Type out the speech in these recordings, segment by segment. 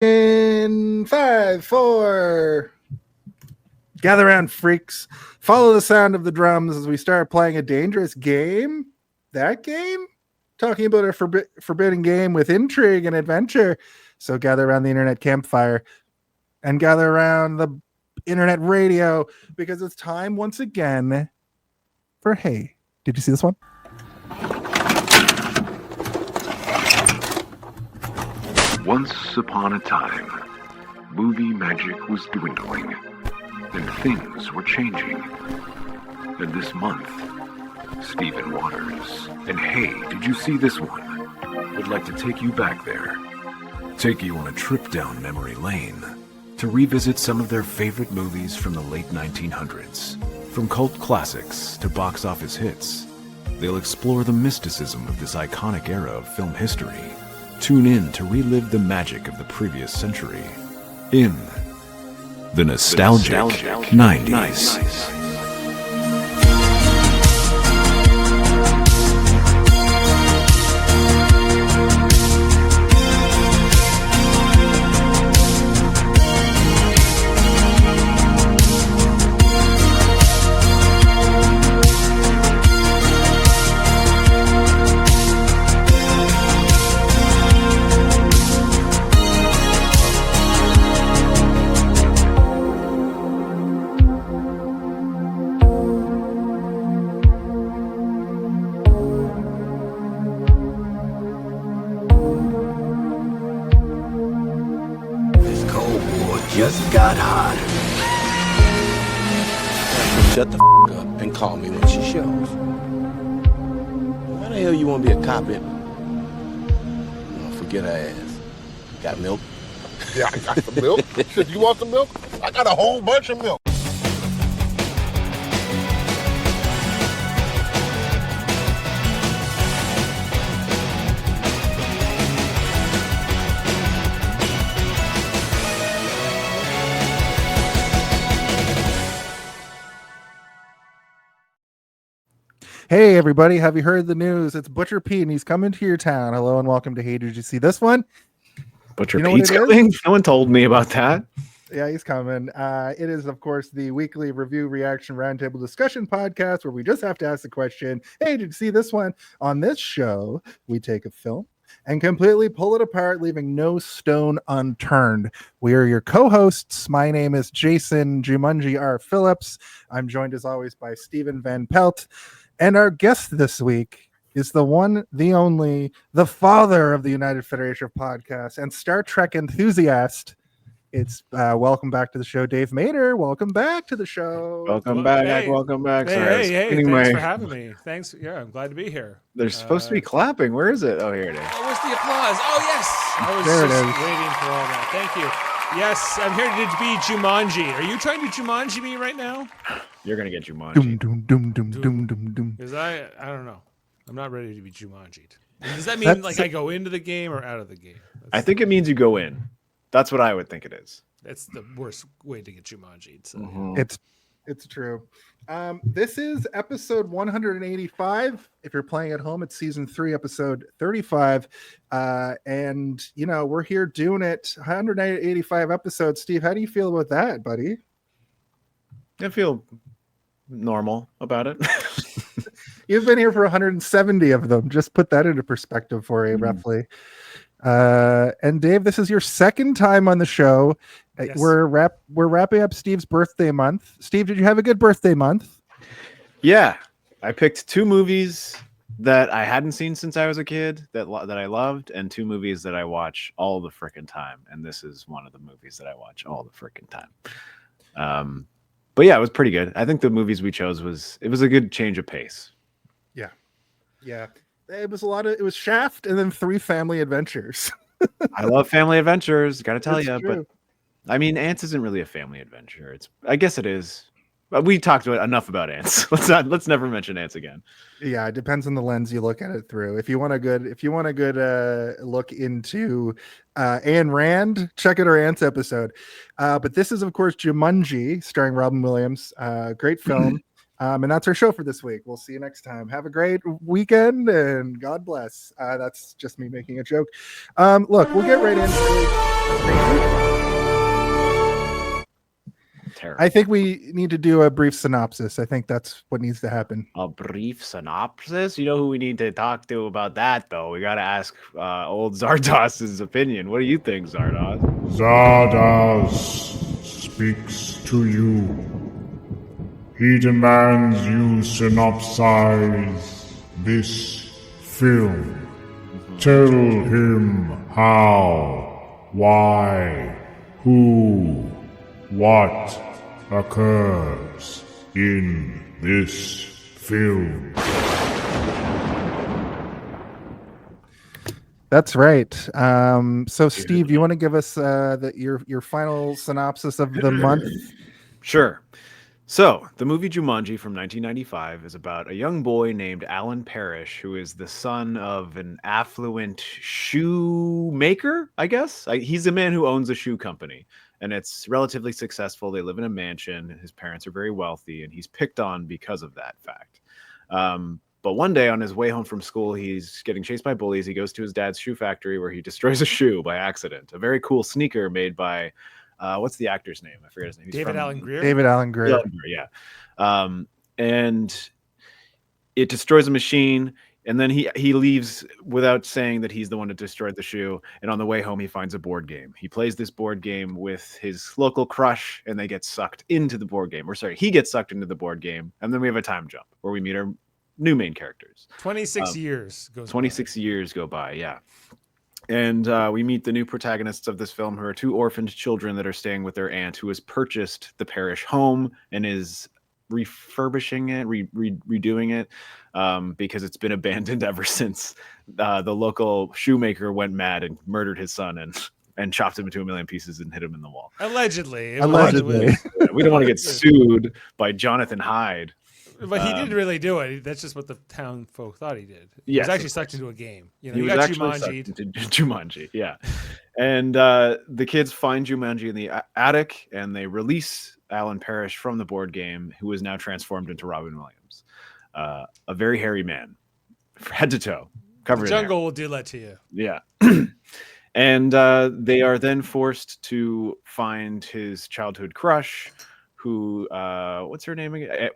In 5, 4. Gather around, freaks. Follow the sound of the drums as we start playing a dangerous game. That game? Talking about a forbidden game with intrigue and adventure. So gather around the internet campfire and gather around the internet radio because it's time once again for Hey, did you see this one? Once upon a time, movie magic was dwindling, and things were changing. And this month, Stephen Waters and Hey, did you see this one? Would like to take you back there. Take you on a trip down memory lane to revisit some of their favorite movies from the late 1900s. From cult classics to box office hits, they'll explore the mysticism of this iconic era of film history. Tune in to relive the magic of the previous century in the nostalgic 90s. Just got hot. Shut the up and call me when she shows. Why the hell you want to be a cop in? Oh, forget her ass. Got milk? Yeah, I got the milk. Shit, you want some milk? I got a whole bunch of milk. Hey, everybody. Have you heard the news? It's Butcher Pete, and he's coming to your town. Hello, and welcome to Hey, did you see this one? Butcher Pete's coming? No one told me about that. Yeah, he's coming. It is, of course, the weekly review, reaction, roundtable discussion podcast where we just have to ask the question, hey, did you see this one? On this show, we take a film and completely pull it apart, leaving no stone unturned. We are your co-hosts. My name is Jason Jumanji R. Phillips. I'm joined, as always, by Stephen Van Pelt. And our guest this week is the one, the only, the father of the United Federation of Podcasts and Star Trek enthusiast. It's welcome back to the show, Dave Mader. Welcome back to the show. Welcome back. Hey. Welcome back. Hey, thanks for having me. Thanks. Yeah, I'm glad to be here. They're supposed to be clapping. Where is it? Oh, here it is. Oh, where's the applause? Oh, yes. I was waiting for all that. Thank you. Yes, I'm here to be Jumanji. Are you trying to Jumanji me right now? You're going to get Jumanji. Because I don't know. I'm not ready to be Jumanji'd. Does that mean I go into the game or out of the game? I think it means you go in. That's what I would think it is. That's the worst way to get Jumanji'd. So. Mm-hmm. It's true. This is episode 185. If you're playing at home, it's season 3, episode 35. And, you know, we're here doing it. 185 episodes. Steve, how do you feel about that, buddy? I feel normal about it. You've been here for 170 of them. Just put that into perspective for you, roughly. And Dave, this is your second time on the show. Yes. We're wrapping up Steve's birthday month. Steve, did you have a good birthday month? Yeah, I picked 2 movies that I hadn't seen since I was a kid that I loved, and 2 movies that I watch all the frickin' time. And this is one of the movies that I watch all the frickin' time. But yeah, it was pretty good. I think the movies we chose was a good change of pace. Yeah. It was Shaft and then 3 family adventures. I love family adventures, gotta tell you. True. But I mean, Ants isn't really a family adventure. I guess it is. But we talked enough about Ants. Let's never mention Ants again. Yeah, it depends on the lens you look at it through. If you want a good look into Ayn Rand, check out our Ants episode. But this is, of course, Jumanji, starring Robin Williams. Great film. And that's our show for this week. We'll see you next time. Have a great weekend and God bless. That's just me making a joke. Look, we'll get right into it. Terrible. I think we need to do a brief synopsis. I think that's what needs to happen. A brief synopsis? You know who we need to talk to about that, though? We got to ask old Zardos's opinion. What do you think, Zardos? Zardos speaks to you. He demands you synopsize this film. Tell him how, why, who, what occurs in this film. That's right. So, Steve, you want to give us your final synopsis of the month? Sure. So, the movie Jumanji from 1995 is about a young boy named Alan Parrish, who is the son of an affluent shoemaker, I guess. He's a man who owns a shoe company, and it's relatively successful. They live in a mansion. His parents are very wealthy, and he's picked on because of that fact. But one day on his way home from school, he's getting chased by bullies. He goes to his dad's shoe factory where he destroys a shoe by accident. A very cool sneaker made by... what's the actor's name? I forget his name. He's David Alan Grier. David Alan Grier. Yeah. And it destroys a machine, and then he leaves without saying that he's the one that destroyed the shoe. And on the way home, he finds a board game. He plays this board game with his local crush, and they get sucked into the board game. Or sorry, he gets sucked into the board game, and then we have a time jump where we meet our new main characters. 26 years goes 26 by. years go by, yeah. And we meet the new protagonists of this film, who are two orphaned children that are staying with their aunt, who has purchased the Parrish home and is refurbishing it, redoing it, because it's been abandoned ever since the local shoemaker went mad and murdered his son and chopped him into a million pieces and hit him in the wall. Allegedly. We don't want to get sued by Jonathan Hyde. But he didn't really do it. That's just what the town folk thought he did. He Yes, was actually of sucked into a game. You know, He he was got actually Jumanji. sucked into Jumanji, yeah. And the kids find Jumanji in the attic, and they release Alan Parrish from the board game, who is now transformed into Robin Williams, a very hairy man, head to toe, covered The in hair. jungle will do that to you. Yeah. And they are then forced to find his childhood crush, who what's her name again?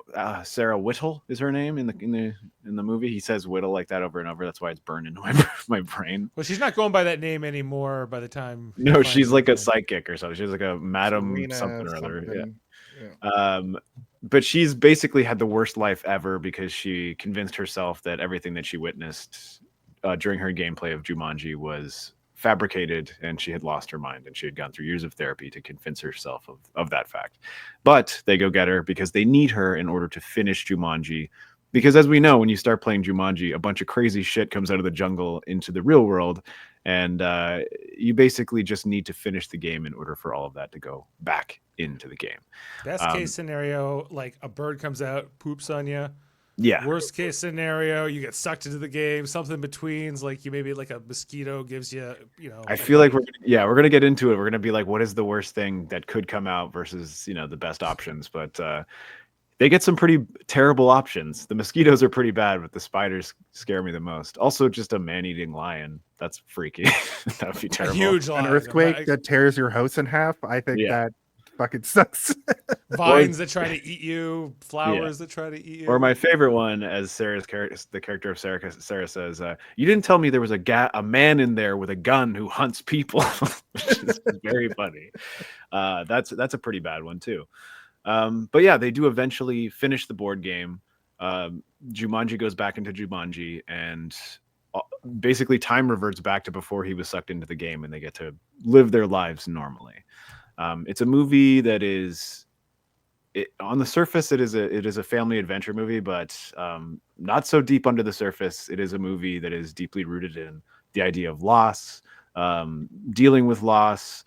Sarah Whittle is her name in the movie. He says Whittle like that over and over. That's why it's burned into my brain. Well, she's not going by that name anymore by the time. No, she's like a psychic or something. She's like a Madam Serena something or other. something. Yeah. But she's basically had the worst life ever because she convinced herself that everything that she witnessed during her gameplay of Jumanji was fabricated, and she had lost her mind, and she had gone through years of therapy to convince herself of that fact. But they go get her because they need her in order to finish Jumanji, because as we know, when you start playing Jumanji, a bunch of crazy shit comes out of the jungle into the real world, and you basically just need to finish the game in order for all of that to go back into the game. Best case scenario, like a bird comes out, poops on you. Yeah. Worst case scenario, you get sucked into the game. Something betweens, like you maybe like a mosquito gives you, I feel like we're gonna get into it. We're gonna be like, what is the worst thing that could come out versus the best options? But they get some pretty terrible options. The mosquitoes are pretty bad, but the spiders scare me the most. Also, just a man-eating lion. That's freaky. That would be terrible. A huge An lion. earthquake that tears your house in half. I think that fucking sucks. Vines that try to eat you, flowers that try to eat you. Or my favorite one, as the character of Sarah says, you didn't tell me there was a man in there with a gun who hunts people, which is very funny. That's a pretty bad one too. But yeah, they do eventually finish the board game. Jumanji goes back into Jumanji, and basically time reverts back to before he was sucked into the game, and they get to live their lives normally. It's a movie that is, on the surface, it is a family adventure movie, but not so deep under the surface. It is a movie that is deeply rooted in the idea of loss, dealing with loss,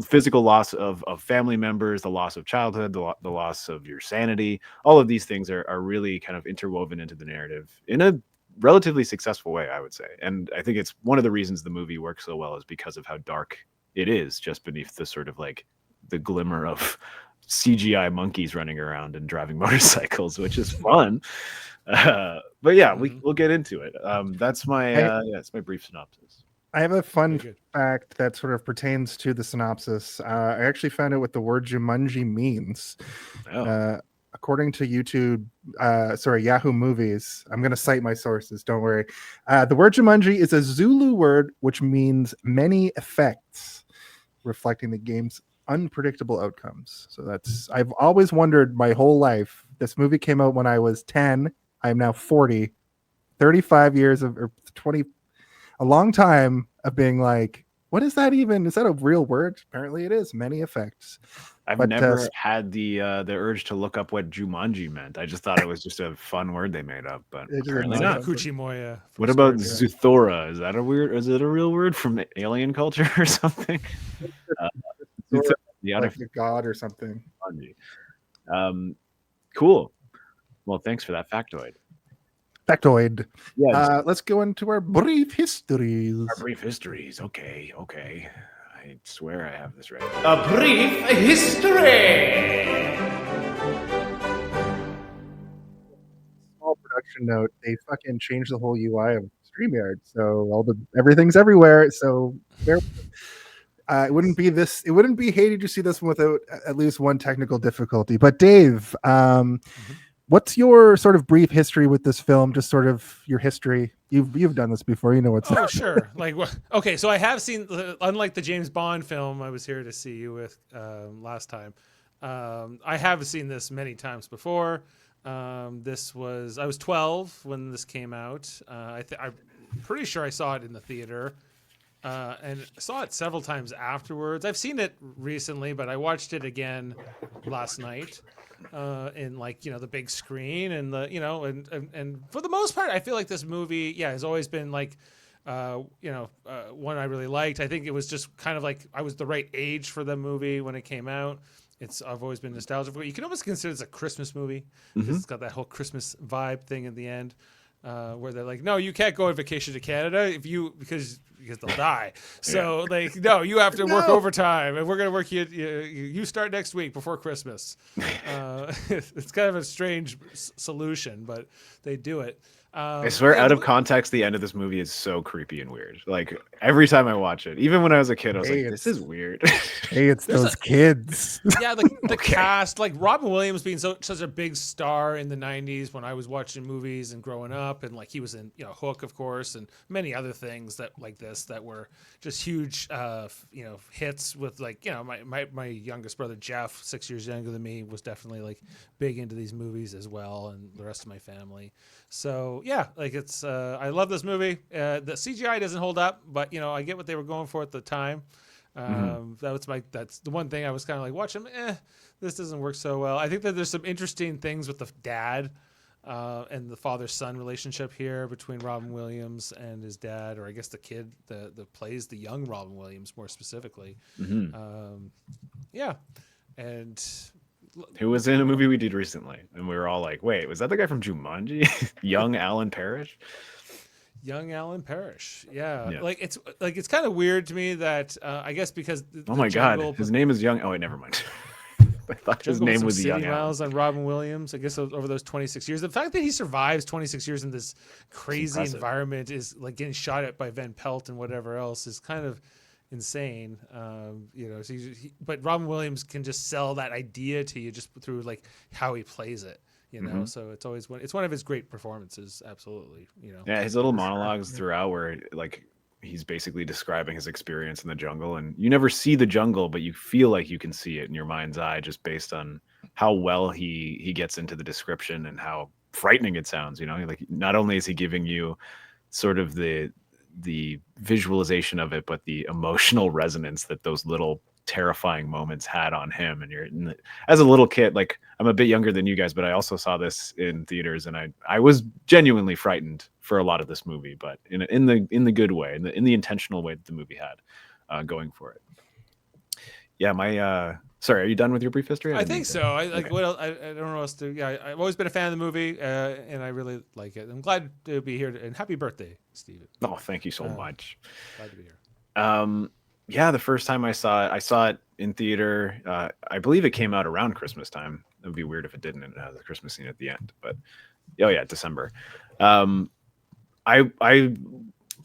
physical loss of family members, the loss of childhood, the loss of your sanity. All of these things are really kind of interwoven into the narrative in a relatively successful way, I would say. And I think it's one of the reasons the movie works so well is because of how dark it is, just beneath the sort of like the glimmer of CGI monkeys running around and driving motorcycles, which is fun. But yeah, we'll get into it. That's my brief synopsis. I have a fun fact that sort of pertains to the synopsis. I actually found out what the word Jumanji means. According to Yahoo Movies, I'm going to cite my sources, don't worry. The word Jumanji is a Zulu word which means many effects, reflecting the game's unpredictable outcomes. So I've always wondered my whole life. This movie came out when I was 10. I'm now 40. 35 years or 20, a long time of being like, what is that even? Is that a real word? Apparently it is. Many effects. I've never had the urge to look up what Jumanji meant. I just thought it was just a fun word they made up, but apparently not. Kuchimoya. What about Zuthora? Is that is it a real word from alien culture or something? Like the god or something. Cool. Well, thanks for that factoid. Yeah, let's go into our brief histories. Okay. I swear I have this right. A brief history. Small production note: they fucking changed the whole UI of StreamYard, so everything's everywhere. So it wouldn't be Hey, did you see this one without at least one technical difficulty? But Dave, what's your sort of brief history with this film? Just sort of your history. You've done this before. You know what's up. Sure. Okay, so I have seen, unlike the James Bond film I was here to see you with last time. I have seen this many times before. I was 12 when this came out. I'm pretty sure I saw it in the theater. And saw it several times afterwards. I've seen it recently, but I watched it again last night in the big screen and and for the most part, I feel like this movie, has always been one I really liked. I think it was just kind of like I was the right age for the movie when it came out. I've always been nostalgic for it. You can almost consider this a Christmas movie. It's got that whole Christmas vibe thing in the end. Where they're like, no, you can't go on vacation to Canada because they'll die. So no, you have to work overtime, and we're gonna work you start next week before Christmas. It's kind of a strange solution, but they do it. I swear, out of context, the end of this movie is so creepy and weird. Like every time I watch it, even when I was a kid, I was like, "This is weird." Hey, it's those kids. Yeah, the cast, like Robin Williams being such a big star in the '90s when I was watching movies and growing up, and he was in Hook, of course, and many other things that were just huge, hits. With my youngest brother Jeff, 6 years younger than me, was definitely big into these movies as well, and the rest of my family. So yeah, it's I love this movie. The CGI doesn't hold up, but I get what they were going for at the time. That's the one thing I was kind of watching. This doesn't work so well. I think that there's some interesting things with the dad and the father-son relationship here between Robin Williams and his dad, or I guess the kid that plays the young Robin Williams more specifically. And who was in a movie we did recently, and we were all like, "Wait, was that the guy from Jumanji?" Young Alan Parrish. Young Alan Parrish, yeah. It's kind of weird to me that I guess because oh my god, his name is Young. Oh wait, never mind. I thought his name was Young Miles on Robin Williams. I guess over those 26 years, the fact that he survives 26 years in this crazy environment is getting shot at by Van Pelt and whatever else is kind of insane. But Robin Williams can just sell that idea to you just through how he plays it. So it's always one of his great performances. Absolutely. Yeah, his little monologues throughout where he's basically describing his experience in the jungle, and you never see the jungle, but you feel like you can see it in your mind's eye just based on how well he gets into the description and how frightening it sounds. Not only is he giving you sort of the visualization of it, but the emotional resonance that those little terrifying moments had on him. And as a little kid, I'm a bit younger than you guys, but I also saw this in theaters, and I was genuinely frightened for a lot of this movie, but in the good way, in the intentional way that the movie had going for it. Yeah, sorry, are you done with your brief history? I think so. What else? I don't know what else to. Yeah, I've always been a fan of the movie, and I really like it. I'm glad to be here. And happy birthday, Steven. Oh, thank you so much. Glad to be here. Yeah, the first time I saw it in theater. I believe it came out around Christmas time. It would be weird if it didn't. And it has a Christmas scene at the end, but oh yeah, December. I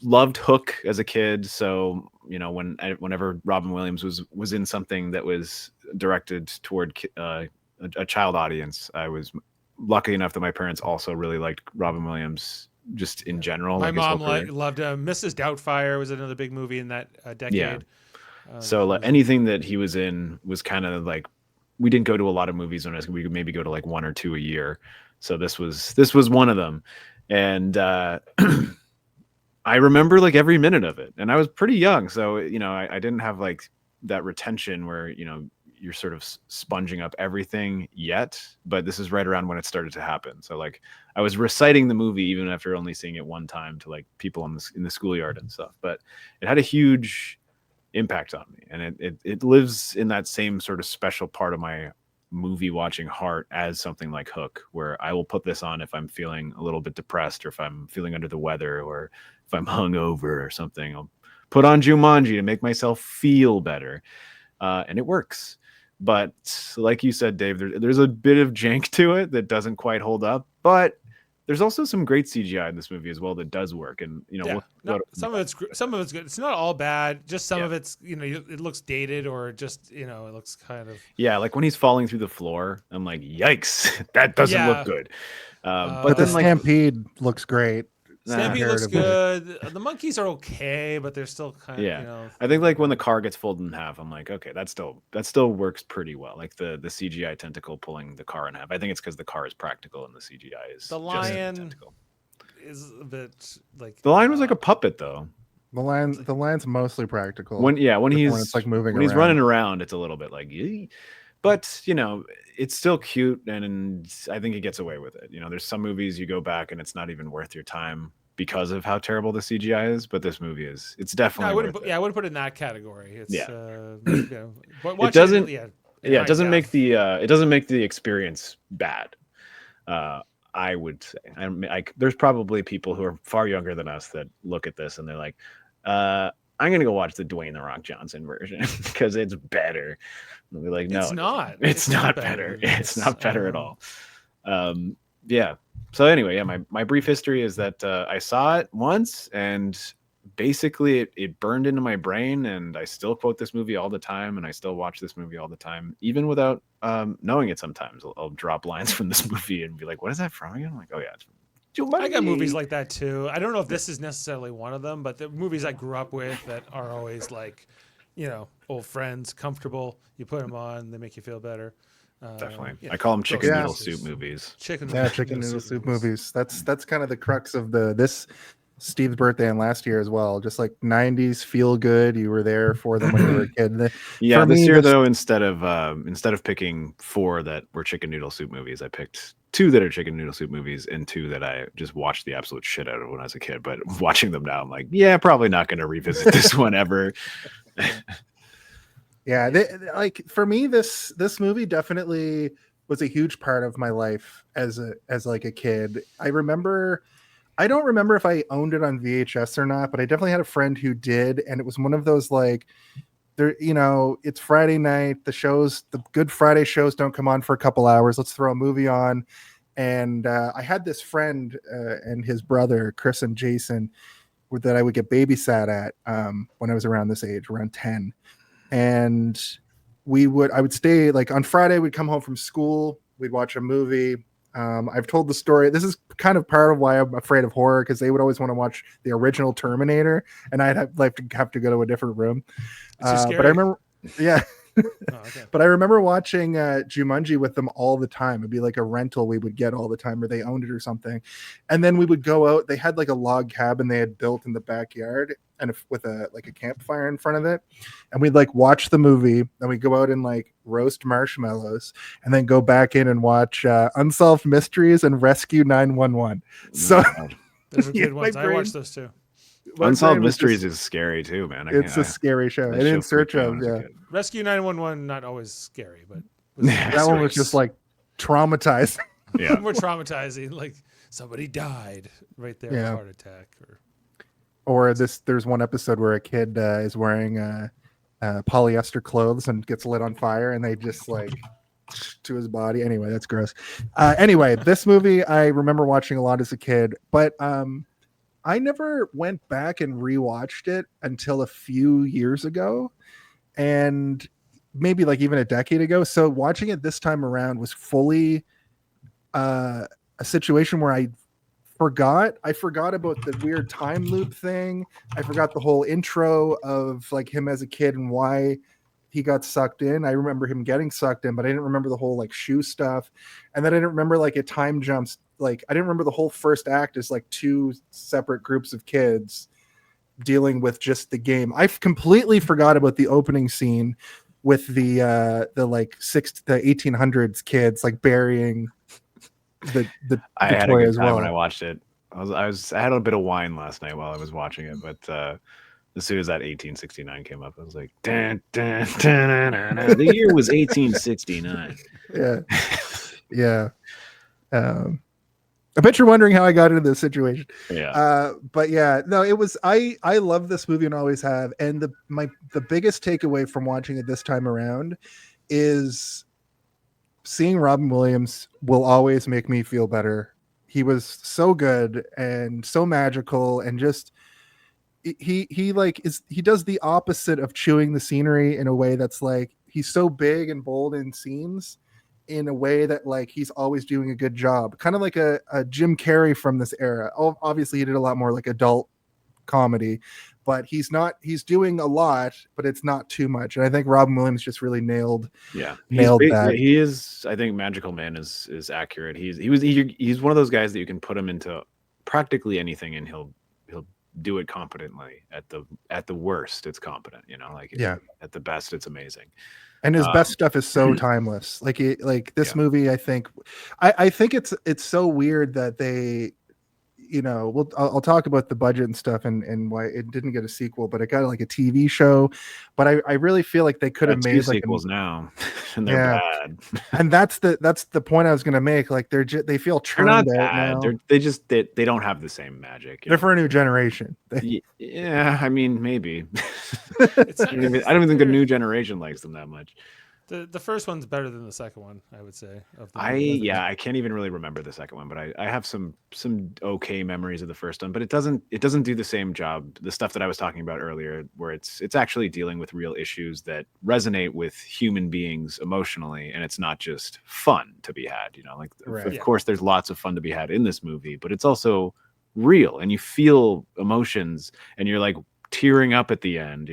loved Hook as a kid, so whenever Robin Williams was in something that was directed toward a child audience, I was lucky enough that my parents also really liked Robin Williams just in general. My mom loved Mrs. Doubtfire was another big movie in that decade. Yeah. So anything that he was in was kind of like, we didn't go to a lot of movies when we could maybe go to like 1 or 2 a year. So this was one of them. And I remember like every minute of it, and I was pretty young. So, I didn't have like that retention where, you're sort of sponging up everything yet, but this is right around when it started to happen. So like I was reciting the movie even after only seeing it one time to like people in the schoolyard and stuff, but it had a huge impact on me, and it lives in that same sort of special part of my movie watching heart as something like Hook, where I will put this on if I'm feeling a little bit depressed, or if I'm feeling under the weather, or if I'm hungover or something. I'll put on Jumanji to make myself feel better, and it works. But like you said, Dave, there's a bit of jank to it that doesn't quite hold up, but there's also some great CGI in this movie as well that does work. And some of it's good. It's not all bad. Just some of it's it looks dated, or just it looks kind of like when he's falling through the floor, I'm like, yikes, that doesn't look good. But the stampede looks great. Stampede looks good. The monkeys are okay, but they're still kind of I think like when the car gets folded in half, I'm like, okay, that still works pretty well. Like the CGI tentacle pulling the car in half. I think it's because the car is practical and the CGI is the lion is a bit like the lion was like a puppet though. The lion's mostly practical. When it's like moving when he's running around, it's a little bit like but it's still cute, and I think it gets away with it. There's some movies you go back and it's not even worth your time because of how terrible the CGI is, but this movie is. It's definitely. I wouldn't put it in that category. It's, but it doesn't. It doesn't make the experience bad. I would say. There's probably people who are far younger than us that look at this and they're like, I'm gonna go watch the Dwayne "The Rock" Johnson version because it's better. And we're like, no, it's not. It's not better. It's not better at all. Yeah. So anyway, my brief history is that I saw it once, and basically it burned into my brain, and I still quote this movie all the time, and I still watch this movie all the time, even without knowing it. Sometimes I'll drop lines from this movie and be like, what is that from again? I'm like, oh yeah, it's from Jumanji. I got movies like that too. I don't know if this is necessarily one of them, but the movies I grew up with that are always like, old friends, comfortable. You put them on, they make you feel better. Definitely. I call them chicken noodle soup movies. Chicken noodle soup movies. That's kind of the crux of this Steve's birthday and last year as well. Just like 90s feel good. You were there for them when you were a kid. This year though, instead of picking 4 that were chicken noodle soup movies, I picked 2 that are chicken noodle soup movies and 2 that I just watched the absolute shit out of when I was a kid. But watching them now, I'm like, yeah, probably not going to revisit this one ever. Yeah, for me, this movie definitely was a huge part of my life as like a kid. I don't remember if I owned it on VHS or not, but I definitely had a friend who did, and it was one of those like, it's Friday night. The Good Friday shows don't come on for a couple hours. Let's throw a movie on, and I had this friend and his brother Chris and Jason that I would get babysat at when I was around this age, around 10. And I would stay like on Friday, we'd come home from school, we'd watch a movie. I've told the story. This is kind of part of why I'm afraid of horror, because they would always want to watch the original Terminator, and I'd have to go to a different room. But I remember, but I remember watching Jumanji with them all the time. It'd be like a rental we would get all the time, or they owned it or something. And then we would go out. They had like a log cabin they had built in the backyard, and with a campfire in front of it, and we'd like watch the movie, and we'd go out and like roast marshmallows, and then go back in and watch Unsolved Mysteries and Rescue 911. So those are good ones. I watched those too. Unsolved Mysteries is scary too, man. It's a scary show. And In Search of Rescue 911, not always scary, but that one was just like traumatizing. Yeah, more traumatizing. Like somebody died right there, of a heart attack, or there's one episode where a kid is wearing polyester clothes and gets lit on fire, and they just like to his body. Anyway, that's gross. Anyway, this movie I remember watching a lot as a kid, but I never went back and rewatched it until a few years ago, and maybe like even a decade ago. So watching it this time around was fully a situation where I forgot about the weird time loop thing. I forgot the whole intro of like him as a kid and why he got sucked in. I remember him getting sucked in, but I didn't remember the whole like shoe stuff. And then I didn't remember like it time jumps. Like I didn't remember the whole first act as like two separate groups of kids dealing with just the game. I completely forgot about the opening scene with the 1800s kids like burying the I had a toy good as time well. when I watched it. I had a bit of wine last night while I was watching it, but as soon as that 1869 came up, I was like, dun, dun, dun, dun, dun, dun. The year was 1869. Yeah. I bet you're wondering how I got into this situation. Yeah. But yeah, no, it was I love this movie and always have. And the biggest takeaway from watching it this time around is seeing Robin Williams will always make me feel better. He was so good and so magical, and just he does the opposite of chewing the scenery in a way that's like he's so big and bold in scenes in a way that like he's always doing a good job, kind of like a Jim Carrey from this era. Obviously he did a lot more like adult comedy, but he's doing a lot, but it's not too much. And I think Robin Williams just really nailed that. He is, I think Magical Man is accurate. He's one of those guys that you can put him into practically anything and he'll do it competently. At the worst it's competent, like at the best it's amazing. And his best stuff is so timeless. Like this movie, I think it's so weird that they, I'll talk about the budget and stuff and why it didn't get a sequel, but it got like a TV show. But I really feel like they could have made like sequels now, and they're bad. And that's the point I was gonna make. Like they feel churned out now. They don't have the same magic. They're for a new generation. Yeah, I mean maybe. I don't even think the new generation likes them that much. The first one's better than the second one, I would say. I can't even really remember the second one, but I have some okay memories of the first one, but it doesn't do the same job. The stuff that I was talking about earlier, where it's actually dealing with real issues that resonate with human beings emotionally, and it's not just fun to be had. Of course, there's lots of fun to be had in this movie, but it's also real, and you feel emotions, and you're like tearing up at the end.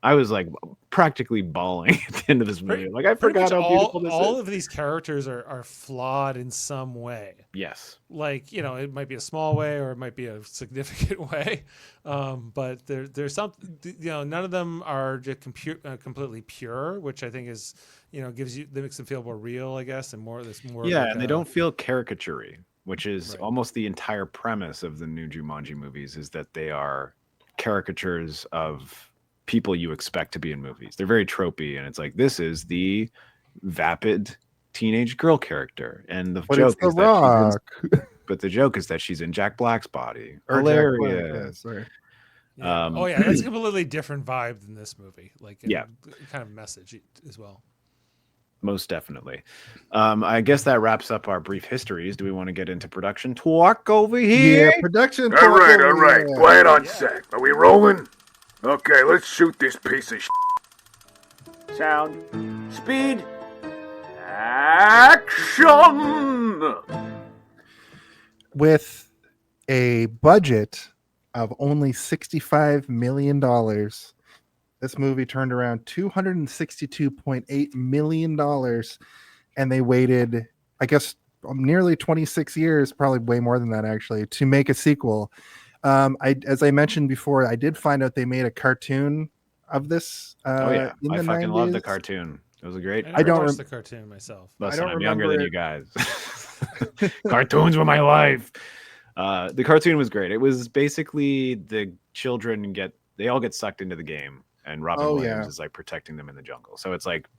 I was like practically bawling at the end of this movie. Like I forgot how beautiful this is. All of these characters are flawed in some way. Yes. Like, it might be a small way or it might be a significant way. But there's something, none of them are just completely pure, which I think is, that makes them feel more real, I guess. And there's more. Yeah. Like and they don't feel caricature-y, which is almost the entire premise of the new Jumanji movies, is that they are caricatures of people you expect to be in movies. They're very tropey, and it's like, this is the vapid teenage girl character, and the joke is that she's in Jack Black's body. Hilarious. That's a completely different vibe than this movie. Like, kind of message as well. Most definitely. I guess that wraps up our brief histories. Do we want to get into production talk over here? Yeah, production. All right. Quiet on set. Are we rolling? Okay, let's shoot this piece of shit. Sound, speed, action! With a budget of only $65 million, this movie turned around $262.8 million, and they waited, I guess, nearly 26 years, probably way more than that actually, to make a sequel. As I mentioned before, I did find out they made a cartoon of this. I fucking 90s. love the cartoon. It was a great. I don't watch the cartoon myself. Listen, I'm younger than you guys. Cartoons were my life. The cartoon was great. It was basically the children they all get sucked into the game, and Robin Williams is like protecting them in the jungle. So it's like,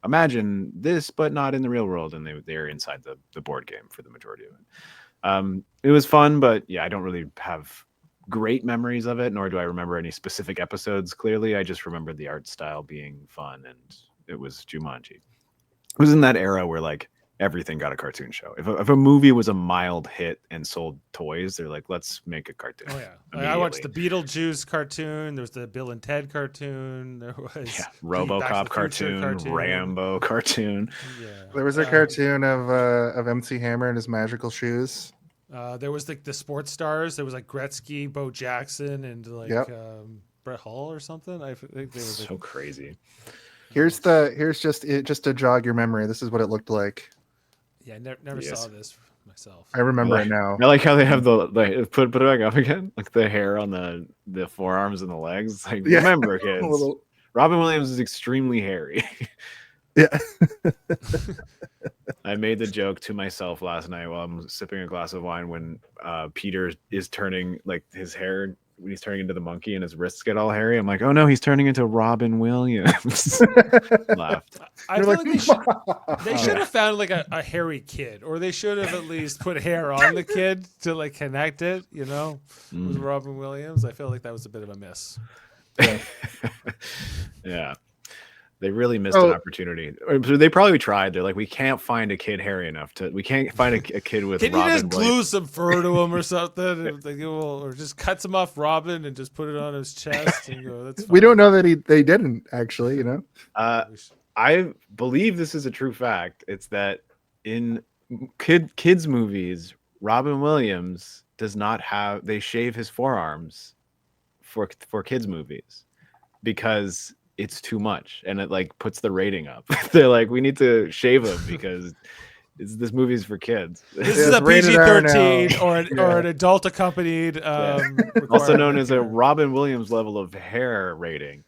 imagine this, but not in the real world, and they're inside the board game for the majority of it. It was fun, but I don't really have great memories of it, nor do I remember any specific episodes clearly. I just remember the art style being fun, and it was Jumanji. It was in that era where like everything got a cartoon show. If a movie was a mild hit and sold toys, they're like, let's make a cartoon. Oh yeah, I watched the Beetlejuice cartoon. There was the Bill and Ted cartoon. There was RoboCop cartoon, Rambo cartoon. Yeah, There was a cartoon of MC Hammer and his magical shoes. There was like the sports stars. There was like Gretzky, Bo Jackson, and like Brett Hull or something. I think they were so crazy. Here's just to jog your memory. This is what it looked like. Yeah, I never saw this myself. I remember it now. I like how they have the put it back up again, like the hair on the forearms and the legs. It's like, remember, kids, Robin Williams is extremely hairy. Yeah. I made the joke to myself last night while I'm sipping a glass of wine when Peter is turning like his hair when he's turning into the monkey and his wrists get all hairy. I'm like, oh no, he's turning into Robin Williams. Laughed. I feel like they should have found like a hairy kid, or they should have at least put hair on the kid to like connect it, you know, with Robin Williams. I feel like that was a bit of a miss. Yeah. They really missed an opportunity. They probably tried. They're like, we can't find a kid hairy enough to. We can't find a kid with. Can Robin you just glue Williams. some fur to him or something? Or just cut some off Robin and just put it on his chest and go. That's fine. We don't know that they didn't actually. You know. I believe this is a true fact. It's that in kids movies, Robin Williams does not have. They shave his forearms for kids movies because it's too much and it like puts the rating up. They're like, we need to shave him because this movie's for kids. This is a PG-13 or an adult accompanied also known as a Robin Williams level of hair rating.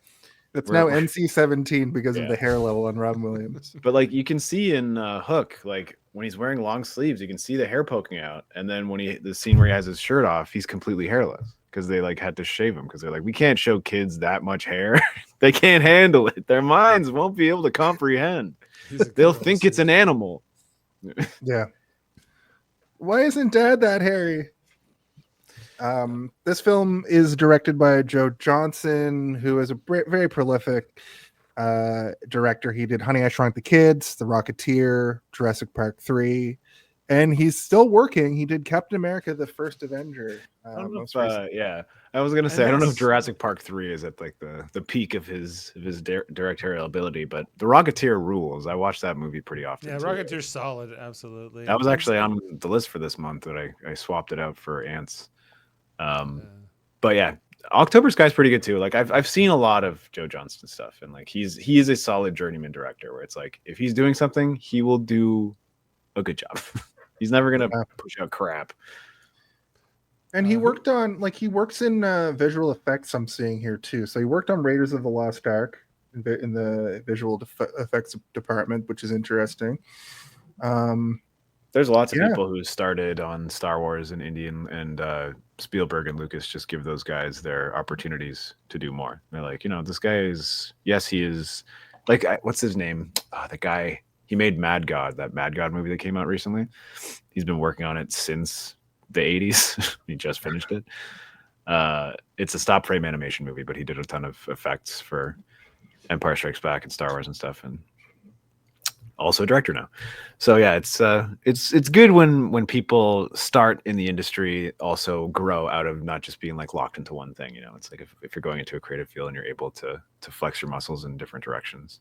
It's now NC-17 because of the hair level on Robin Williams. But like you can see in Hook, like when he's wearing long sleeves, you can see the hair poking out, and then when the scene where he has his shirt off, he's completely hairless. Because they like had to shave him because they're like, we can't show kids that much hair. They can't handle it. Their minds won't be able to comprehend. They'll think it's an animal. Yeah. Why isn't Dad that hairy? This film is directed by Joe Johnston, who is a very prolific director. He did Honey, I Shrunk the Kids, The Rocketeer, Jurassic Park 3. And he's still working. He did Captain America: The First Avenger. I was gonna say I don't know if Jurassic Park 3 is at like the peak of his directorial ability, but The Rocketeer rules. I watched that movie pretty often. Yeah, Rocketeer's solid, absolutely. That was actually on the list for this month, but I swapped it out for Ants. But yeah, October Sky's pretty good too. Like I've seen a lot of Joe Johnston stuff, and like he is a solid journeyman director where it's like if he's doing something, he will do a good job. He's never gonna push out crap. And he worked on he works in visual effects. I'm seeing here too. So he worked on Raiders of the Lost Ark in the visual effects department, which is interesting. There's lots of people who started on Star Wars and Indian and Spielberg and Lucas just give those guys their opportunities to do more. They're like, this guy is he is like what's his name? The guy. He made Mad God, that Mad God movie that came out recently. He's been working on it since the 80s. He just finished it. It's a stop frame animation movie, but he did a ton of effects for Empire Strikes Back and Star Wars and stuff, and also a director now. So yeah, it's good when people start in the industry also grow out of not just being like locked into one thing. It's like if you're going into a creative field and you're able to flex your muscles in different directions.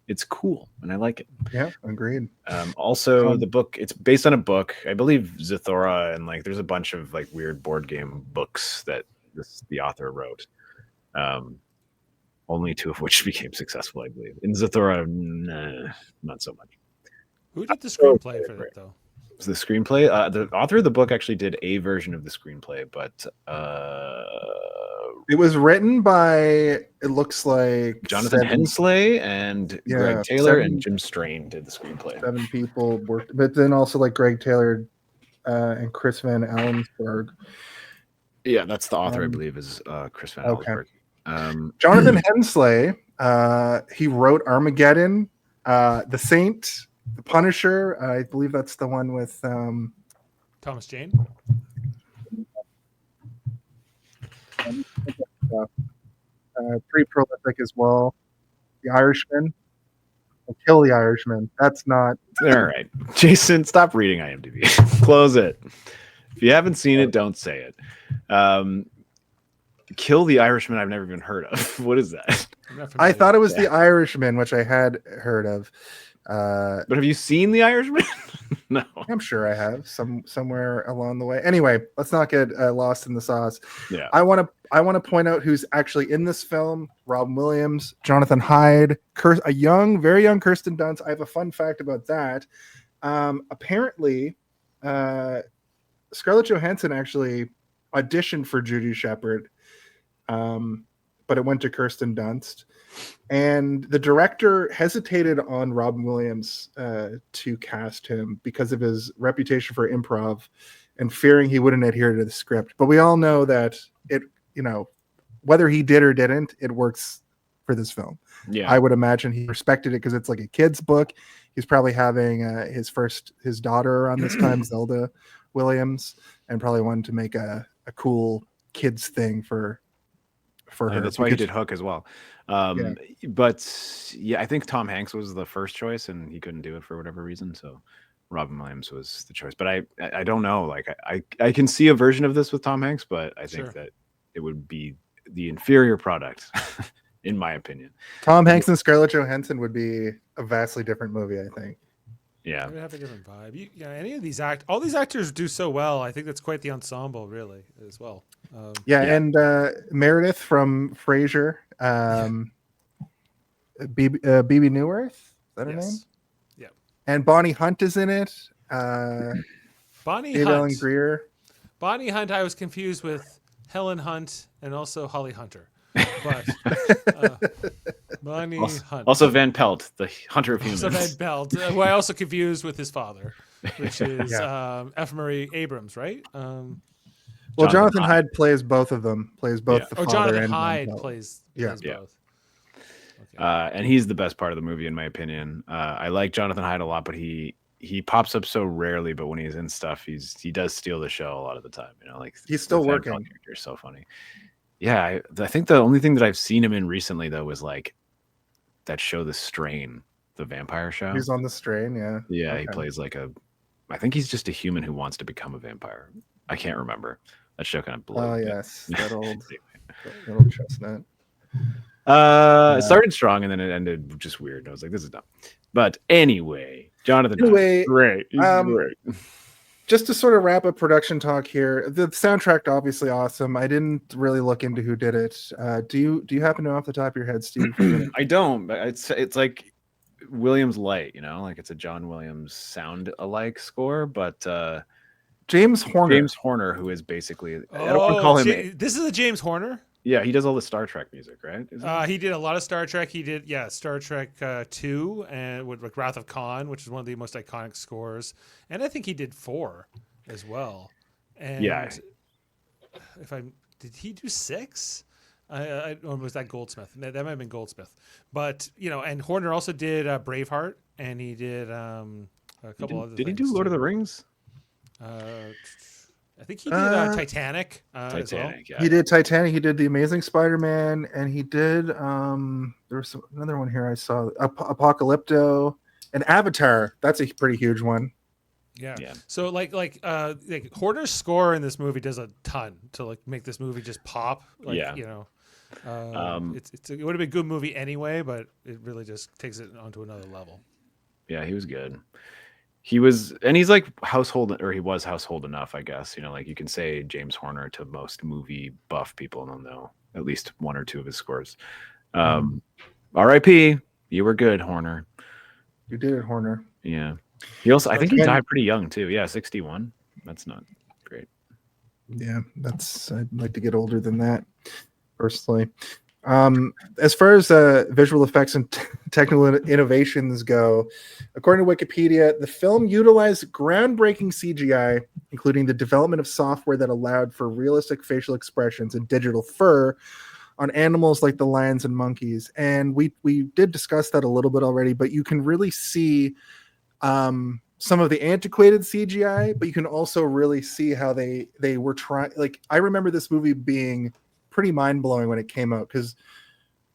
It's cool, and I like it. Yeah, agreed. Also, the book, it's based on a book. I believe Zathura, and there's a bunch of weird board game books that the author wrote. Only 2 of which became successful, I believe. In Zathura, not so much. Who did the screenplay for that, though? The screenplay? The author of the book actually did a version of the screenplay, but... it was written by, it looks like... Jonathan Hensley and Greg Taylor and Jim Strain did the screenplay. 7 people worked, but then also Greg Taylor and Chris Van Allensburg. Yeah, that's the author, I believe, is Chris Van Allensburg. Jonathan Hensley, he wrote Armageddon, The Saint, The Punisher. I believe that's the one with... Thomas Jane? stuff. Pretty prolific as well. The Irishman. Kill the Irishman. That's not. All right, Jason, stop reading IMDb. Close it. If you haven't seen it, don't say it. Kill the Irishman. I've never even heard of. What is that? I thought it was the Irishman, which I had heard of. But have you seen the Irishman? No. I'm sure I have somewhere along the way. Anyway, let's not get lost in the sauce. Yeah. I want to point out who's actually in this film: Robin Williams, Jonathan Hyde, very young Kirsten Dunst. I have a fun fact about that. Apparently, Scarlett Johansson actually auditioned for Judy Shepherd, but it went to Kirsten Dunst. And the director hesitated on Robin Williams to cast him because of his reputation for improv and fearing he wouldn't adhere to the script. But we all know that whether he did or didn't, it works for this film. Yeah, I would imagine he respected it because it's like a kid's book. He's probably having his daughter around this time, Zelda Williams, and probably wanted to make a cool kids thing for her. That's why he did Hook as well. But yeah, I think Tom Hanks was the first choice, and he couldn't do it for whatever reason. So Robin Williams was the choice. But I don't know. Like I can see a version of this with Tom Hanks, but I think that it would be the inferior product, in my opinion. Tom Hanks and Scarlett Johansson would be a vastly different movie, I think. Yeah, it would have a different vibe. Any of these all these actors do so well. I think that's quite the ensemble, really, as well. And Meredith from Frasier, BB Newirth, is that her name? Yeah. And Bonnie Hunt is in it. Bonnie Hunt. Ellen Grier. Bonnie Hunt, I was confused with Helen Hunt and also Holly Hunter. But Bonnie Hunt. Also Van Pelt, the hunter of humans. Also Van Pelt, who I also confused with his father, which is F. Murray Abrams, right? Jonathan Hyde plays both of them. Plays both the father Jonathan and Hyde Van Pelt. plays both. Okay. And he's the best part of the movie, in my opinion. I like Jonathan Hyde a lot, but he pops up so rarely. But when he's in stuff, he does steal the show a lot of the time. Like he's still working. You're so funny. Yeah, I think the only thing that I've seen him in recently though was like that show, The Strain, the vampire show. He's on The Strain, yeah. Yeah, okay. He plays I think he's just a human who wants to become a vampire. I can't remember. That show kind of blew. Oh yes, that old chestnut. It started strong and then it ended just weird. I was like, this is dumb. But anyway, Jonathan. Great. He's great. Just to sort of wrap up production talk here, the soundtrack obviously awesome. I didn't really look into who did it. Do you happen to know off the top of your head, Steve? I don't, but it's like Williams light, like it's a John Williams sound alike score, but James Horner, who is basically I don't want to call him. This is a James Horner. Yeah, he does all the Star Trek music, right? He did a lot of Star Trek. He did, Star Trek 2 and with Wrath of Khan, which is one of the most iconic scores. And I think he did 4 as well. And did he do 6? Or was that Goldsmith? That might have been Goldsmith. But and Horner also did Braveheart, and he did a couple other. Did he do Lord of the Rings? I think he did Titanic. Titanic, well. yeah. He did Titanic. He did The Amazing Spider-Man, and he did there was another one here I saw, Apocalypto, and Avatar. That's a pretty huge one. Yeah. So like Horner's score in this movie does a ton to make this movie just pop. It would have been a good movie anyway, but it really just takes it onto another level. Yeah, he was good. He's like household, or he was household enough, I guess. You can say James Horner to most movie buff people, and they'll know at least one or two of his scores. R.I.P. You were good, Horner. You did it, Horner. Yeah. He also, I think he died pretty young too. Yeah, 61. That's not great. Yeah, I'd like to get older than that, personally. As far as visual effects and technical innovations go, according to Wikipedia, the film utilized groundbreaking CGI, including the development of software that allowed for realistic facial expressions and digital fur on animals like the lions and monkeys. And we did discuss that a little bit already, but you can really see some of the antiquated CGI, but you can also really see how they were trying. Like, I remember this movie being pretty mind-blowing when it came out, because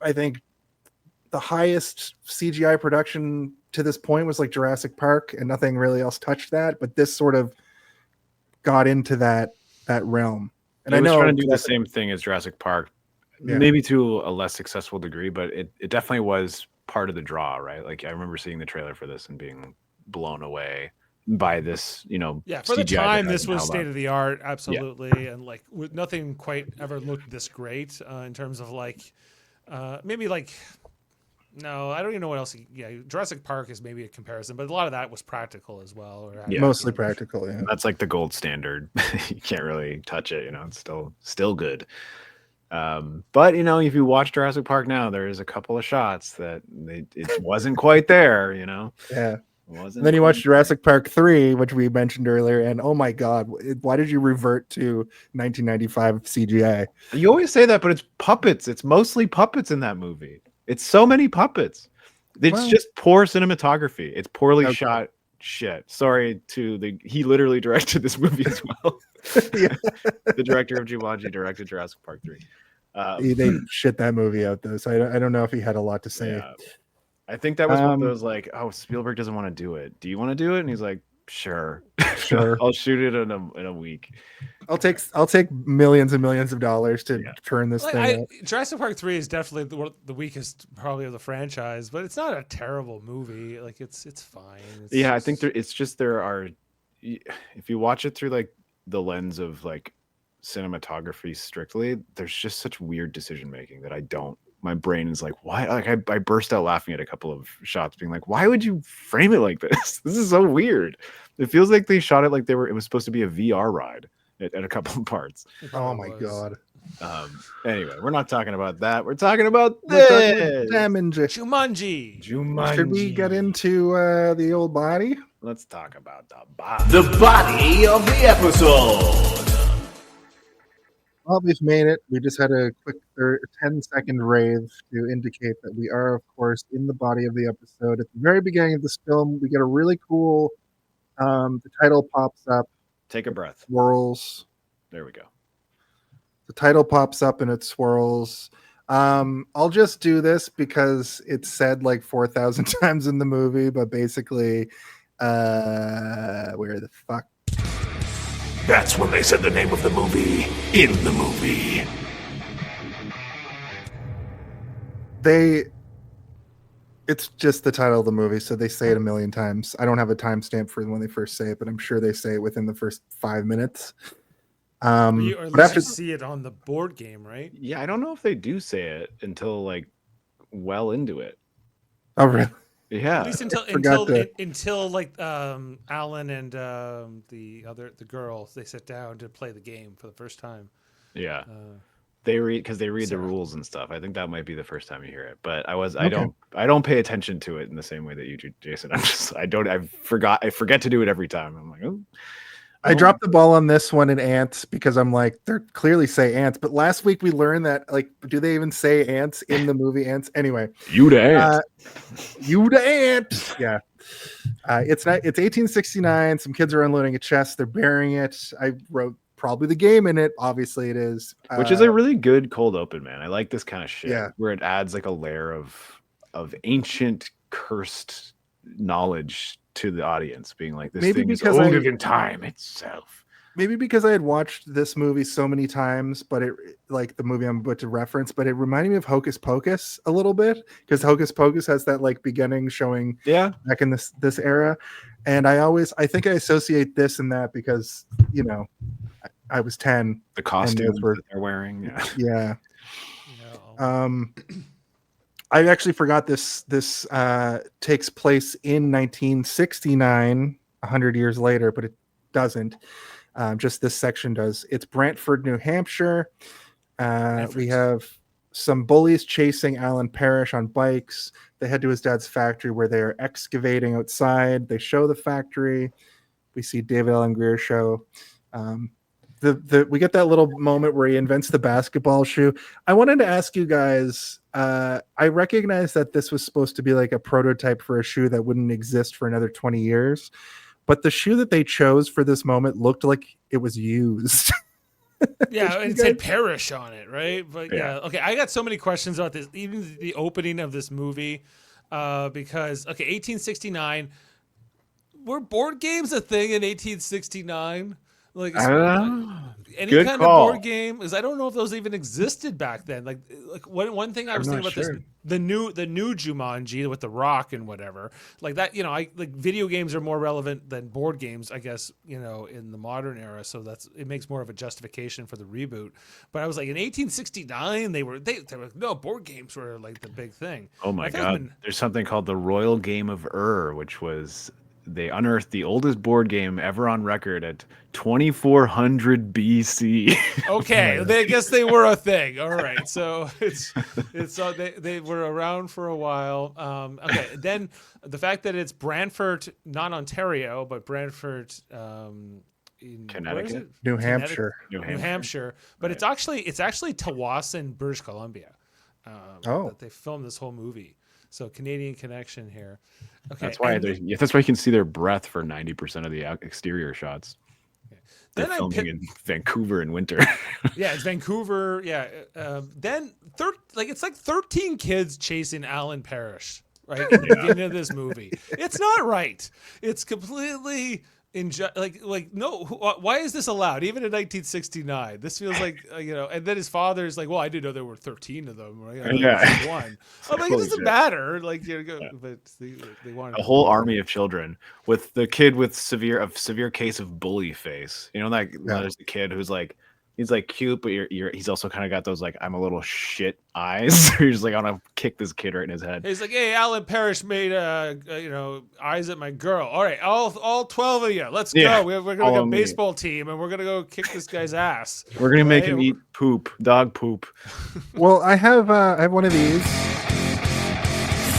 I think the highest CGI production to this point was like Jurassic Park, and nothing really else touched that, but this sort of got into that realm. And I I was know trying to do the same thing as Jurassic Park, Yeah. maybe to a less successful degree, but it definitely was part of the draw, right? Like I remember seeing the trailer for this and being blown away by this, you know. Yeah, for the CGI time, that this hasn't was held state up. of the art, absolutely, and like nothing quite ever looked this great in terms of like maybe like. No, I don't even know what else. Jurassic Park is maybe a comparison, but a lot of that was practical as well. Or Yeah. Mostly practical, yeah. That's like the gold standard. You can't really touch it, you know. It's still good. But you know, if you watch Jurassic Park now, there is a couple of shots that it wasn't quite there, you know. Yeah. It wasn't. And then you quite watch Jurassic Park 3, which we mentioned earlier, and oh my god, why did you revert to 1995 CGI? You always say that, but it's puppets. It's mostly puppets in that movie. It's so many puppets. It's just poor cinematography. It's poorly shot shit. Sorry to he literally directed this movie as well. The director of Jumanji directed Jurassic Park 3. They shit that movie out though, so I don't know if he had a lot to say. Yeah. I think that was one of those like, oh, Spielberg doesn't want to do it. Do you want to do it? And he's like, sure. I'll shoot it in a week. I'll take millions and millions of dollars to turn this thing out. Jurassic Park 3 is definitely the weakest probably of the franchise, but it's not a terrible movie. Like it's fine. I think there are, if you watch it through like the lens of like cinematography strictly, there's just such weird decision making that my brain is like, why? Like I burst out laughing at a couple of shots, being like, why would you frame it like this? This is so weird. It feels like they shot it like it was supposed to be a VR ride at a couple of parts. Oh my god. Anyway, we're not talking about that. We're talking about this. Jumanji. Should we get into the old body? Let's talk about the body. The body of the episode. Well, we've made it. We just had a quick 10-second rave to indicate that we are, of course, in the body of the episode. At the very beginning of this film, we get a really cool, the title pops up. Take a breath. Swirls. There we go. The title pops up and it swirls. I'll just do this because it's said like 4,000 times in the movie, but basically, where the fuck? That's when they said the name of the movie in the movie. It's just the title of the movie, so they say it a million times. I don't have a timestamp for when they first say it, but I'm sure they say it within the first 5 minutes. Or at but least after you see it on the board game, right? Yeah, I don't know if they do say it until like well into it. Oh, really? Yeah. At least until like Alan and the girl, they sit down to play the game for the first time. Yeah. They read the rules and stuff. I think that might be the first time you hear it. But I don't pay attention to it in the same way that you do, Jason. I forget to do it every time. I'm like, oh. I dropped the ball on this one in ants because I'm like, they're clearly say ants. But last week we learned that, like, do they even say ants in the movie Ants? Anyway. You the ant. You the ant. Yeah. It's 1869. Some kids are unloading a chest. They're burying it. I wrote probably the game in it. Obviously it is. Which is a really good cold open, man. I like this kind of shit. Yeah. Where it adds like a layer of ancient cursed knowledge to the audience, being like, this thing is older than time itself. Maybe because I had watched this movie so many times, but it, like the movie I'm about to reference, but it reminded me of Hocus Pocus a little bit, because Hocus Pocus has that like beginning showing back in this era. And I think I associate this and that because, you know, I was 10. The costumes that they're wearing. Yeah. I actually forgot this takes place in 1969, 100 years later, but it doesn't. Just this section does. It's Brantford, New Hampshire. We have some bullies chasing Alan Parrish on bikes. They head to his dad's factory where they are excavating outside. They show the factory. We see David Alan Grier show. We get that little moment where he invents the basketball shoe. I wanted to ask you guys, I recognize that this was supposed to be like a prototype for a shoe that wouldn't exist for another 20 years, but the shoe that they chose for this moment looked like it was used. Yeah, and it said Parrish on it, right? But Yeah. okay, I got so many questions about this, even the opening of this movie, because 1869, were board games a thing in 1869? Like I don't know. any Good kind call. of board game? Because I don't know if those even existed back then. Like one thing I was I'm thinking not about sure. this, the new Jumanji with the rock and whatever, like that. I like video games are more relevant than board games, I guess. In the modern era, so it makes more of a justification for the reboot. But I was like, in 1869, they were no, board games were like the big thing. Oh my I think god. There's something called the Royal Game of which was they unearthed the oldest board game ever on record at 2400 BC. Okay, I guess they were a thing. All right, so it's they were around for a while. Okay, then the fact that it's Brantford, not Ontario, but Brantford, in Connecticut? New Hampshire. New Hampshire, but it's actually Tawasin, British Columbia. That they filmed this whole movie. So Canadian connection here. Okay, That's why that's why you can see their breath for 90% of the exterior shots. They're Then filming in Vancouver in winter. Yeah, it's Vancouver. Yeah. Then it's like 13 kids chasing Alan Parrish, right? At the beginning of this movie. It's not right. It's completely no. Why is this allowed? Even in 1969, this feels like And then his father's like, "Well, I didn't know there were 13 of them." Right? Yeah. One. I'm like, it doesn't matter. Like, but they wanted A whole army of children with the kid with severe case of bully face. There's the kid who's like, he's like cute, but he's also kind of got those like I'm a little shit eyes. You're just like, I want to kick this kid right in his head. He's like, "Hey, Alan Parrish made eyes at my girl. All right, all 12 of you, let's go. We're gonna go baseball team, and we're gonna go kick this guy's ass. We're gonna make him eat dog poop." Well, I have one of these.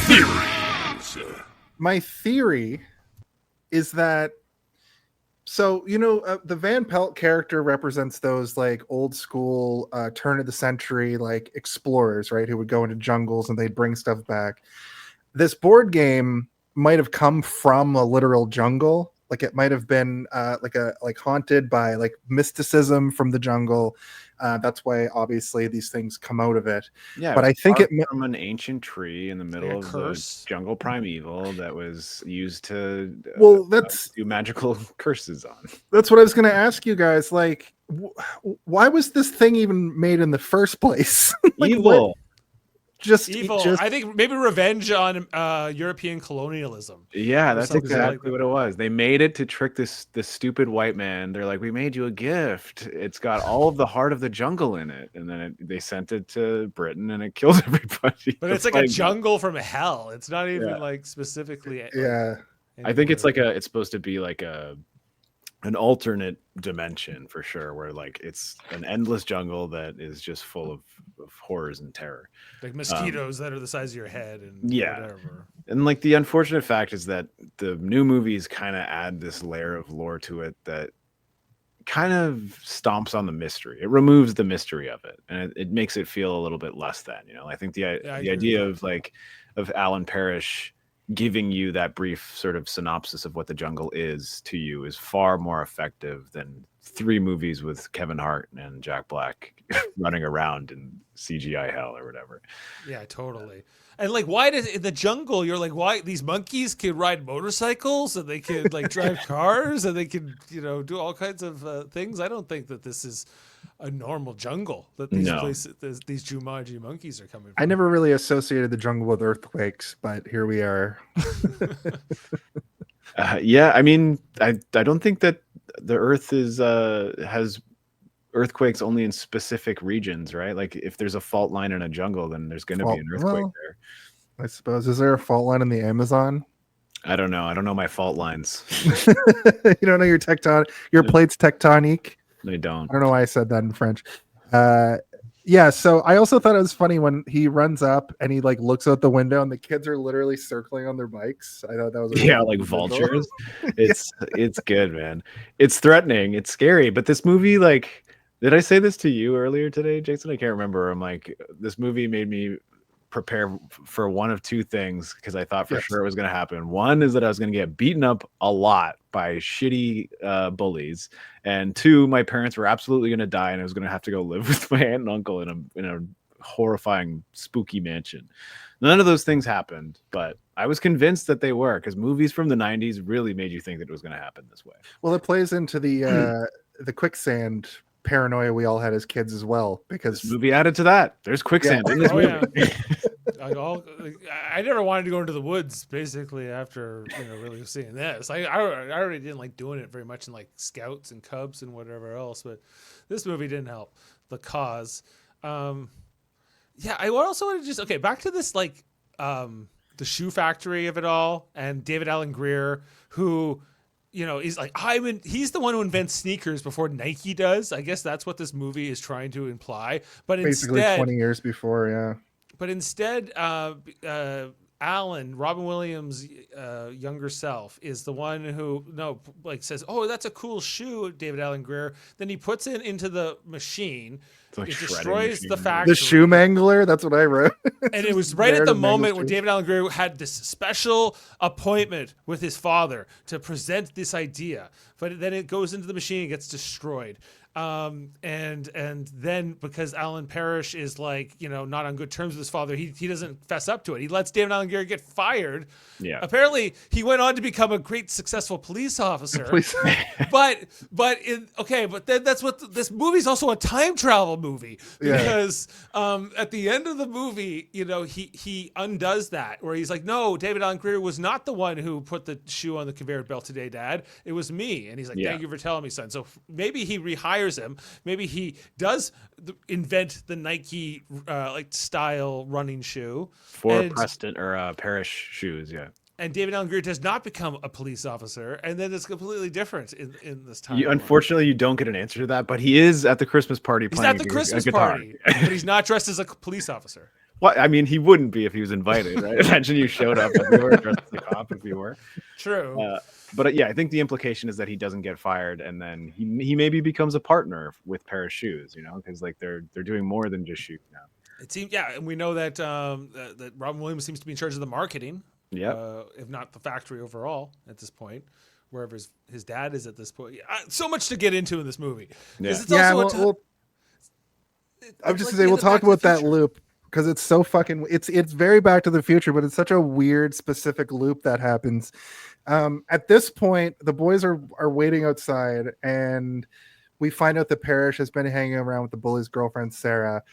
Theories. My theory is that the Van Pelt character represents those like old school turn of the century like explorers, right, who would go into jungles and they'd bring stuff back. This board game might have come from a literal jungle. Like it might have been like haunted by like mysticism from the jungle. That's why obviously these things come out of it. Yeah, but I think it from an ancient tree in the middle of the jungle primeval that was used to do magical curses on. That's what I was going to ask you guys. Like, why was this thing even made in the first place? Like, evil. Just evil. I think maybe revenge on European colonialism. Yeah, that's exactly what it was. They made it to trick this stupid white man. They're like, "We made you a gift. It's got all of the heart of the jungle in it," and then they sent it to Britain, and it killed everybody. But it's like a jungle from hell. It's not even like specifically. I think it's like it's supposed to be like an alternate dimension for sure, where like it's an endless jungle that is just full of horrors and terror, like mosquitoes that are the size of your head and whatever. And like the unfortunate fact is that the new movies kind of add this layer of lore to it that kind of stomps on the mystery. It removes the mystery of it, and it makes it feel a little bit less than. I think the idea of Alan Parrish giving you that brief sort of synopsis of what the jungle is to you is far more effective than 3 movies with Kevin Hart and Jack Black running around in CGI hell or whatever. Yeah, totally. And like, why does in the jungle? You're like, why these monkeys can ride motorcycles and they can like drive cars and they can do all kinds of things. I don't think that this is a normal jungle that these places, these Jumanji monkeys are coming from. I never really associated the jungle with earthquakes, but here we are. Yeah, I mean, I don't think that the Earth has earthquakes only in specific regions, right? Like if there's a fault line in a jungle, then there's going to be an earthquake there. I suppose. Is there a fault line in the Amazon? I don't know. I don't know my fault lines. You don't know your plate's tectonique? They don't. I don't know why I said that in French. Yeah, so I also thought it was funny when he runs up and he like looks out the window and the kids are literally circling on their bikes. I thought that was like vultures. It's good, man. It's threatening. It's scary. But this movie, like, did I say this to you earlier today, Jason? I can't remember. I'm like, this movie made me prepare for one of two things because I thought for sure it was going to happen. One is that I was going to get beaten up a lot by shitty bullies, and two, my parents were absolutely going to die, and I was going to have to go live with my aunt and uncle in a horrifying, spooky mansion. None of those things happened, but I was convinced that they were, because movies from the 90s really made you think that it was going to happen this way. Well, it plays into the quicksand paranoia we all had as kids as well, because this movie added to that. There's quicksand in this movie. I never wanted to go into the woods basically after really seeing this. I already didn't like doing it very much in like Scouts and Cubs and whatever else, but this movie didn't help the cause. I also want to just back to this like the shoe factory of it all, and David Alan Grier, who he's like he's the one who invents sneakers before Nike does. I guess that's what this movie is trying to imply. But basically instead, 20 years before, yeah. But instead, Alan, Robin Williams' younger self, is the one who says, "Oh, that's a cool shoe, David Alan Grier." Then he puts it into the machine. Like it destroys the factory. The shoe mangler. That's what I wrote. And it was right at the moment where David Alan Grier had this special appointment with his father to present this idea. But then it goes into the machine and gets destroyed. And then because Alan Parrish is not on good terms with his father, he doesn't fess up to it. He lets David Alan Grier get fired. Yeah. Apparently he went on to become a great successful police officer. but then that's what this movie's also a time travel movie, because at the end of the movie, he undoes that, where he's like, "No, David Alan Grier was not the one who put the shoe on the conveyor belt today, Dad. It was me." And he's like, "Thank you for telling me, son." So maybe he rehires him. Maybe he does invent the Nike style running shoe for Preston or Parrish shoes. Yeah. And David Alan Grier does not become a police officer, and then it's completely different in this time. Unfortunately, you don't get an answer to that, but he is at the Christmas party playing He's at the Christmas party, but he's not dressed as a police officer. Well, I mean, he wouldn't be if he was invited, right? Imagine you showed up and you were dressed as a cop if you were. True. But I think the implication is that he doesn't get fired, and then he maybe becomes a partner with Parrish Shoes, because they're doing more than just shoes now. It seems, and we know that that Robin Williams seems to be in charge of the marketing. Yeah. If not the factory overall at this point, wherever his dad is at this point. So much to get into in this movie. Yeah. I'm just to say we'll talk about that loop, because it's so fucking it's very Back to the Future, but it's such a weird specific loop that happens. At this point, the boys are waiting outside, and we find out that Parrish has been hanging around with the bully's girlfriend Sarah.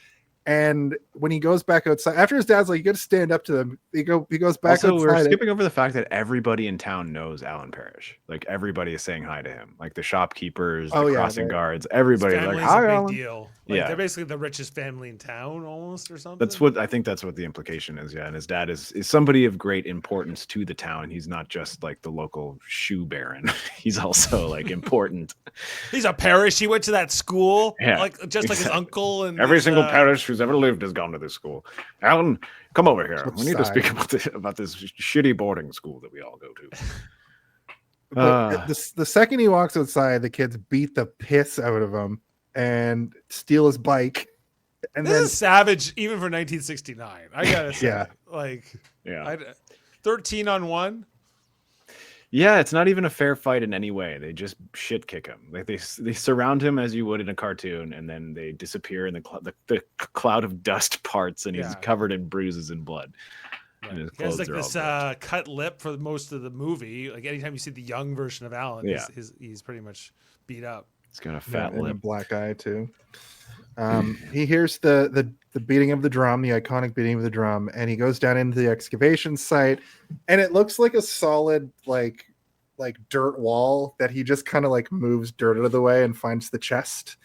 And when he goes back outside, after his dad's like, "You got to stand up to them," he goes back outside. We're skipping over the fact that everybody in town knows Alan Parrish. Like, everybody is saying hi to him. Like the shopkeepers, the crossing guards, everybody. His like, family's "Hi, a big Alan." deal. They're basically the richest family in town, almost, or something. That's what the implication is. Yeah, and his dad is somebody of great importance to the town. He's not just like the local shoe baron. He's also like important. He's a Parrish. He went to that school, like his uncle. And every single Parrish who's ever lived has gone to this school. Alan, come over here. We need to speak about this shitty boarding school that we all go to. But the second he walks outside, the kids beat the piss out of him and steal his bike. And this is savage, even for 1969. I gotta say, 13 on 1. Yeah, it's not even a fair fight in any way. They just shit kick him. Like they surround him as you would in a cartoon, and then they disappear in the cloud of dust parts, and he's covered in bruises and blood. Right. And his clothes he has this cut lip for most of the movie. Like anytime you see the young version of Alan, he's pretty much beat up. He's got a fat lip, and a black eye too. He hears the beating of the drum, the iconic beating of the drum, and he goes down into the excavation site, and it looks like a solid like dirt wall that he just kind of like moves dirt out of the way and finds the chest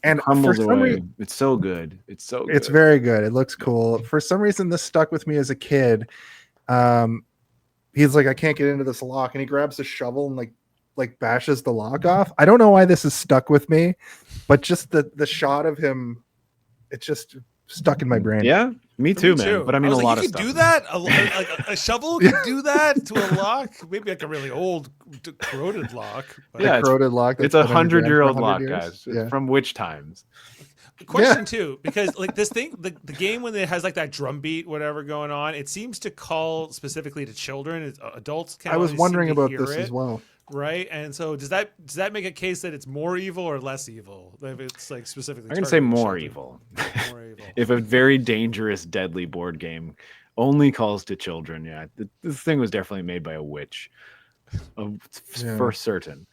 and humbles away. It's so good. It's so good. It's very good. It looks cool. For some reason, this stuck with me as a kid. He's like, "I can't get into this lock," and he grabs a shovel and like bashes the lock off. I don't know why this is stuck with me, but just the shot of him, it's just stuck in my brain. Yeah, me too, man. But I mean, a lot of stuff. You could do that? A shovel could do that to a lock? Maybe like a really old, corroded lock. Corroded lock. It's 100-year-old lock, guys. Yeah. From which times? Question too, because like this thing, the game when it has like that drum beat, whatever going on, it seems to call specifically to children. Adults can't. I was always wondering seem to about hear this it, as well. right? And so does that make a case that it's more evil or less evil? If it's like specifically, I'm gonna say targeting more children? evil. More evil. If a very dangerous, deadly board game only calls to children, yeah, this thing was definitely made by a witch, for certain.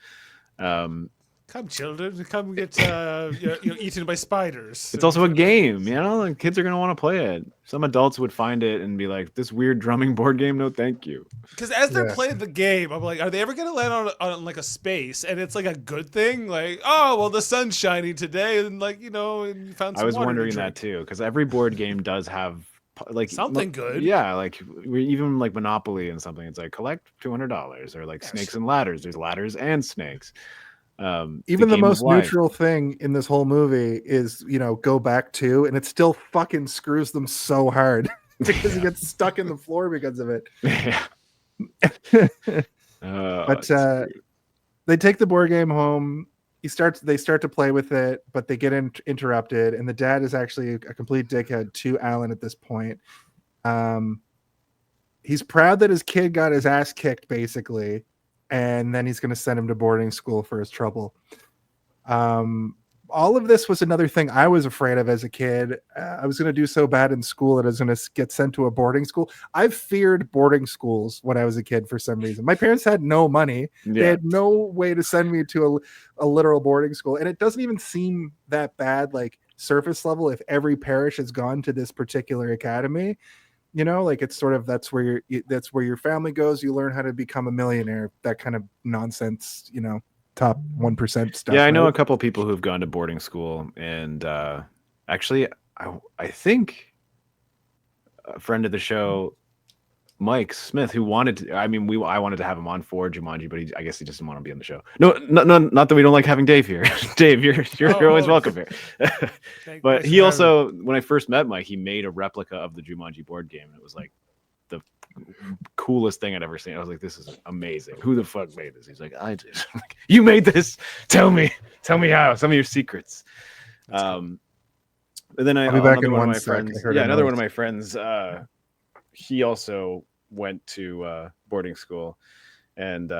Come, children, come get you're eaten by spiders. It's also a game, you know, and kids are gonna want to play it. Some adults would find it and be like, "This weird drumming board game, no, thank you." Because as they're playing the game, I'm like, are they ever gonna land on like a space? And it's like a good thing, like, oh well, the sun's shining today, and like and you found some. I was water wondering to that drink. too, because every board game does have like Something good. Yeah, like even like Monopoly and something. It's like collect $200, or like Snakes and Ladders. There's ladders and snakes. Even the Game of most Life. neutral thing in this whole movie is, go back to, and it still fucking screws them so hard because he gets stuck in the floor because of it. Yeah. But they take the board game home. They start to play with it, but they get interrupted, and the dad is actually a complete dickhead to Alan at this point. He's proud that his kid got his ass kicked, basically, and then he's going to send him to boarding school for his trouble. All of this was another thing I was afraid of as a kid. I was going to do so bad in school that I was going to get sent to a boarding school. I've feared boarding schools when I was a kid for some reason. My parents had no money. They had no way to send me to a literal boarding school. And it doesn't even seem that bad, like surface level, if every parish has gone to this particular academy. Like it's sort of, that's where your family goes. You learn how to become a millionaire, that kind of nonsense, top 1% stuff. Yeah, I know a couple of people who've gone to boarding school, and actually, I think a friend of the show, Mike Smith, who wanted to, I wanted to have him on for Jumanji, but I guess he just didn't want to be on the show. No, not that we don't like having Dave here. Dave, you're always welcome here. But he also, when I first met Mike, he made a replica of the Jumanji board game, and it was like the coolest thing I'd ever seen. I was like, this is amazing. Who the fuck made this? He's like, I did. I'm like, you made this. Tell me how. Some of your secrets. And then I'll be back in one sec. Another one of my friends, he also went to boarding school, and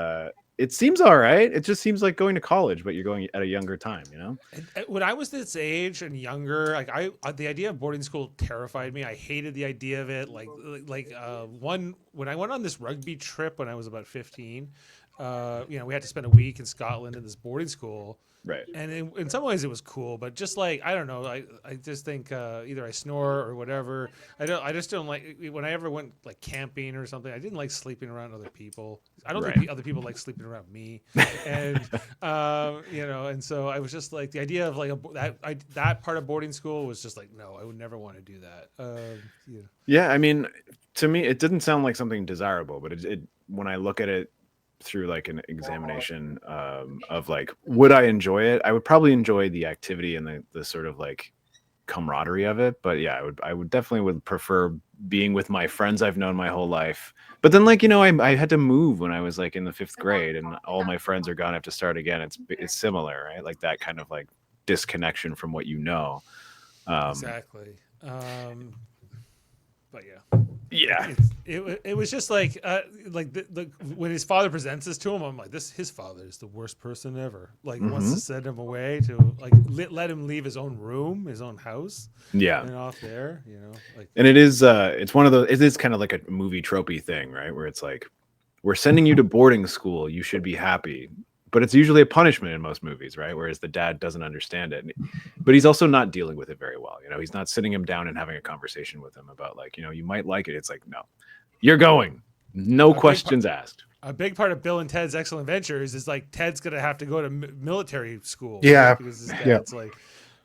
it seems all right. It just seems like going to college, but you're going at a younger time, When I was this age and younger, like the idea of boarding school terrified me. I hated the idea of it. When I went on this rugby trip when I was about 15, we had to spend a week in Scotland in this boarding school. Right. And in some ways it was cool, but just like, I don't know, I just think either I snore or whatever. I just don't like, when I ever went like camping or something, I didn't like sleeping around other people. I don't think other people like sleeping around me. And, and so I was just like, the idea of like that part of boarding school was just like, no, I would never want to do that. Yeah. I mean, to me, it didn't sound like something desirable, but it when I look at it through like an examination of like, would I enjoy it? I would probably enjoy the activity and the sort of like camaraderie of it. But yeah, I would definitely prefer being with my friends I've known my whole life. But then like, I had to move when I was like in the 5th grade, and all my friends are gone. I have to start again. It's similar, right? Like that kind of like disconnection from what you know. Exactly. But yeah, it was just like when his father presents this to him, I'm like, his father is the worst person ever. Like wants to send him away to like let him leave his own room, his own house. Yeah, and off there, like. And it is it's one of those. It is kind of like a movie tropey thing, right? Where it's like, we're sending you to boarding school. You should be happy. But it's usually a punishment in most movies, right? Whereas the dad doesn't understand it. But he's also not dealing with it very well. He's not sitting him down and having a conversation with him about like, you might like it. It's like, no, you're going. No questions asked. A big part of Bill and Ted's Excellent Adventures is like Ted's going to have to go to military school. Yeah. Right? Because his dad's like,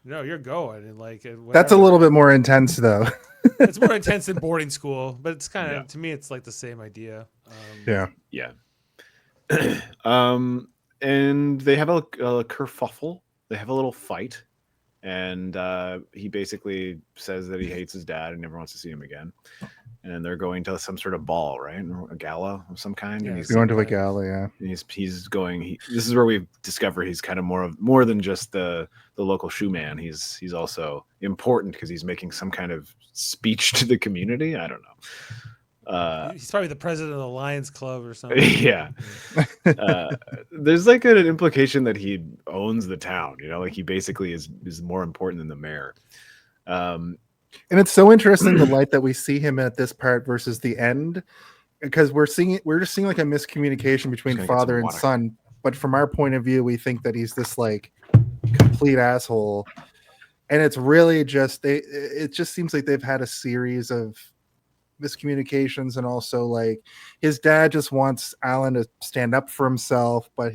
no, you're going. And like, that's a little bit more intense though. It's more intense than boarding school, but it's kind of, to me, it's like the same idea. Yeah. And they have a kerfuffle. They have a little fight. and he basically says that he hates his dad and never wants to see him again. And they're going to some sort of ball, right? A gala of some kind. Yeah, and He's going to a gala, yeah. He's going. This is where we discover he's kind of more than just the local shoe man. He's also important because he's making some kind of speech to the community. I don't know. He's probably the president of the Lions Club or something. Yeah. There's like an implication that he owns the town. You know, like he basically is more important than the mayor. And it's so interesting the light that we see him at this part versus the end, because we're just seeing like a miscommunication between father and son. But from our point of view, we think that he's this like complete asshole, and it's really just it just seems like they've had a series of miscommunications, and also like his dad just wants Alan to stand up for himself, but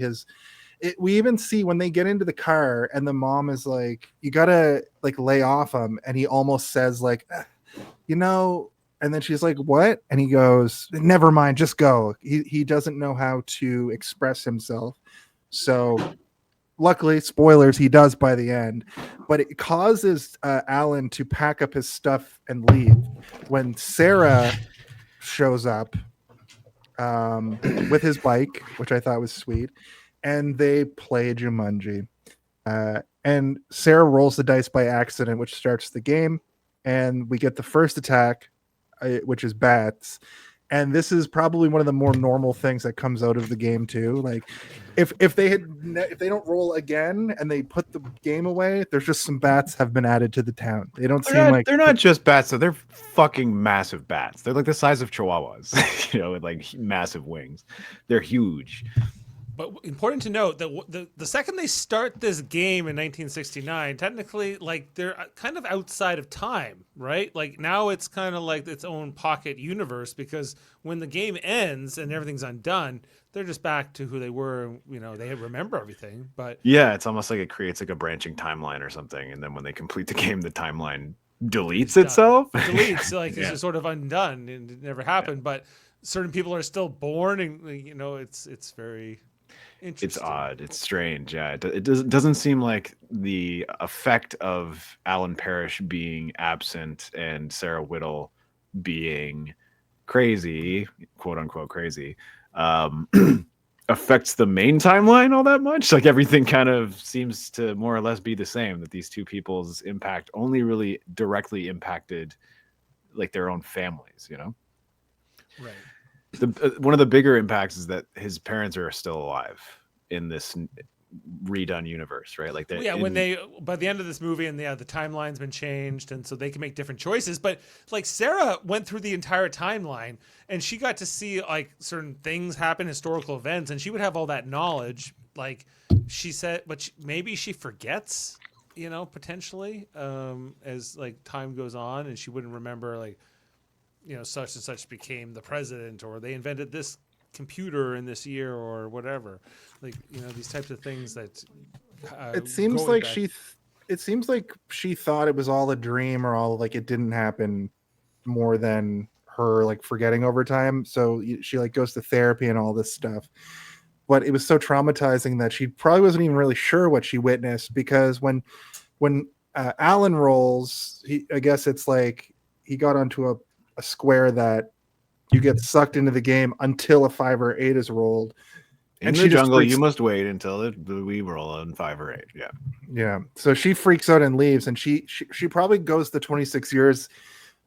we even see when they get into the car and the mom is like, you gotta like lay off him, and he almost says like, you know, and then she's like, what? And he goes, never mind, just go. He doesn't know how to express himself. So luckily, spoilers, he does by the end, but it causes Alan to pack up his stuff and leave when Sarah shows up with his bike, which I thought was sweet. And they play Jumanji. And Sarah rolls the dice by accident, which starts the game. And we get the first attack, which is bats. And this is probably one of the more normal things that comes out of the game too. Like if they don't roll again and they put the game away, there's just some bats have been added to the town. They don't seem like they're not just bats, though. They're fucking massive bats. They're like the size of chihuahuas, you know, with like massive wings. They're huge. But important to note that the second they start this game in 1969, technically, like they're kind of outside of time, right? Like now it's kind of like its own pocket universe, because when the game ends and everything's undone, they're just back to who they were. You know, they remember everything. But yeah, it's almost like it creates like a branching timeline or something, and then when they complete the game, the timeline deletes itself. Deletes, like it's just sort of undone and it never happened. But certain people are still born, and you know, it's very. It's odd. It's strange. Yeah, it doesn't seem like the effect of Alan Parrish being absent and Sarah Whittle being crazy, quote unquote crazy, affects the main timeline all that much. Like everything kind of seems to more or less be the same. That these two people's impact only really directly impacted like their own families. You know, right. One of the bigger impacts is that his parents are still alive in this redone universe, right? Like when they by the end of this movie, and the timeline's been changed, and so they can make different choices. But like Sarah went through the entire timeline, and she got to see like certain things happen, historical events, and she would have all that knowledge. Like she said, but maybe she forgets, you know, potentially as like time goes on, and she wouldn't remember like, you know, such and such became the president, or they invented this computer in this year, or whatever. Like, you know, these types of things that it seems like she thought it was all a dream, or all like it didn't happen, more than her like forgetting over time. So she like goes to therapy and all this stuff. But it was so traumatizing that she probably wasn't even really sure what she witnessed, because when Alan rolls, I guess it's like he got onto a square that you get sucked into the game until a 5 or 8 is rolled. In the jungle, you must wait until we roll on 5 or 8. Yeah. Yeah. So she freaks out and leaves, and she probably goes the 26 years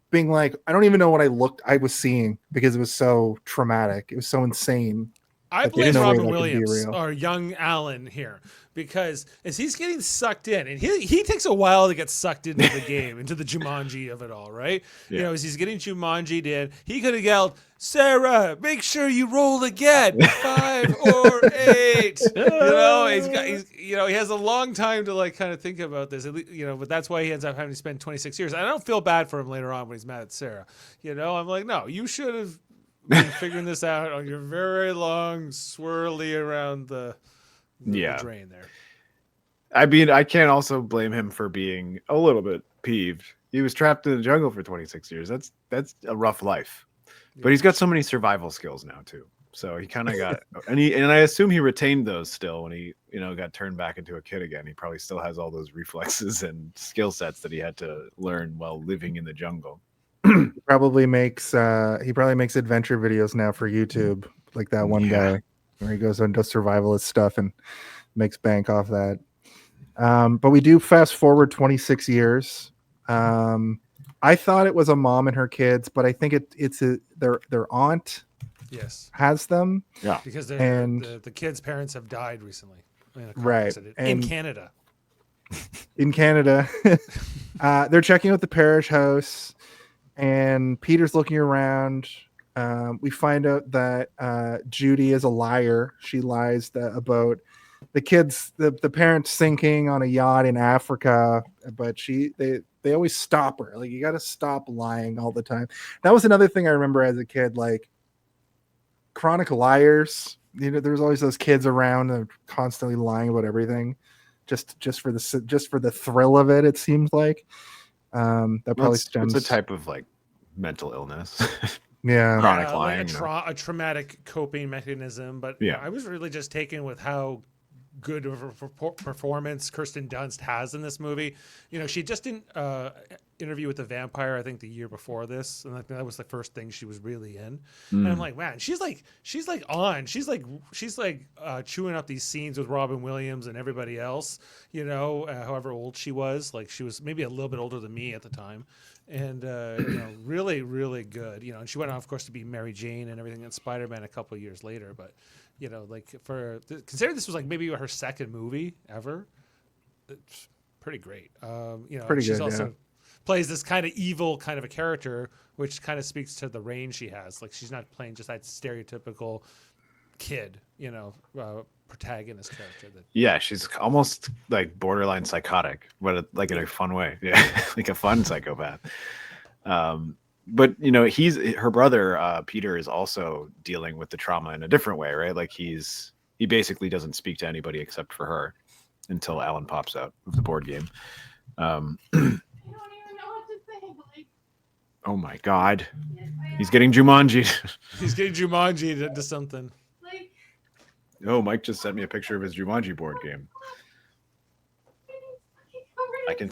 being like, I don't even know what I was seeing, because it was so traumatic. It was so insane. I blame Robin Williams or young Alan here, because as he's getting sucked in, and he takes a while to get sucked into the game, into the Jumanji of it all, right? Yeah. You know, as he's getting Jumanji'd in, he could have yelled, Sarah, make sure you roll again, 5 or 8. You know, he has a long time to like kind of think about this, you know, but that's why he ends up having to spend 26 years. I don't feel bad for him later on when he's mad at Sarah. You know, I'm like, no, you should have been figuring this out on your very long swirly around the drain there. I mean, I can't also blame him for being a little bit peeved. He was trapped in the jungle for 26 years. That's a rough life. Yeah. But he's got so many survival skills now too. So he kind of got, and I assume he retained those still when he, got turned back into a kid again. He probably still has all those reflexes and skill sets that he had to learn while living in the jungle. He probably makes adventure videos now for YouTube, like that one guy where he goes and does survivalist stuff and makes bank off that. But we do fast forward 26 years. I thought it was a mom and her kids, but I think it's their aunt. Yes, has them. Yeah, because the kids' parents have died recently. Right, in Canada. In Canada, they're checking out the Parrish house, and Peter's looking around. We find out that Judy is a liar. She lies about the kids, the parents sinking on a yacht in Africa, but they always stop her. Like, you got to stop lying all the time. That was another thing I remember as a kid, like chronic liars. There's always those kids around that are constantly lying about everything, just for the thrill of it. It seems like that probably stems. It's a type of like mental illness. Yeah, chronic lying, a traumatic coping mechanism. But I was really just taken with how good of a performance Kirsten Dunst has in this movie. She just didn't Interview with the Vampire, I think the year before this, and that was the first thing she was really in. And I'm like, man, she's like chewing up these scenes with Robin Williams and everybody else. However old she was, like she was maybe a little bit older than me at the time, and really, really good. And she went on, of course, to be Mary Jane and everything in Spider-Man a couple of years later, but. Considering this was like maybe her second movie ever, it's pretty great. Pretty she's good, also plays this kind of evil kind of a character, which kind of speaks to the range she has. Like, she's not playing just that stereotypical kid, protagonist character. She's almost like borderline psychotic, but like in a fun way. Yeah, like a fun psychopath. But her brother Peter is also dealing with the trauma in a different way, right? Like he basically doesn't speak to anybody except for her until Alan pops out of the board game. I don't even know what to say, like... Oh my God, he's getting Jumanji. He's getting Jumanji into something. Like... Oh, Mike just sent me a picture of his Jumanji board game. I can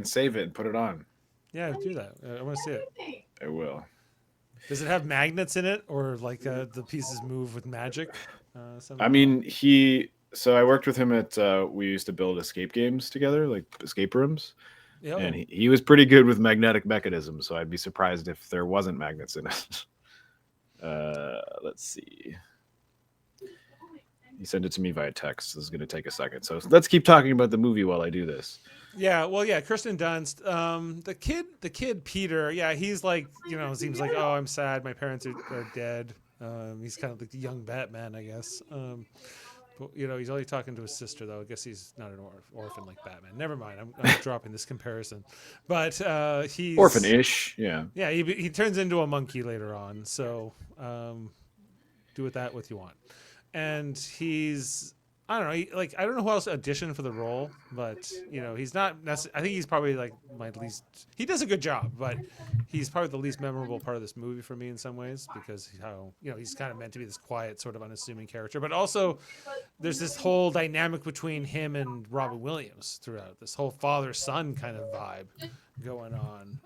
save it and put it on. Yeah, do that. I want to see it. I will. Does it have magnets in it, or like the pieces move with magic? I mean, so I worked with him at, we used to build escape games together, like escape rooms. Yep. And he was pretty good with magnetic mechanisms, so I'd be surprised if there wasn't magnets in it. Let's see. He sent it to me via text. This is going to take a second. So let's keep talking about the movie while I do this. Yeah, well, Kirsten Dunst, the kid Peter, he's like, seems like, oh, I'm sad, my parents are dead. He's kind of like the young Batman, I guess. But, he's only talking to his sister, though. I guess he's not an orphan like Batman. Never mind, I'm dropping this comparison. But he's orphan-ish, yeah. Yeah, he turns into a monkey later on, so do with that what you want. And he's... I don't know. I don't know who else auditioned for the role, but he's not. I think he's probably like my least. He does a good job, but he's probably the least memorable part of this movie for me in some ways because he's kind of meant to be this quiet, sort of unassuming character, but also there's this whole dynamic between him and Robin Williams throughout. This whole father-son kind of vibe going on,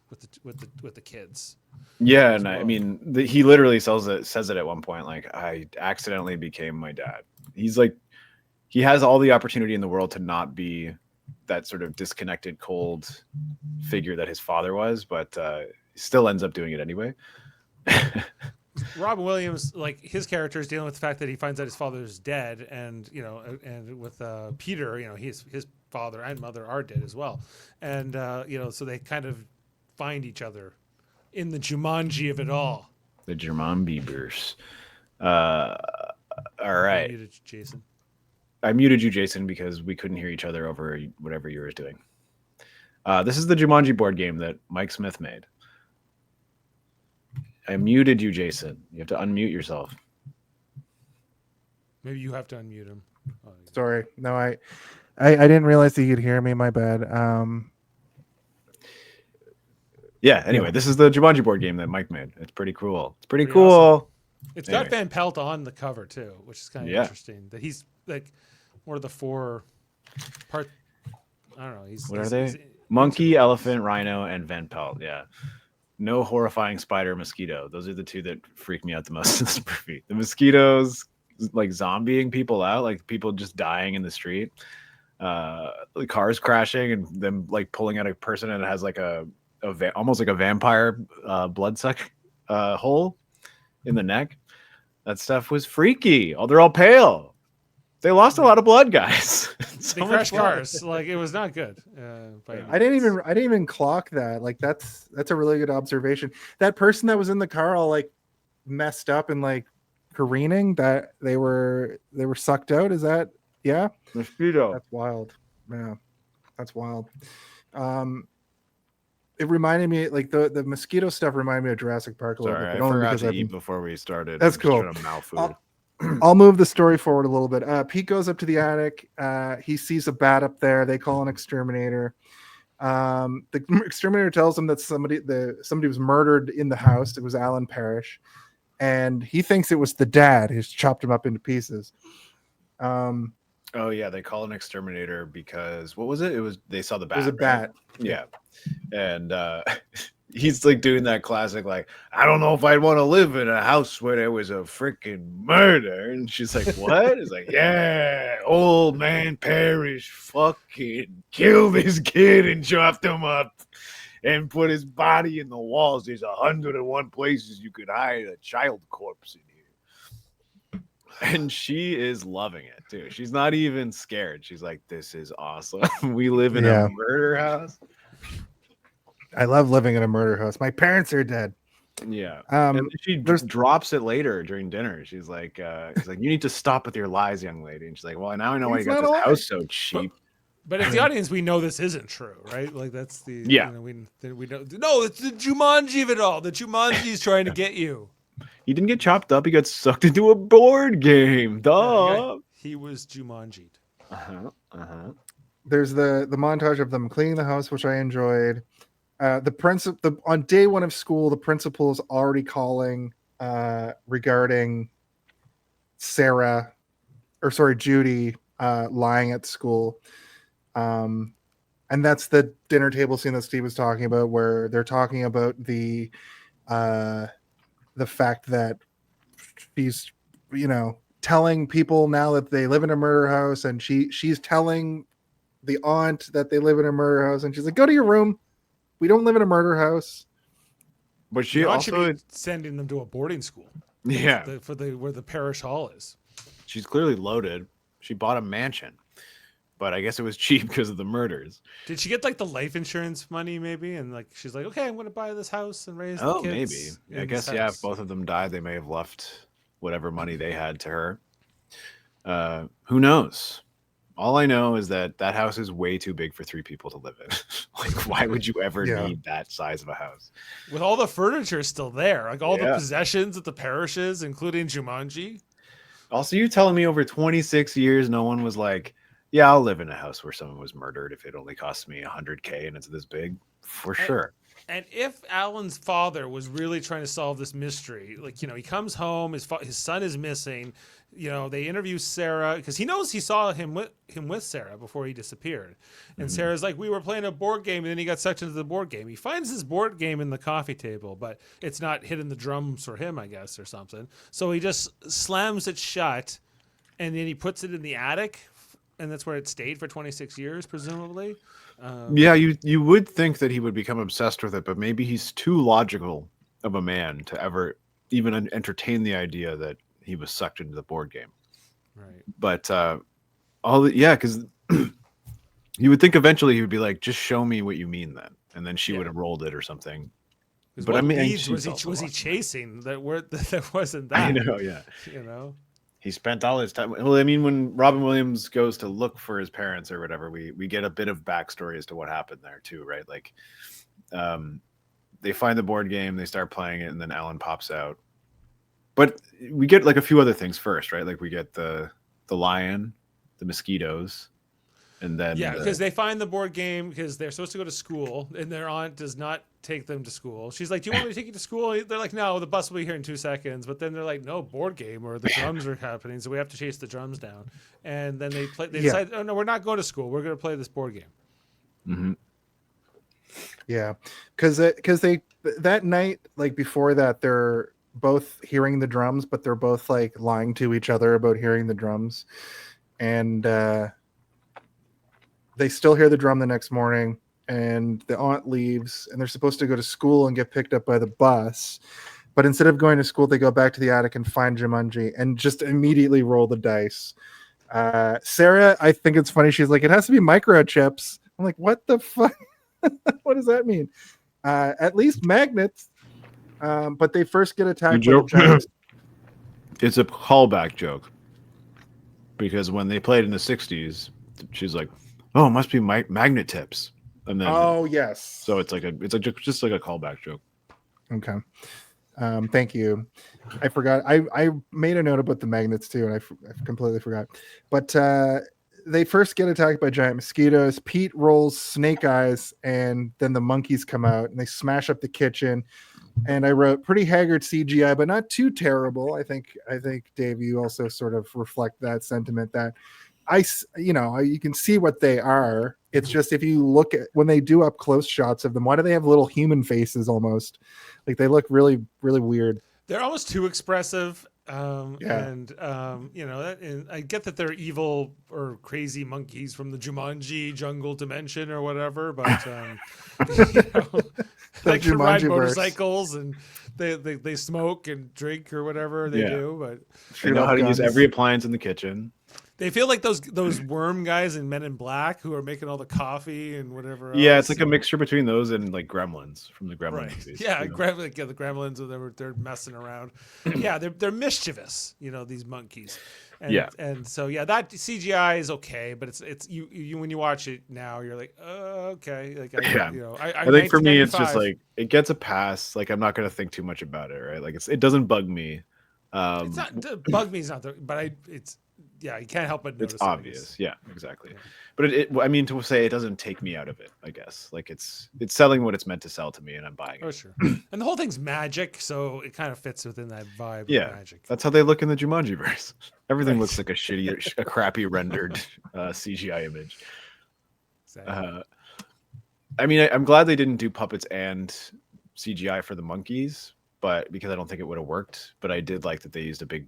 with the kids. Yeah, and I mean, he literally says it at one point, like, I accidentally became my dad. He's like, he has all the opportunity in the world to not be that sort of disconnected, cold figure that his father was, but still ends up doing it anyway. Robin Williams, like, his character is dealing with the fact that he finds out his father's dead, and and with Peter, his father and mother are dead as well, and so they kind of find each other in the Jumanji of it all. The Jumanji verse. All right. I muted you, Jason. I muted you, Jason, because we couldn't hear each other over whatever you were doing. This is the Jumanji board game that Mike Smith made. I muted you, Jason. You have to unmute yourself. Maybe you have to unmute him. Oh, yeah. Sorry. No, I didn't realize that you could hear me. My bad. Yeah, anyway, This is the Jumanji board game that Mike made. It's pretty cool. It's pretty cool. It's Anyway. got Van Pelt on the cover too, which is kind of interesting. That he's like one of the 4 part. I don't know. What are they? Monkey, elephant, rhino, and Van Pelt. Yeah. No horrifying spider, mosquito. Those are the 2 that freak me out the most in this movie. The mosquitoes, like zombieing people out, like people just dying in the street. The cars crashing and them like pulling out a person and it has like almost like a vampire bloodsuck hole in the neck. That stuff was freaky. Oh, they're all pale. They lost a lot of blood, guys. They crashed cars. Like it was not good. I didn't even clock that. Like that's a really good observation. That person that was in the car all like messed up and like careening, that they were sucked out. Is that mosquito? That's wild. Yeah, that's wild. It reminded me, like the mosquito stuff reminded me of Jurassic Park a little bit. I But only forgot because to I've eat been- before we started. That's I'm cool. just trying to mouth food. I'll move the story forward a little bit. Pete goes up to the attic. He sees a bat up there. They call an exterminator. The exterminator tells him that somebody was murdered in the house. It was Alan Parrish, and he thinks it was the dad who's chopped him up into pieces. Oh yeah, they call an exterminator because what was it? It was they saw the bat. It was a bat. Right? Yeah, and he's like doing that classic, like, I don't know if I'd want to live in a house where there was a freaking murder. And she's like, what? It's like, yeah, old man Parrish fucking killed this kid and chopped him up and put his body in the walls. There's 101 places you could hide a child corpse in here. And she is loving it too. She's not even scared. She's like, this is awesome. We live in a murder house. I love living in a murder house. My parents are dead. Yeah. And she drops it later during dinner. She's like, he's like, you need to stop with your lies, young lady. And she's like, well, now I know why you got this house so cheap. But as the audience, we know this isn't true, right? Like that's the yeah. You know, we don't. No, it's the Jumanji of it all. The Jumanji's trying to get you. He didn't get chopped up. He got sucked into a board game. Duh. He was Jumanji'd. There's the montage of them cleaning the house, which I enjoyed. On day 1 of school, the principal is already calling regarding Judy lying at school. And that's the dinner table scene that Steve was talking about, where they're talking about the fact that she's, telling people now that they live in a murder house, and she's telling the aunt that they live in a murder house, and she's like, go to your room. We don't live in a murder house. But she also should be sending them to a boarding school. Yeah. Where the parish hall is. She's clearly loaded. She bought a mansion, but I guess it was cheap because of the murders. Did she get like the life insurance money maybe? And like, she's like, okay, I'm going to buy this house and raise the kids. Maybe. I guess, if both of them died, they may have left whatever money they had to her. Who knows? All I know is that house is way too big for 3 people to live in. Like, why would you ever need that size of a house? With all the furniture still there, like all the possessions at the parishes, including Jumanji. Also, you telling me over 26 years, no one was like, yeah, I'll live in a house where someone was murdered if it only costs me $100K and it's this big? For sure. And if Alan's father was really trying to solve this mystery, like, he comes home, his son is missing, they interview Sarah because he knows he saw him with Sarah before he disappeared. And Sarah's like, we were playing a board game and then he got sucked into the board game. He finds his board game in the coffee table, but it's not hitting the drums for him, I guess, or something. So he just slams it shut and then he puts it in the attic, and that's where it stayed for 26 years, presumably. Yeah, you would think that he would become obsessed with it, but maybe he's too logical of a man to ever even entertain the idea that he was sucked into the board game. Right. But because you would think eventually he would be like, just show me what you mean then, and then she would have rolled it or something. But I mean, was he chasing that word that wasn't that? I know, yeah. He spent all his time. Well, I mean, when Robin Williams goes to look for his parents or whatever, we get a bit of backstory as to what happened there too, right? Like, they find the board game, they start playing it, and then Alan pops out. But we get like a few other things first, right? Like we get the lion, the mosquitoes. And then Yeah, because they find the board game because they're supposed to go to school, and their aunt does not take them to school. She's like, "Do you want me to take you to school?" They're like, "No, the bus will be here in 2 seconds." But then they're like, "No, board game, or the drums are happening, so we have to chase the drums down." And then they decide, "Oh no, we're not going to school. We're going to play this board game." Mm-hmm. Yeah, because they that night, like before that, they're both hearing the drums, but they're both like lying to each other about hearing the drums, and they still hear the drum the next morning. And the aunt leaves, and they're supposed to go to school and get picked up by the bus, but instead of going to school, they go back to the attic and find Jumanji and just immediately roll the dice. Sarah, I think it's funny. She's like, "It has to be microchips." I'm like, "What the fuck? What does that mean?" At least magnets. But they first get attacked by the giants. It's a callback joke because when they played in the 60s, she's like, "Oh, it must be magnet tips." And then, oh yes, so it's just like a callback joke. Okay, thank you. I forgot. I made a note about the magnets too, and I completely forgot. But they first get attacked by giant mosquitoes. Pete rolls snake eyes, and then the monkeys come out and they smash up the kitchen. And I wrote pretty haggard CGI, but not too terrible. I think Dave, you also sort of reflect that sentiment that you can see what they are. It's just if you look at when they do up close shots of them, why do they have little human faces almost? Like they look really, really weird. They're almost too expressive. And I get that they're evil or crazy monkeys from the Jumanji jungle dimension or whatever, but they can ride motorcycles and they smoke and drink or whatever they do. But they know how to use every appliance in the kitchen. They feel like those worm guys in Men in Black who are making all the coffee and whatever else. Yeah, it's like a mixture between those and like Gremlins from the Gremlins movies. Yeah, the Gremlins, they're messing around. Yeah, they're mischievous, these monkeys. And so that CGI is okay, but it's you when you watch it now, you're like, okay. Like I think for me it's just like it gets a pass. Like I'm not gonna think too much about it, right? Like it doesn't bug me. It's not bug me, it's you can't help but notice. It's obvious. Yeah, exactly. But I mean, to say it doesn't take me out of it, I guess. Like it's selling what it's meant to sell to me, and I'm buying it. Oh, sure. And the whole thing's magic, so it kind of fits within that vibe of magic. That's how they look in the Jumanji verse. Everything looks like a crappy rendered CGI image. Exactly. I mean, I'm glad they didn't do puppets and CGI for the monkeys, but because I don't think it would have worked. But I did like that they used a big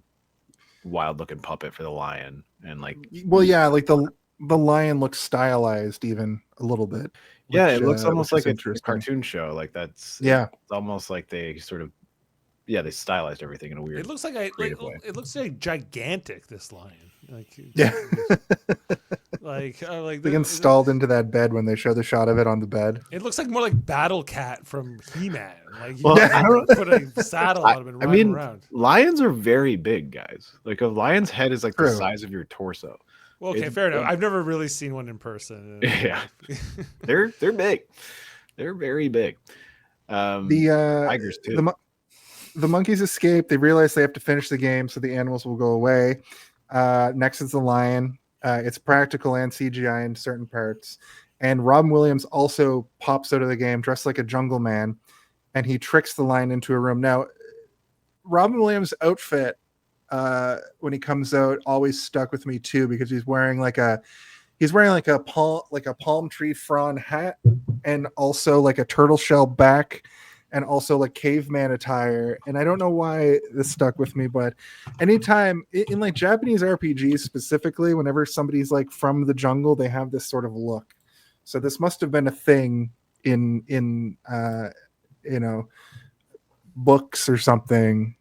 wild looking puppet for the lion and like the lion looks stylized even a little bit, it looks almost like a cartoon show. Like it's almost like they sort of they stylized everything in a weird, it looks like it looks like gigantic, this lion, like they installed into that bed when they show the shot of it on the bed. It looks like more like Battle Cat from He-Man. Like put a saddle on him and ride him around. Lions are very big, guys. Like a lion's head is like the size of your torso. Well, okay, fair enough. I've never really seen one in person. Yeah, they're big. They're very big. The tigers too. The monkeys escape. They realize they have to finish the game, so the animals will go away. Next is the lion. It's practical and CGI in certain parts. And Robin Williams also pops out of the game dressed like a jungle man, and he tricks the lion into a room. Now, Robin Williams' outfit when he comes out always stuck with me too, because he's wearing like a palm tree frond hat, and also like a turtle shell back, and also like caveman attire. And I don't know why this stuck with me, but anytime in like Japanese RPGs specifically, whenever somebody's like from the jungle, they have this sort of look. So this must have been a thing in books or something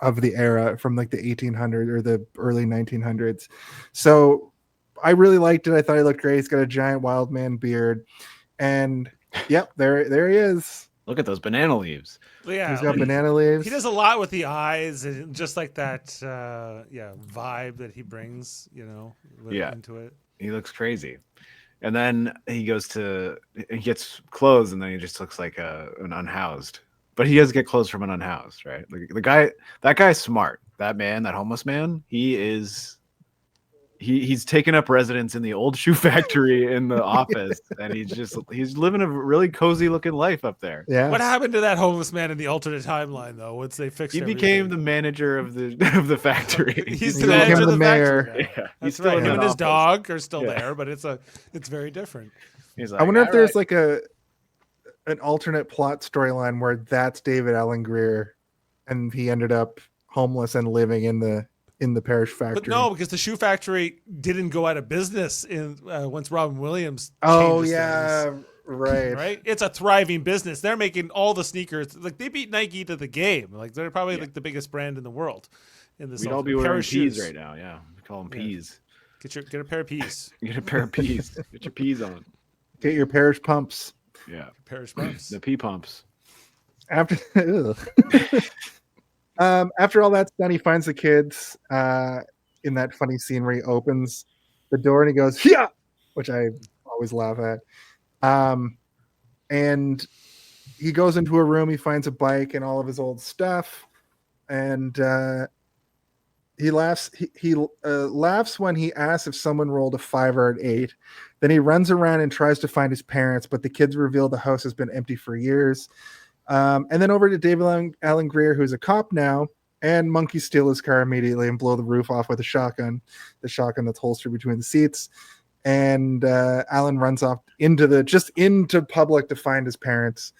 of the era from like the 1800s or the early 1900s. So I really liked it. I thought he looked great. He's got a giant wild man beard, and yep, there he is. Look at those banana leaves. Yeah, he's got banana leaves. He does a lot with the eyes, and just like that, vibe that he brings, into it. He looks crazy, and then he gets clothes, and then he just looks like an unhoused. But he does get clothes from an unhoused, right? Like that guy's smart. That man, that homeless man, he is he's taken up residence in the old shoe factory in the office, and he's living a really cozy looking life up there. Yeah. What happened to that homeless man in the alternate timeline though? Once they fixed, He became the manager of the factory. He's He the manager became of the the mayor. factory now. Yeah, That's he's still right. in Him that and his office. dog are still Yeah. there, but it's very different. He's like, I wonder if "All there's right." like an alternate plot storyline where that's David Alan Grier, and he ended up homeless and living in the Parrish factory. But no, because the shoe factory didn't go out of business in once Robin Williams. Oh changes yeah, things, right. right. It's a thriving business. They're making all the sneakers. Like they beat Nike to the game. Like they're probably like the biggest brand in the world. In this, We'd all be pair wearing of shoes peas right now. Yeah, we call them peas. Get a pair of peas. Get a pair of peas. Get your peas on. Get your Parrish pumps. Yeah, Parish pumps. the pea pumps. After after all that's done, he finds the kids in that funny scene where he opens the door and he goes, "Yeah," which I always laugh at. And he goes into a room, he finds a bike and all of his old stuff, and he laughs. He laughs when he asks if someone rolled a 5 or an 8. Then he runs around and tries to find his parents, but the kids reveal the house has been empty for years. And then over to David Alan Grier, who's a cop now, and monkeys steal his car immediately and blow the roof off with a shotgun, the shotgun that's holstered between the seats. And Alan runs off into public to find his parents.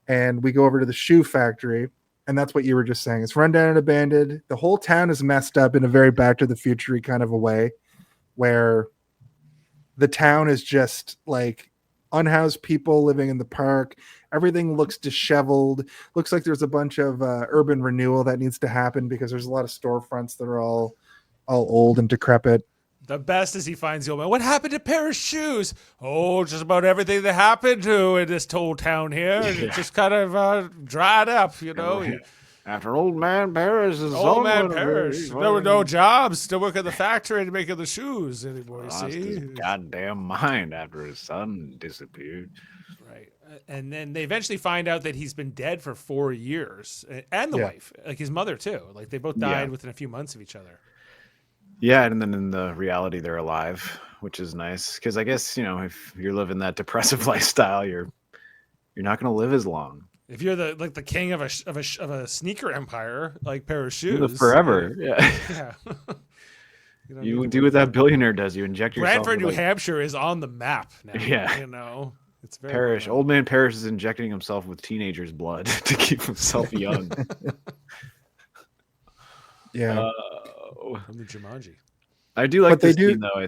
And we go over to the shoe factory, and that's what you were just saying. It's run down and abandoned. The whole town is messed up in a very Back to the Future kind of a way, where the town is just like unhoused people living in the park. Everything looks disheveled. Looks like there's a bunch of urban renewal that needs to happen because there's a lot of storefronts that are all old and decrepit. The best is he finds the old man. What happened to a pair of shoes? Oh, just about everything that happened to in this old town here. It just kind of dried up, you know. After old man Parrish is Old man Parrish. There were no jobs to work at the factory to make the shoes anymore. Lost See, his goddamn mind after his son disappeared. right? And then they eventually find out that he's been dead for 4 years, and the wife, like his mother too. Like they both died within a few months of each other. Yeah, and then in the reality they're alive, which is nice because I guess if you're living that depressive lifestyle, you're not going to live as long. If you're the king of a sneaker empire, like pair of shoes, forever, yeah. Yeah. You do what that billionaire does. You inject yourself. Brantford, New Hampshire is on the map now. Yeah, it's very Parrish. well. Old man Parrish is injecting himself with teenagers' blood to keep himself young. Yeah. From the Jumanji. I do like this scene though.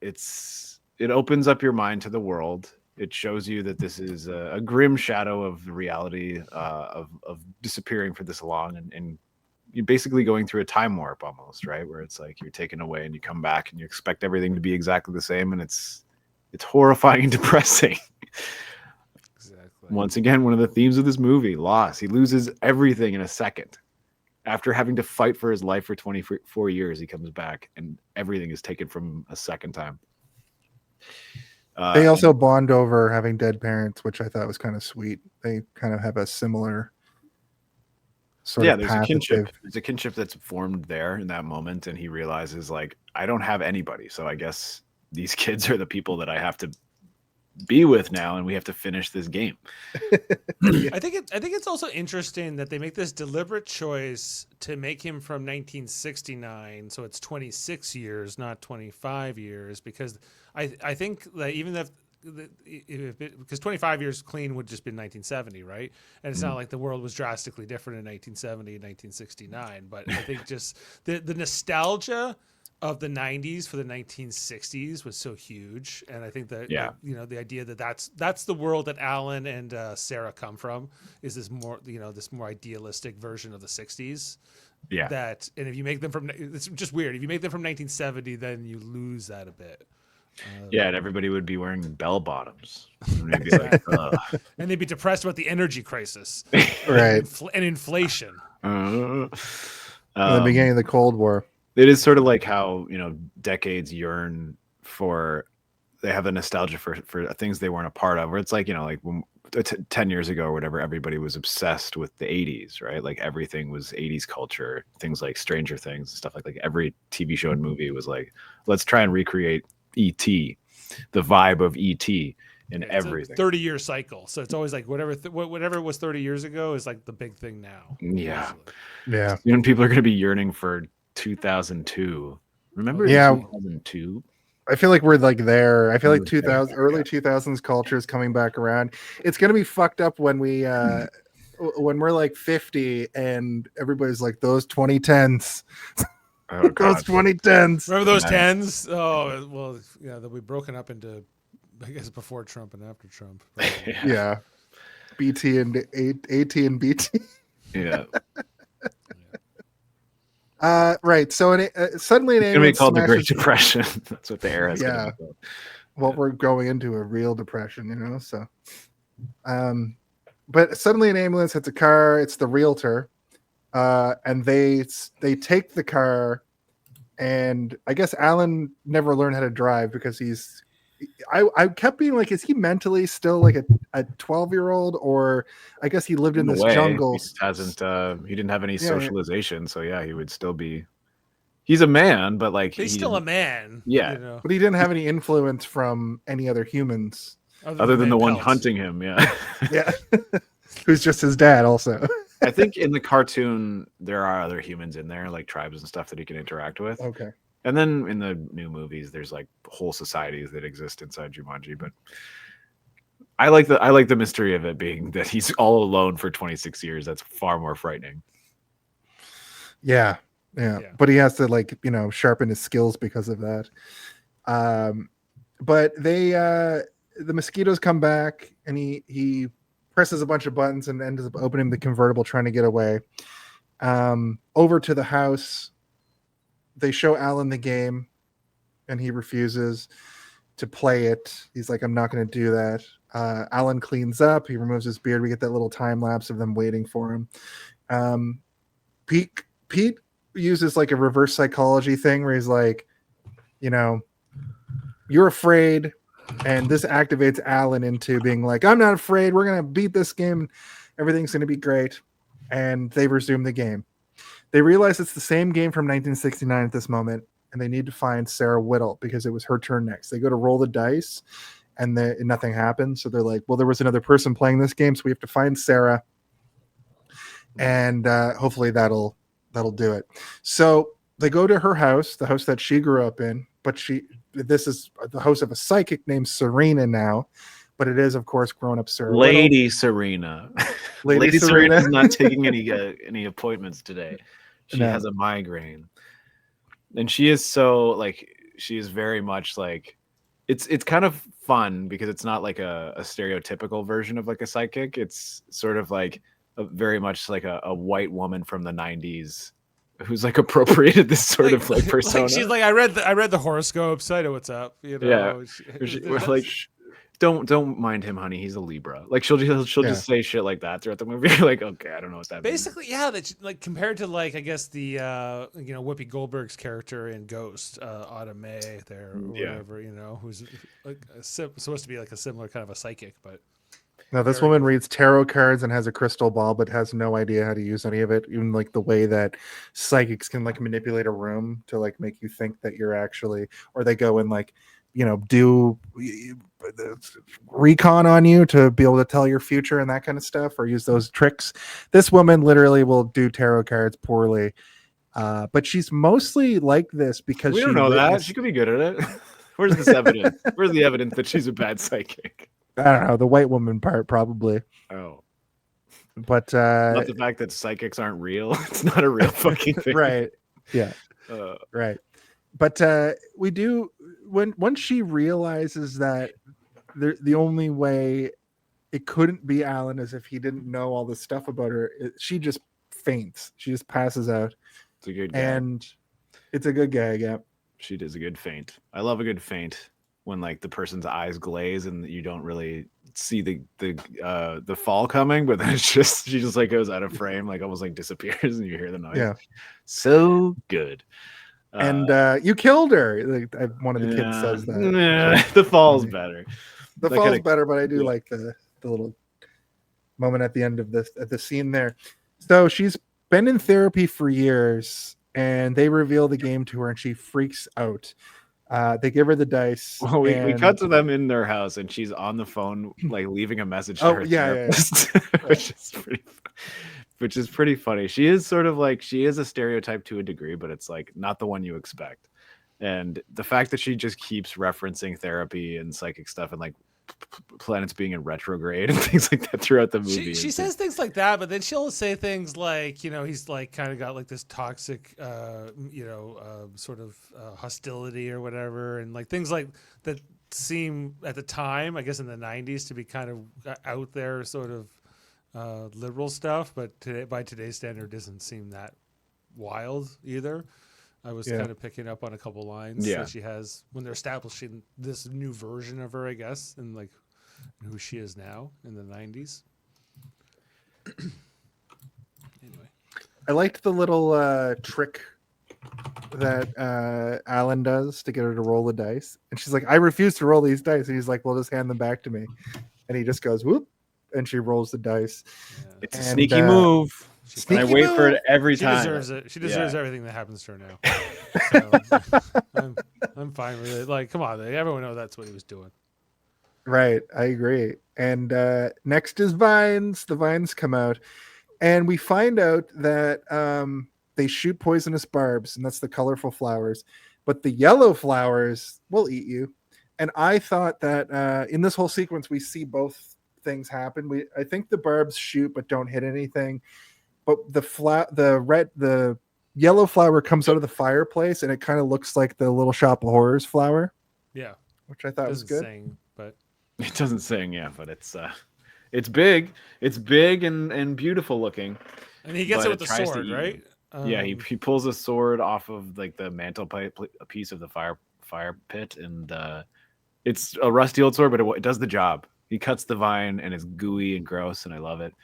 It opens up your mind to the world. It shows you that this is a grim shadow of the reality of disappearing for this long, and you're basically going through a time warp almost, right? Where it's like you're taken away and you come back and you expect everything to be exactly the same, and it's horrifying and depressing. Exactly. Once again, one of the themes of this movie, loss. He loses everything in a second. After having to fight for his life for 24 years, he comes back and everything is taken from him a second time. They also bond over having dead parents, which I thought was kind of sweet. They kind of have a similar sort of there's path a kinship. that There's a kinship that's formed there in that moment, and he realizes like I don't have anybody, so I guess these kids are the people that I have to be with now, and we have to finish this game. I think it's also interesting that they make this deliberate choice to make him from 1969, so it's 26 years, not 25 years, because I think that even if because 25 years clean would just be 1970, right? And it's not like the world was drastically different in 1970 and 1969, but I think just the nostalgia of the 90s for the 1960s was so huge, and I think that the idea that that's the world that Alan and Sarah come from is this more idealistic version of the 60s. Yeah. And if you make them from, it's just weird. If you make them from 1970, then you lose that a bit. And everybody would be wearing bell bottoms, and they'd be like, and they'd be depressed about the energy crisis, right, and inflation. In the beginning of the Cold War. It is sort of like how decades yearn for. They have a nostalgia for things they weren't a part of. Where it's like like when 10 years ago or whatever, everybody was obsessed with the 80s, right? Like everything was 80s culture, things like Stranger Things and stuff like every TV show and movie was like, let's try and recreate E.T., the vibe of E.T. in everything. 30-year cycle. So it's always like whatever was 30 years ago is like the big thing now. Yeah. Yeah. You know, people are going to be yearning for 2002. Remember 2002? I feel like we're like there. I feel like 2000 early 2000s culture is coming back around. It's gonna be fucked up when we when we're like 50 and everybody's like those 2010s. Oh, those 2010s. Remember those 10s? Oh well, yeah, they'll be broken up into, I guess, before Trump and after Trump. Yeah. BT and AT and BT. Yeah. Right. So suddenly an it's gonna be alien called the Great smashes- Depression. That's what the era is. Yeah. Well, we're going into a real depression, you know. So, but suddenly an ambulance hits a car. It's the realtor, and they take the car, and I guess Alan never learned how to drive because he's. I kept being like, is he mentally still like a 12-year-old, or I guess he lived in this jungle. He just hasn't. He didn't have any socialization, so yeah, he would still be. He's a man, but like he's still a man. Yeah, you know? But he didn't have any influence from any other humans other than the one hunting him. Yeah, yeah, who's just his dad, also. I think in the cartoon there are other humans in there, like tribes and stuff that he can interact with. Okay. And then in the new movies, there's like whole societies that exist inside Jumanji. But I like the mystery of it being that he's all alone for 26 years. That's far more frightening. Yeah. But he has to sharpen his skills because of that. But the mosquitoes come back and he presses a bunch of buttons and ends up opening the convertible, trying to get away. Over to the house. They show Alan the game and he refuses to play it. He's like, I'm not going to do that. Alan cleans up. He removes his beard. We get that little time lapse of them waiting for him. Pete uses like a reverse psychology thing where he's like, you're afraid. And this activates Alan into being like, I'm not afraid. We're going to beat this game. Everything's going to be great. And they resume the game. They realize it's the same game from 1969 at this moment, and they need to find Sarah Whittle because it was her turn next. They go to roll the dice, and nothing happens. So they're like, well, there was another person playing this game, so we have to find Sarah, and hopefully that'll do it. So they go to her house, the house that she grew up in, but this is the house of a psychic named Serena now, but it is, of course, grown-up Sarah Lady Whittle. Serena. Lady Serena is Serena. not taking any appointments today. She has a migraine, and she is she is very much like it's kind of fun because it's not like a stereotypical version of like a psychic. It's sort of like very much like a white woman from the 90s who's like appropriated this sort of like persona. She's like, I read the horoscopes. I know what's up. Yeah. Don't mind him, honey. He's a Libra. Like she'll just say shit like that throughout the movie. You're like, okay, I don't know what that basically means. Yeah, that's like compared to like I guess the Whoopi Goldberg's character in Ghost, Autumn May there or whatever, who's like supposed to be like a similar kind of a psychic, but now this woman reads tarot cards and has a crystal ball, but has no idea how to use any of it. Even like the way that psychics can like manipulate a room to like make you think that you're actually, or they go and like do recon on you to be able to tell your future and that kind of stuff, or use those tricks. This woman literally will do tarot cards poorly, but she's mostly like this because we don't know that she could be good at it. Where's this evidence? Where's the evidence that she's a bad psychic? I don't know, the white woman part probably. Oh, but not the fact that psychics aren't real. It's not a real fucking thing, right? Yeah, right. But we do once she realizes that the only way it couldn't be Alan is if he didn't know all this stuff about her. She just faints. She just passes out. It's a good gag. And it's a good gag. Yeah, she does a good faint. I love a good faint when like the person's eyes glaze and you don't really see the fall coming, but then it's just she just like goes out of frame, like almost like disappears, and you hear the noise. Yeah, so good. And you killed her. Like, one of the kids says that. The fall's better. The fall's better, but I do like the little moment at the end of this at the scene there. So she's been in therapy for years, and they reveal the game to her, and she freaks out. They give her the dice. Well, we and... cut to them in their house, and she's on the phone, like leaving a message to her therapist, which is pretty funny. She is sort of like, she is a stereotype to a degree, but it's like not the one you expect. And the fact that she just keeps referencing therapy and psychic stuff and like planets being in retrograde and things like that throughout the movie. She says things like that, but then she'll say things like, you know, he's like kind of got like this toxic, sort of hostility or whatever. And like things like that seem at the time, I guess in the 90s, to be kind of out there sort of liberal stuff. But today, by today's standard, doesn't seem that wild either. I was kind of picking up on a couple lines that she has when they're establishing this new version of her, I guess, and like who she is now in the 90s. Anyway, I liked the little trick that Alan does to get her to roll the dice. And she's like, I refuse to roll these dice. And he's like, well, just hand them back to me. And he just goes, whoop. And she rolls the dice. Yeah. It's a sneaky move. And I wait for it every time. She deserves it. She deserves everything that happens to her now. So, I'm fine with it. Like, come on, everyone knows that's what he was doing. Right, I agree. And next is vines. The vines come out, and we find out that they shoot poisonous barbs, and that's the colorful flowers. But the yellow flowers will eat you. And I thought that in this whole sequence, we see both things happen. I think the barbs shoot but don't hit anything. But the yellow flower comes out of the fireplace, and it kind of looks like the Little Shop of Horrors flower. Yeah, which I thought was good. But it doesn't sing, but it's big. It's big and beautiful looking. And he gets it with the sword, right? Yeah, he pulls a sword off of like the mantle piece of the fire pit, and it's a rusty old sword, but it does the job. He cuts the vine, and it's gooey and gross, and I love it.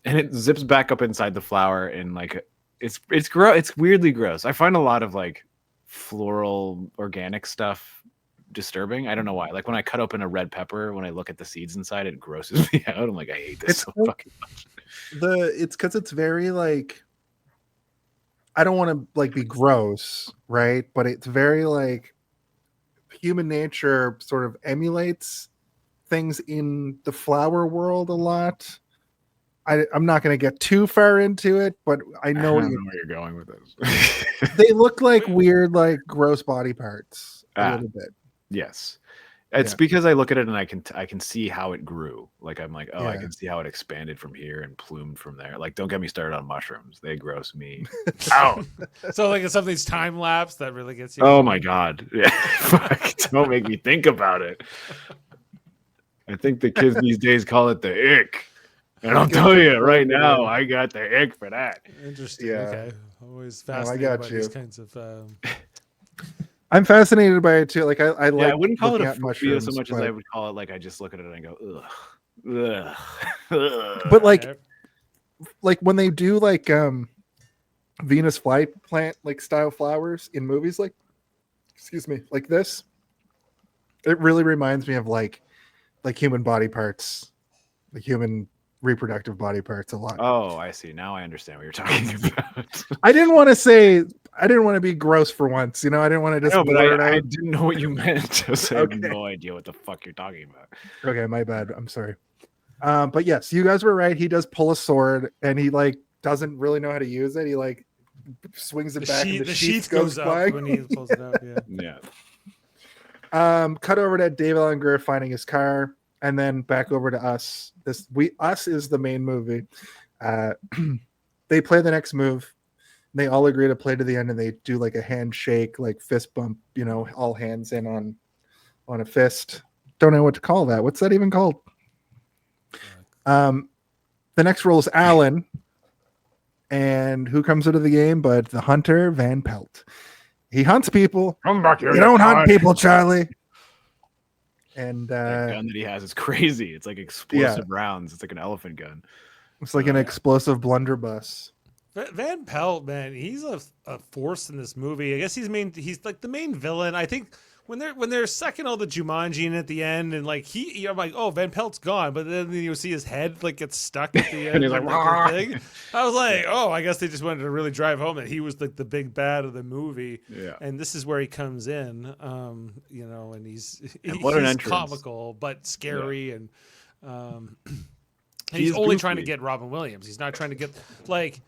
And it zips back up inside the flower, and like it's gross. It's weirdly gross. I find a lot of like floral organic stuff disturbing. I don't know why. Like when I cut open a red pepper, when I look at the seeds inside, it grosses me out. I'm like, I hate this so fucking much. It's because it's very like, I don't want to like be gross, right? But it's very like human nature sort of emulates things in the flower world a lot. I'm not going to get too far into it, but I know where you're going with this. They look like weird, like gross body parts a little bit. Yes, it's because I look at it and I can see how it grew. Like I'm like, I can see how it expanded from here and plumed from there. Like, don't get me started on mushrooms; they gross me out. So like, it's something's time lapse that really gets you. Oh my god! Yeah, don't make me think about it. I think the kids these days call it the ick. And I'll tell you right now, I got the ick for that. Interesting. Yeah. Okay. Always fascinated by these kinds of. I'm fascinated by it too. Like I like. I wouldn't call it a phobia so much as I would call it like I just look at it and I go, ugh, ugh. But like when they do like Venus flyplant like style flowers in movies, like this, it really reminds me of like human body parts, like human reproductive body parts a lot. Oh, I see. Now I understand what you're talking about. I didn't want to be gross for once, I didn't want to just. No, but I didn't know what you meant. Just I have no idea what the fuck you're talking about. Okay, my bad. I'm sorry. But yes, you guys were right. He does pull a sword, and he like doesn't really know how to use it. He like swings it back, and the sheath goes up when he pulls it up. Yeah. Cut over to David Allen Grier finding his car. And then back over to us. Us is the main movie. They play the next move. They all agree to play to the end, and they do like a handshake, like fist bump. All hands in on a fist. Don't know what to call that. What's that even called? The next role is Alan, and who comes into the game but the hunter Van Pelt. He hunts people. Come back here. You don't hunt people, Charlie. And that gun that he has is crazy. It's like explosive rounds. It's like an elephant gun. It's like an explosive blunderbuss. Van Pelt, man, he's a force in this movie. I guess he's like the main villain. I think when they're sucking all the Jumanji in at the end, and like I'm like, oh, Van Pelt's gone, but then you see his head like get stuck at the end. And he's like, the thing. I was like, oh, I guess they just wanted to really drive home that he was like the big bad of the movie. Yeah. And this is where he comes in, and he's what an entrance. comical but scary, and he's only trying to get Robin Williams. He's not trying to get like.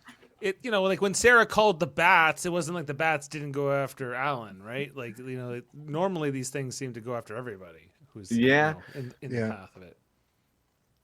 It like when Sarah called the bats, it wasn't like the bats didn't go after Alan, right? Like normally these things seem to go after everybody who's in the path of it.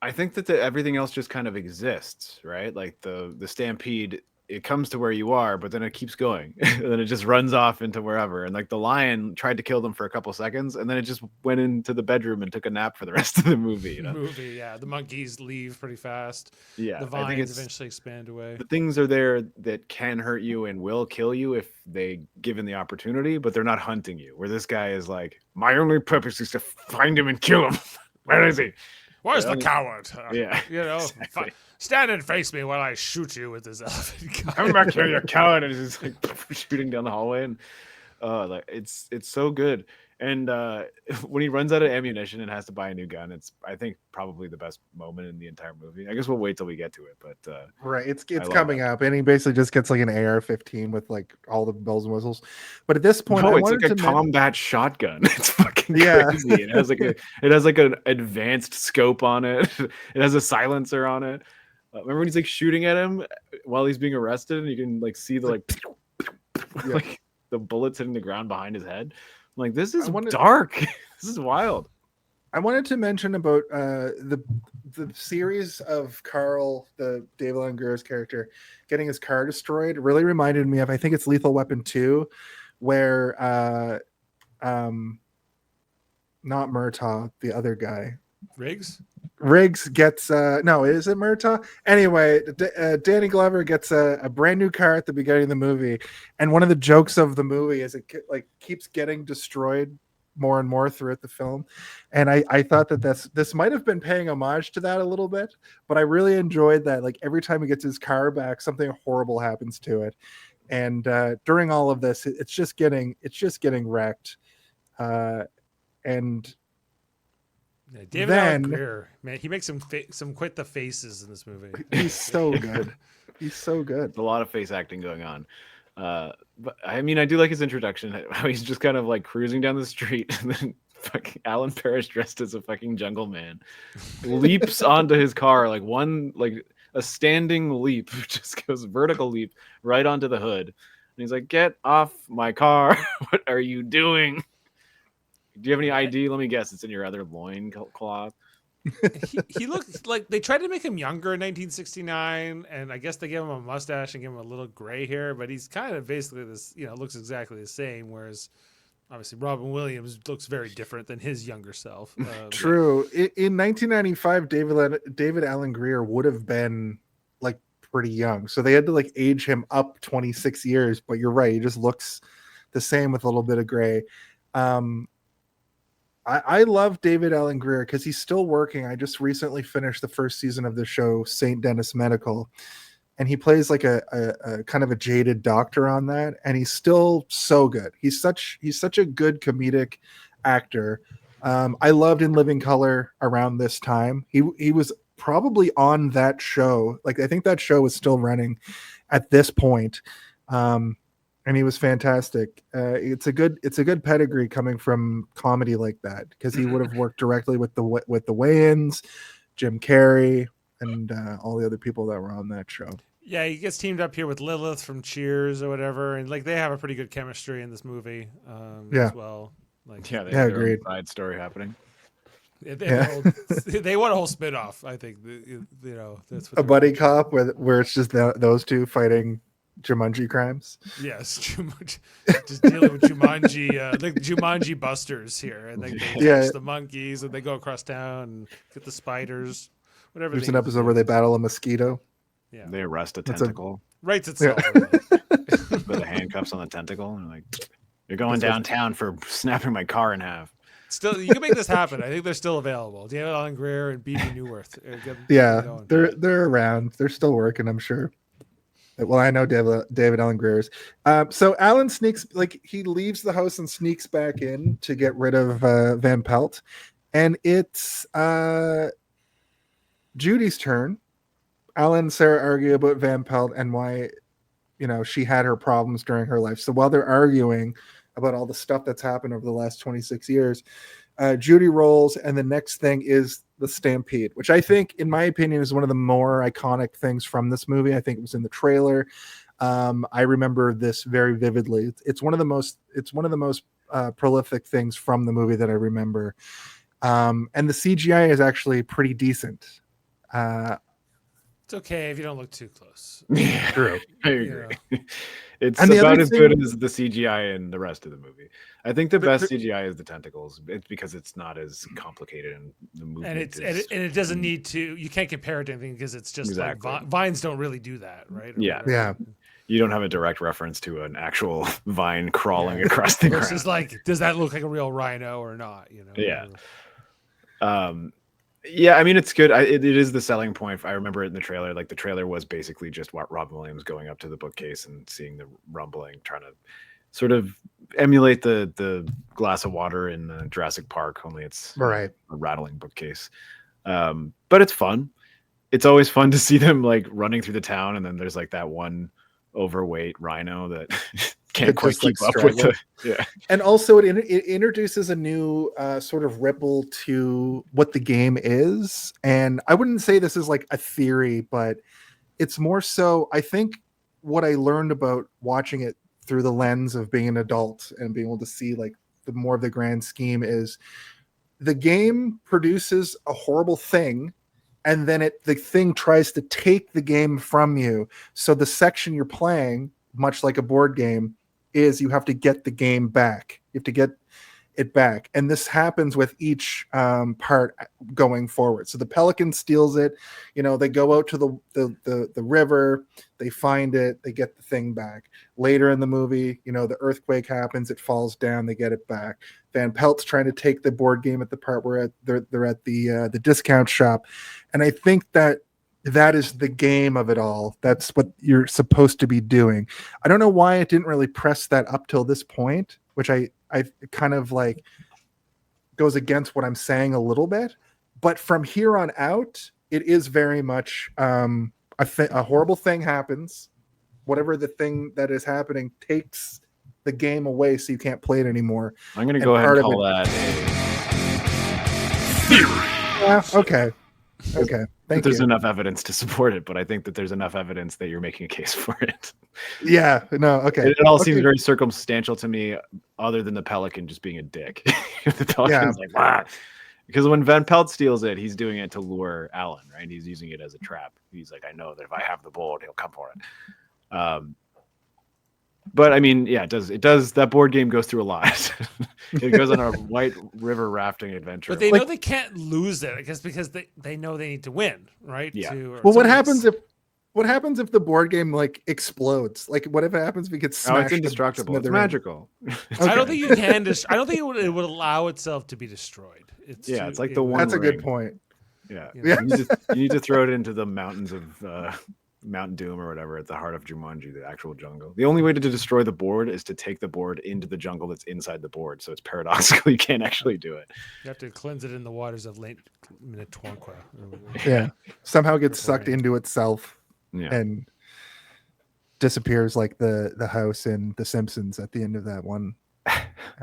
I think that everything else just kind of exists, right? Like the stampede, it comes to where you are, but then it keeps going. And then it just runs off into wherever. And like the lion tried to kill them for a couple seconds, and then it just went into the bedroom and took a nap for the rest of the movie. The monkeys leave pretty fast. Yeah, the vines eventually expand away. The things are there that can hurt you and will kill you if they given the opportunity, but they're not hunting you. Where this guy is like, my only purpose is to find him and kill him. Where is he? Where's the coward? Yeah, exactly. Stand and face me while I shoot you with this elephant gun. Come back here, you coward! And he's like shooting down the hallway, and like it's so good. And when he runs out of ammunition and has to buy a new gun, it's I think probably the best moment in the entire movie. I guess we'll wait till we get to it, but right, it's coming up, and he basically just gets like an AR-15 with like all the bells and whistles. But at this point, it's like a combat shotgun. It's fucking crazy. It has like an advanced scope on it. It has a silencer on it. Remember when he's like shooting at him while he's being arrested, and you can like see the like the bullets hitting the ground behind his head. I'm like, this is dark. This is wild. I wanted to mention about the series of Carl, the David Alan Grier's character, getting his car destroyed. Really reminded me of, I think it's Lethal Weapon 2, where not Murtaugh, the other guy, Riggs gets no, is it Murtaugh? Anyway, Danny Glover gets a brand new car at the beginning of the movie, and one of the jokes of the movie is it like keeps getting destroyed more and more throughout the film, and I thought that this might have been paying homage to that a little bit, but I really enjoyed that. Like every time he gets his car back, something horrible happens to it, and during all of this, it's just getting wrecked, and. Yeah, David Alan Grier, man, he makes some quite the faces in this movie. He's so good. He's so good. A lot of face acting going on. But I mean, I do like his introduction. How he's just kind of like cruising down the street, and then fucking Alan Parrish dressed as a fucking jungle man leaps onto his car like a standing leap, just goes vertical leap right onto the hood, and he's like, "Get off my car! What are you doing? Do you have any ID? Let me guess. It's in your other loin cloth." He looks like they tried to make him younger in 1969, and I guess they gave him a mustache and gave him a little gray hair, but he's kind of basically this, looks exactly the same. Whereas obviously Robin Williams looks very different than his younger self. True. In 1995, David Alan Grier would have been like pretty young, so they had to like age him up 26 years. But you're right, he just looks the same with a little bit of gray. I love David Alan Grier because he's still working. I just recently finished the first season of the show St. Denis Medical, and he plays like a kind of a jaded doctor on that, and he's still so good. He's such a good comedic actor. I loved In Living Color around this time. He was probably on that show. Like I think that show was still running at this point. And he was fantastic. It's a good pedigree coming from comedy like that, because he would have worked directly with the Wayans, Jim Carrey, and all the other people that were on that show. Yeah, he gets teamed up here with Lilith from Cheers or whatever, and like they have a pretty good chemistry in this movie as well. Like, they have their own side story happening. They want a whole spinoff. I think that's what a buddy cop where it's just those two fighting Jumanji crimes. Yes, just dealing with Jumanji, the Jumanji busters here, and they catch the monkeys, and they go across town and get the spiders. Whatever. There's an episode where they battle a mosquito. Yeah, they arrest a tentacle. Writes itself. Put the handcuffs on the tentacle, and like, you're going downtown for snapping my car in half. Still, you can make this happen. I think they're still available. David Alan Grier and B.B. Newworth. They're around. They're still working, I'm sure. Well, I know David Allen Grier's. So Alan he leaves the house and sneaks back in to get rid of Van Pelt. And it's Judy's turn. Alan and Sarah argue about Van Pelt and why, she had her problems during her life. So while they're arguing about all the stuff that's happened over the last 26 years, Judy rolls, and the next thing is the stampede, which I think, in my opinion, is one of the more iconic things from this movie. I think it was in the trailer. I remember this very vividly. It's one of the most prolific things from the movie that I remember. And the CGI is actually pretty decent. It's okay if you don't look too close. Yeah, true. I agree. It's And the about other as thing- good as the CGI in the rest of the movie. I think the best CGI is the tentacles. It's because it's not as complicated in the movie. And it doesn't need to. You can't compare it to anything because it's just Exactly. like vines don't really do that, right? Or Yeah. whatever. Yeah. You don't have a direct reference to an actual vine crawling across the ground. Versus like, does that look like a real rhino or not? Yeah. Yeah, I mean, it's good. It is the selling point. I remember it in the trailer. Like, the trailer was basically just Robin Williams going up to the bookcase and seeing the rumbling, trying to sort of emulate the glass of water in Jurassic Park, only it's Right. a rattling bookcase. But it's fun. It's always fun to see them like running through the town, and then there's like that one overweight rhino that can't quite just, like, keep up with the struggling. And also it introduces a new sort of ripple to what the game is. And I wouldn't say this is like a theory, but it's more so, I think what I learned about watching it through the lens of being an adult and being able to see like the more of the grand scheme is the game produces a horrible thing, and then the thing tries to take the game from you. So the section you're playing, much like a board game, is you have to get the game back. You have to get it back. And this happens with each part going forward. So the pelican steals it, they go out to the river, they find it, they get the thing back. Later in the movie, the earthquake happens, it falls down, they get it back. Van Pelt's trying to take the board game at the part where they're at the discount shop. And I think that is the game of it all. That's what you're supposed to be doing. I don't know why it didn't really press that up till this point, which I kind of like goes against what I'm saying a little bit. But from here on out, it is very much a horrible thing happens. Whatever the thing that is happening takes the game away, so you can't play it anymore. I'm going to go ahead and call that Yeah, okay. Okay. Thank there's you. enough evidence to support it, but I think that there's enough evidence that you're making a case for it. Yeah, no, okay. It all Okay. seems very circumstantial to me, other than the pelican just being a dick. The pelican's like, "Wah." Because when Van Pelt steals it, he's doing it to lure Alan, right? He's using it as a trap. He's like, I know that if I have the board, he'll come for it. But I mean, yeah, it does. That board game goes through a lot. It goes on a white river rafting adventure. But they know they can't lose it, I guess, because they know they need to win, right? Yeah. Well, what happens if the board game like explodes? Like, what if it happens if it gets smashed? It's indestructible. It's magical. I don't think you can. I don't think it would allow itself to be destroyed. It's like the one. That's a good ring. point. Yeah, Yeah. You need to throw it into the mountains of Mount Doom or whatever at the heart of Jumanji, the actual jungle. The only way to destroy the board is to take the board into the jungle that's inside the board. So it's paradoxical. You can't actually do it. You have to cleanse it in the waters of Lake Minnetonka. Yeah, somehow gets sucked into itself Yeah. and disappears like the house in The Simpsons at the end of that one.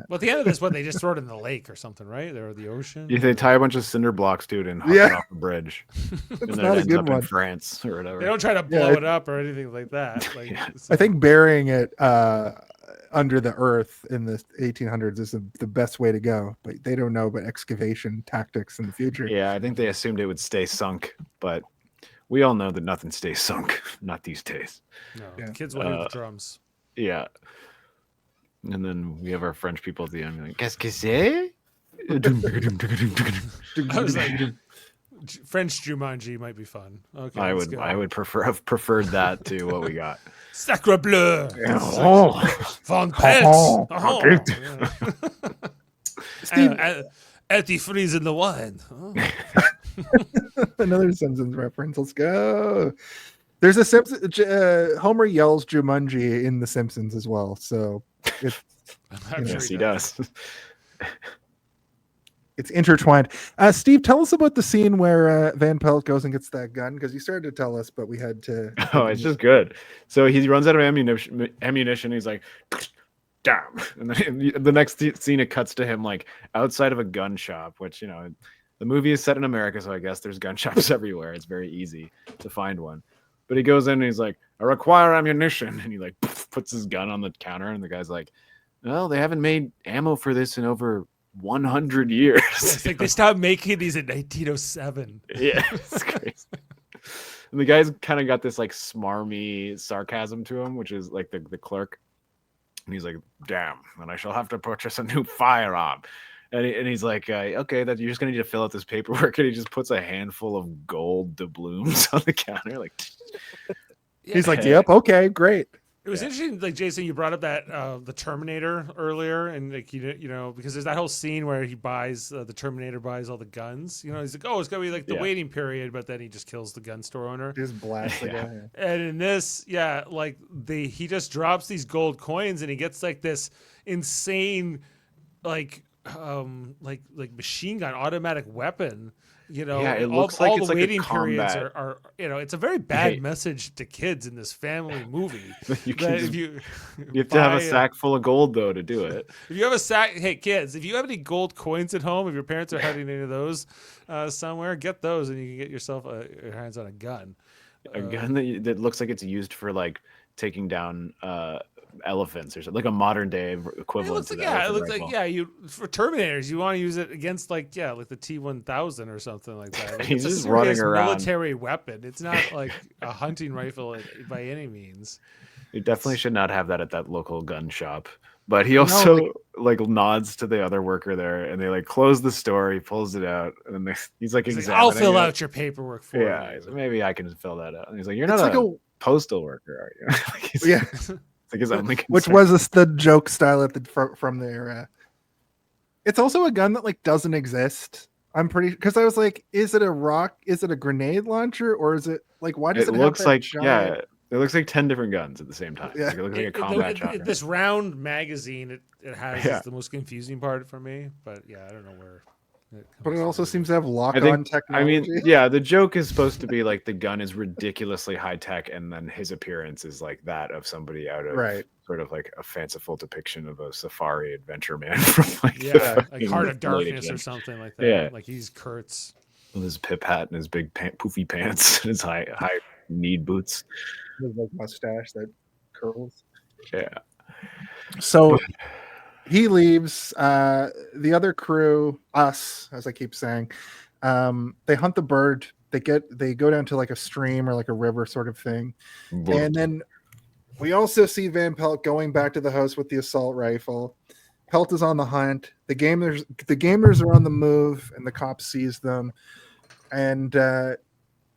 Well, at the end of this one, they just throw it in the lake or something, right? Or the ocean. Yeah, they tie a bunch of cinder blocks to it and huck it off the bridge. And then not it a ends good up in one. France or whatever. They don't try to blow it up or anything like that. Like, I think burying it under the earth in the 1800s is the best way to go, but they don't know about excavation tactics in the future. Yeah, I think they assumed it would stay sunk, but we all know that nothing stays sunk, not these days. No, the kids will hear the drums. Yeah. And then we have our French people at the end like, qu'est-ce que c'est? I was like, French Jumanji might be fun. Okay, I let's would go. have preferred that to what we got. Sacre bleu. Oh. Van Pelt. Steve, Antifreeze in the wine. another Simpsons reference. Let's go. There's a Simpsons. Homer yells Jumanji in The Simpsons as well. So it's, Yes, he does. it's intertwined. Steve, tell us about the scene where Van Pelt goes and gets that gun, because you started to tell us, but we had to. Oh, it's just good. So he runs out of ammunition. He's like, damn. And then the next scene, it cuts to him like outside of a gun shop, which, you know, the movie is set in America, so I guess there's gun shops everywhere. It's very easy to find one. But he goes in and he's like, I require ammunition. And he like puts his gun on the counter, and the guy's like, well, they haven't made ammo for this in over 100 years. It's like they stopped making these in 1907. Yeah, it's crazy. And the guy's kind of got this like smarmy sarcasm to him, which is like the clerk. And he's like, damn, and I shall have to purchase a new firearm. And he's like, okay, that you're just gonna need to fill out this paperwork. And he just puts a handful of gold doubloons on the counter. Like, He's like, yep, okay, great. It was interesting, like Jason, you brought up that the Terminator earlier, and like you know, because there's that whole scene where he buys the Terminator buys all the guns. You know, he's like, oh, it's gonna be like the waiting period, but then he just kills the gun store owner. Just blast the guy. And in this, like he just drops these gold coins, and he gets like this insane, like machine gun automatic weapon. You know, it all, looks like all it's the like a waiting periods combat. are you know, it's a very bad message to kids in this family movie. you have to have buy a sack full of gold though to do it. If you have a sack, hey kids, if you have any gold coins at home, if your parents are hiding any of those somewhere, get those, and you can get yourself your hands on a gun. A gun that looks like it's used for like taking down elephants or something, like a modern day equivalent. It looks like you for Terminators, you want to use it against like the T-1000 or something like that. Like, He's it's just a running serious around. military weapon. It's not like a hunting rifle by any means. You definitely should not have that at that local gun shop. But he also like nods to the other worker there, and they like close the store. He pulls it out, and then he's like, I'll fill out your paperwork for you. Yeah, he's like, maybe I can fill that out. And he's like, you're not a postal worker, are you? Like, yeah. Like his only Which was the joke style at from there. It's also a gun that like doesn't exist. I'm pretty, because I was like, is it a rock? Is it a grenade launcher, or is it like, why does it looks have like giant... it looks like 10 different guns at the same time. Yeah. Like, it looks like a combat shotgun. This round magazine it has is the most confusing part for me. But I don't know where. But it also seems to have lock-on technology. I mean, the joke is supposed to be like the gun is ridiculously high tech, and then his appearance is like that of somebody out of sort of like a fanciful depiction of a safari adventure man from like Heart of Darkness or something like that. Yeah, like he's Kurtz with his pip hat and his big poofy pants and his high kneed boots. His like mustache that curls. Yeah. So he leaves. The other crew, us, as I keep saying, they hunt the bird. They go down to like a stream or like a river sort of thing. And then we also see Van Pelt going back to the house with the assault rifle. Pelt is on the hunt. The gamers are on the move, and the cop sees them. And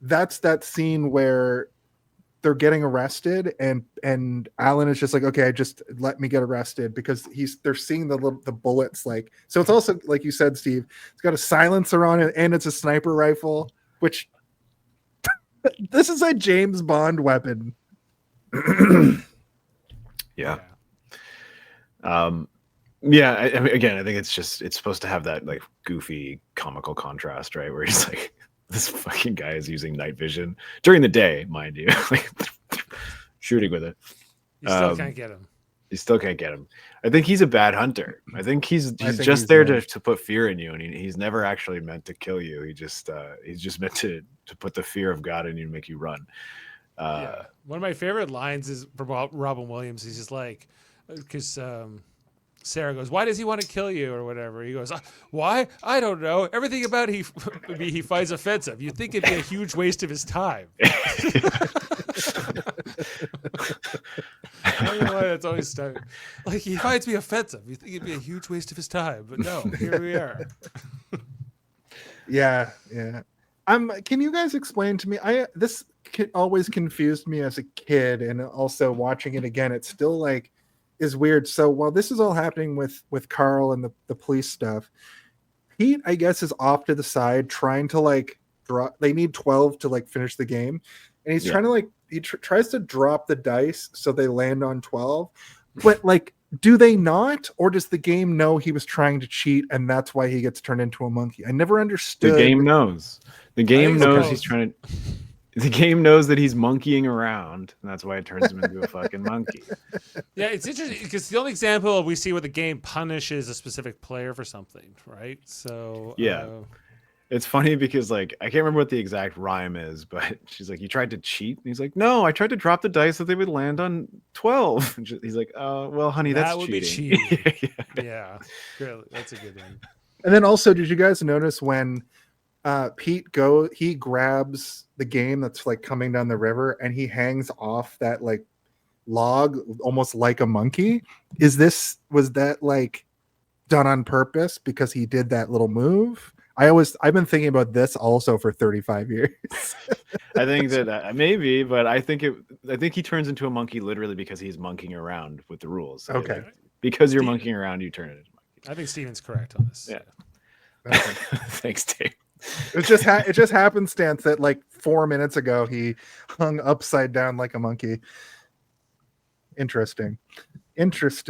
that's that scene where they're getting arrested, and Alan is just like, okay, just let me get arrested, because they're seeing the bullets, like, so it's also like you said, Steve, it's got a silencer on it, and it's a sniper rifle, which this is a James Bond weapon. Yeah. I mean, again, I think it's supposed to have that like goofy comical contrast, right? Where he's like, this fucking guy is using night vision during the day, mind you, like shooting with it. You still can't get him. You still can't get him. I think he's a bad hunter. I think he's just there to put fear in you, and he's never actually meant to kill you. He's just meant to put the fear of God in you and make you run. One of my favorite lines is from Robin Williams. He's just like, because Sarah goes, why does he want to kill you or whatever? He goes, why? I don't know. Everything about he finds offensive. You'd think it'd be a huge waste of his time. I don't know why that's always started. Like, he finds me offensive. You think it'd be a huge waste of his time, but no, here we are. Yeah. Can you guys explain to me? This always confused me as a kid, and also watching it again, it's still like is weird. So while this is all happening with Carl and the police stuff, Pete, I guess, is off to the side trying to like draw. They need 12 to like finish the game, and he's Yeah. trying to like tries to drop the dice so they land on 12, but like, do they not, or does the game know he was trying to cheat and that's why he gets turned into a monkey? I never understood. The game knows. The game it's knows both. he's trying to. The game knows that he's monkeying around, and that's why it turns him into a fucking monkey. Yeah, it's interesting because the only example we see where the game punishes a specific player for something, right? So Yeah. It's funny because like I can't remember what the exact rhyme is, but she's like, "You tried to cheat," and he's like, "No, I tried to drop the dice so they would land on 12." And he's like, well, honey, that's that would cheating." be cheating. Yeah, really, that's a good one. And then also, did you guys notice when Pete he grabs the game that's like coming down the river and he hangs off that like log almost like a monkey? Was that like done on purpose because he did that little move? I've been thinking about this also for 35 years. I think that maybe, but I think he turns into a monkey literally because he's monkeying around with the rules. So Okay. like, because you're monkeying around, you turn it into a monkey. I think Steven's correct on this. Yeah. Okay. Thanks, Dave. It just happenstance that like 4 minutes ago he hung upside down like a monkey. Interesting. Just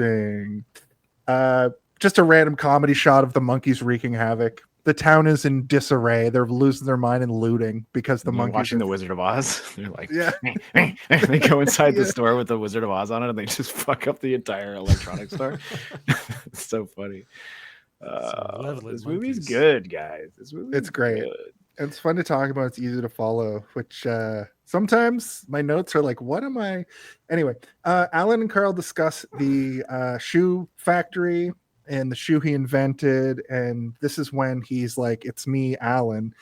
a random comedy shot of the monkeys wreaking havoc. The town is in disarray. They're losing their mind and looting because the monkeys watching The Wizard of Oz. They're like, Yeah. They go inside Yeah. the store with the Wizard of Oz on it, and they just fuck up the entire electronics store. It's so funny. This movie's good, guys. It's great. It's fun to talk about. It's easy to follow, which sometimes my notes are like, what am I? Anyway, Alan and Carl discuss the shoe factory and the shoe he invented. And this is when he's like, it's me, Alan.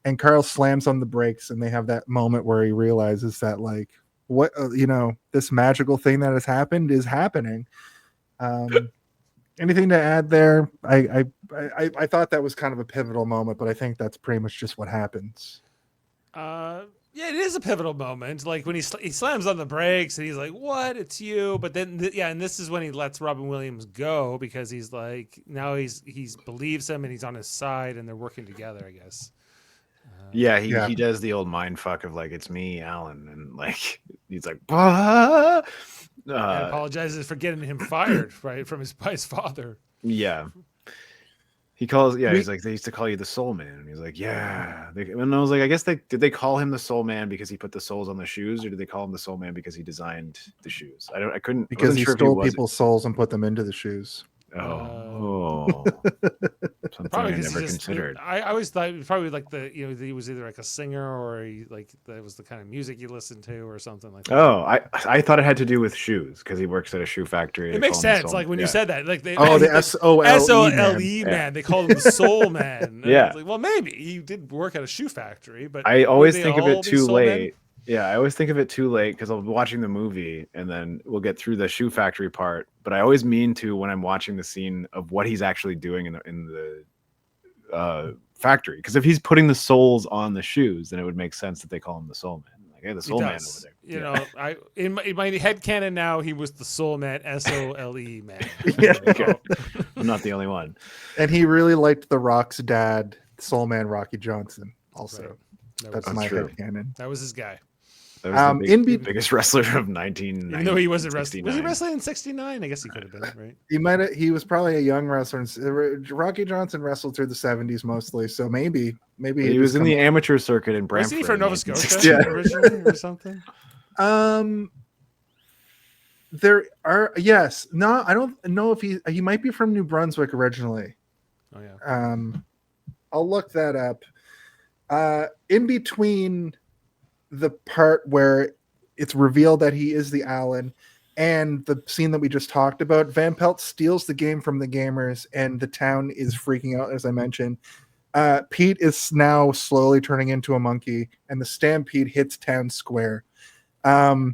And Carl slams on the brakes and they have that moment where he realizes that like, what, this magical thing that has happened is happening. Anything to add there? I thought that was kind of a pivotal moment, but I think that's pretty much just what happens. Yeah, it is a pivotal moment. Like when he slams on the brakes and he's like, "What? It's you!" But then, and this is when he lets Robin Williams go because he's like, now he's believes him and he's on his side and they're working together, I guess. He does the old mind fuck of like, it's me, Alan, and like he's like, and apologizes for getting him fired, right, from his father. Yeah. He calls, he's like, they used to call you the Soul Man. And he's like, yeah. And I was like, I guess did they call him the Soul Man because he put the souls on the shoes, or did they call him the Soul Man because he designed the shoes? Because he stole people's souls and put them into the shoes. Oh, something Probably I because never considered. I always thought it was probably like he was either like a singer or that was the kind of music he listened to or something like that. Oh, I thought it had to do with shoes because he works at a shoe factory. It makes sense, like when you said that, like the SOLE man. They called him the Soul Man. Yeah. I was like, well, maybe he did work at a shoe factory, but I always would they think of all it be too soul late. men? Yeah, I always think of it too late because I'll be watching the movie and then we'll get through the shoe factory part. But I always mean to when I'm watching the scene of what he's actually doing in the factory. Because if he's putting the soles on the shoes, then it would make sense that they call him the Soul Man. Like, hey, the Soul Man over there. You know, in my head canon now, he was the Soul Man, SOLE man. Yeah. I'm not the only one. And he really liked The Rock's dad, Soul Man Rocky Johnson. Also, Right. that's my true. head canon. That was his guy. That was the biggest wrestler of 1990. Even though he wasn't wrestling. Was he wrestling in 69? I guess he could have been, right? He was probably a young wrestler. Rocky Johnson wrestled through the 70s mostly, so maybe he was in the amateur circuit in Brantford. Was he for Nova Scotia originally or something? There are I don't know if he might be from New Brunswick originally. Oh yeah. I'll look that up. In between the part where it's revealed that he is the Alan and the scene that we just talked about, Van Pelt steals the game from the gamers and the town is freaking out, as I mentioned. Pete is now slowly turning into a monkey and the stampede hits town square. I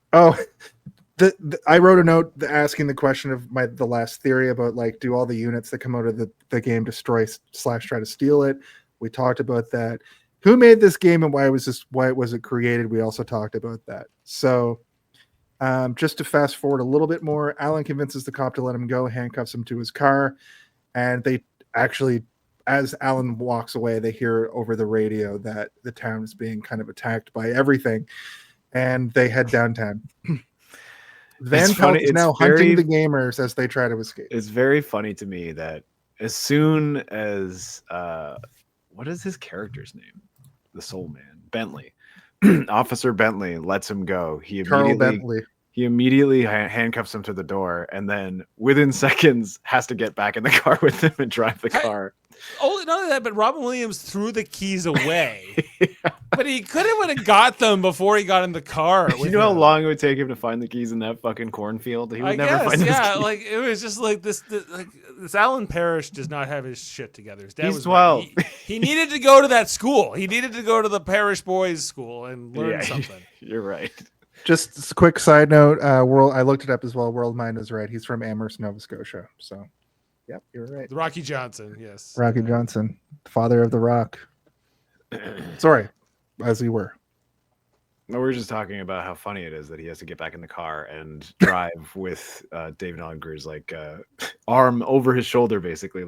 wrote a note asking the question of the last theory about like, do all the units that come out of the game destroy / try to steal it? We talked about that. Who made this game and why was it created? We also talked about that. So just to fast forward a little bit more, Alan convinces the cop to let him go, handcuffs him to his car, and they actually as Alan walks away, they hear over the radio that the town is being kind of attacked by everything, and they head downtown. Van Pelt is now hunting the gamers as they try to escape. It's very funny to me that as soon as what is his character's name? The Soul Man, Bentley. Officer Bentley lets him go. He immediately handcuffs him to the door, and then within seconds has to get back in the car with him and drive the car. Oh, not only that, but Robin Williams threw the keys away. But he could have got them before he got in the car. You know how long it would take him to find the keys in that fucking cornfield? He would never find those keys. Like it was just like this Alan Parrish does not have his shit together. His dad He's was 12. He needed to go to that school. He needed to go to the Parrish boys school and learn something. You're right. Just a quick side note, I looked it up as well. World Mind is right. He's from Amherst, Nova Scotia. So, yep, you're right. Rocky Johnson, yes. Rocky Johnson, father of the Rock. Sorry, as we were. No, we're just talking about how funny it is that he has to get back in the car and drive with David Alan Grier's arm over his shoulder, basically.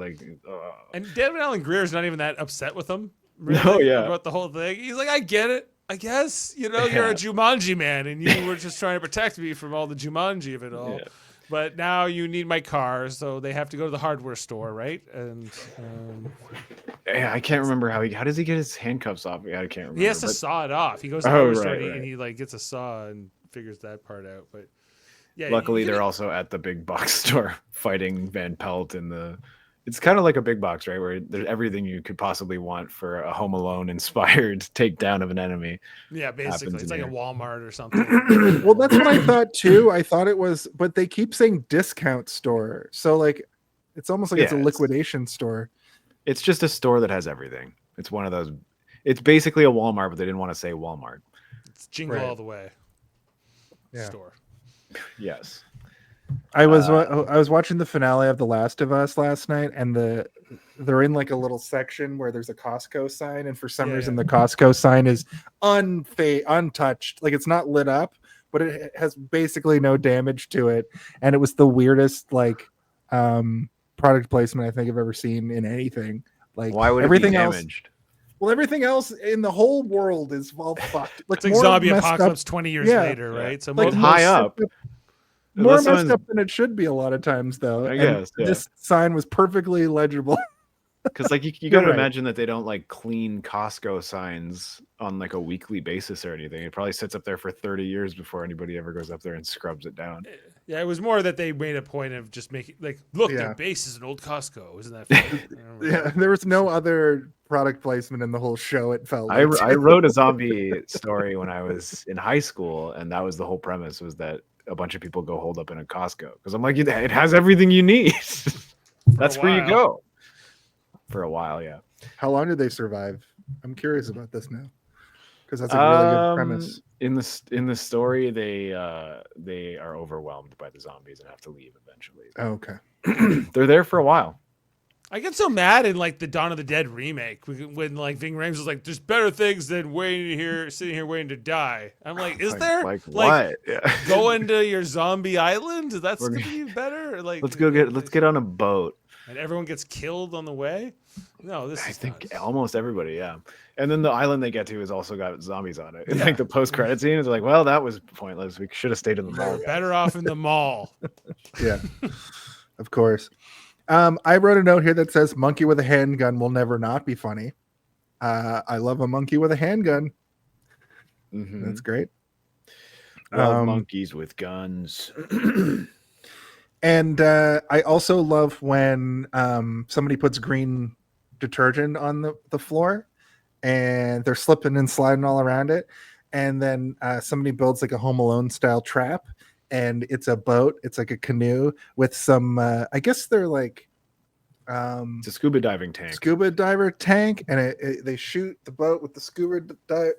And David Alan Grier is not even that upset with him. Really, about the whole thing. He's like, I get it. I guess, you're a Jumanji man, and you were just trying to protect me from all the Jumanji of it all. Yeah. But now you need my car, so they have to go to the hardware store, right? And I can't remember how does he get his handcuffs off? I can't remember. He has to saw it off. He goes to the hardware store and he gets a saw and figures that part out. But yeah, luckily they're also at the big box store fighting Van Pelt in the. It's kind of like a big box, right? Where there's everything you could possibly want for a Home Alone inspired takedown of an enemy. Yeah, basically. It's like a Walmart or something. Well, that's what I thought too. I thought it was, but they keep saying discount store. So it's almost like it's a liquidation store. It's just a store that has everything. It's one of those. It's basically a Walmart, but they didn't want to say Walmart. It's Jingle All the Way store. Yes. I was watching the finale of The Last of Us last night, and they're in like a little section where there's a Costco sign, and for some reason the Costco sign is untouched, like it's not lit up, but it has basically no damage to it, and it was the weirdest product placement I think I've ever seen in anything. Like, why would everything it be else damaged? Well, everything else in the whole world is all fucked. It's like zombie apocalypse 20 years later, right? So like high up. More messed up than it should be a lot of times, though. I guess this sign was perfectly legible. Because you got to imagine that they don't like clean Costco signs on like a weekly basis or anything. It probably sits up there for 30 years before anybody ever goes up there and scrubs it down. Yeah, it was more that they made a point of just making look, their base is an old Costco. Isn't that funny? Yeah, there was no other product placement in the whole show. It felt I wrote a zombie story when I was in high school, and that was the whole premise, was that a bunch of people go hold up in a Costco because I'm like, it has everything you need. That's where you go. For a while, yeah. How long did they survive? I'm curious about this now, because that's a really good premise. In the story, they are overwhelmed by the zombies and have to leave eventually. Oh, okay. They're there for a while. I get so mad in like the Dawn of the Dead remake when like Ving Rhames was like, "There's better things than sitting here waiting to die." I'm like, "Is there? Like what? Going to your zombie island? That's gonna be better." Like, let's get on a boat. And everyone gets killed on the way? No, I think almost everybody, yeah. And then the island they get to has also got zombies on it. And like the post-credit scene is like, well, that was pointless. We should have stayed in the mall. Better off in the mall. Yeah, of course. I wrote a note here that says, "Monkey with a handgun will never not be funny." I love a monkey with a handgun. Mm-hmm. That's great. Monkeys with guns. And I also love when somebody puts green detergent on the floor and they're slipping and sliding all around it. And then somebody builds like a Home Alone style trap, and it's a boat. It's like a canoe with some, I guess they're like... it's a scuba diving tank. Scuba diver tank. And they shoot the boat with the scuba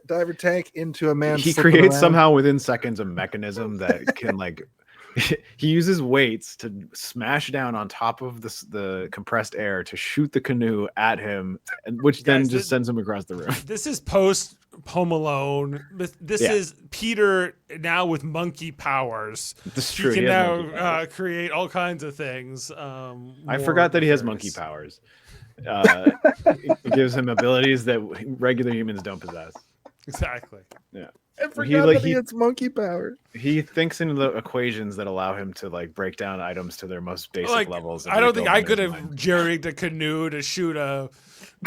diver tank into a man. He creates somehow within seconds a mechanism that can like... He uses weights to smash down on top of the compressed air to shoot the canoe at him, which then just sends him across the room. This is post Home Alone. This is Peter now with monkey powers. This is true. He can now create all kinds of things. I forgot that he has monkey powers. It gives him abilities that regular humans don't possess. Exactly. Yeah. I forgot that he has monkey power. He thinks in the equations that allow him to like break down items to their most basic levels. I don't think I could have jerried a canoe to shoot a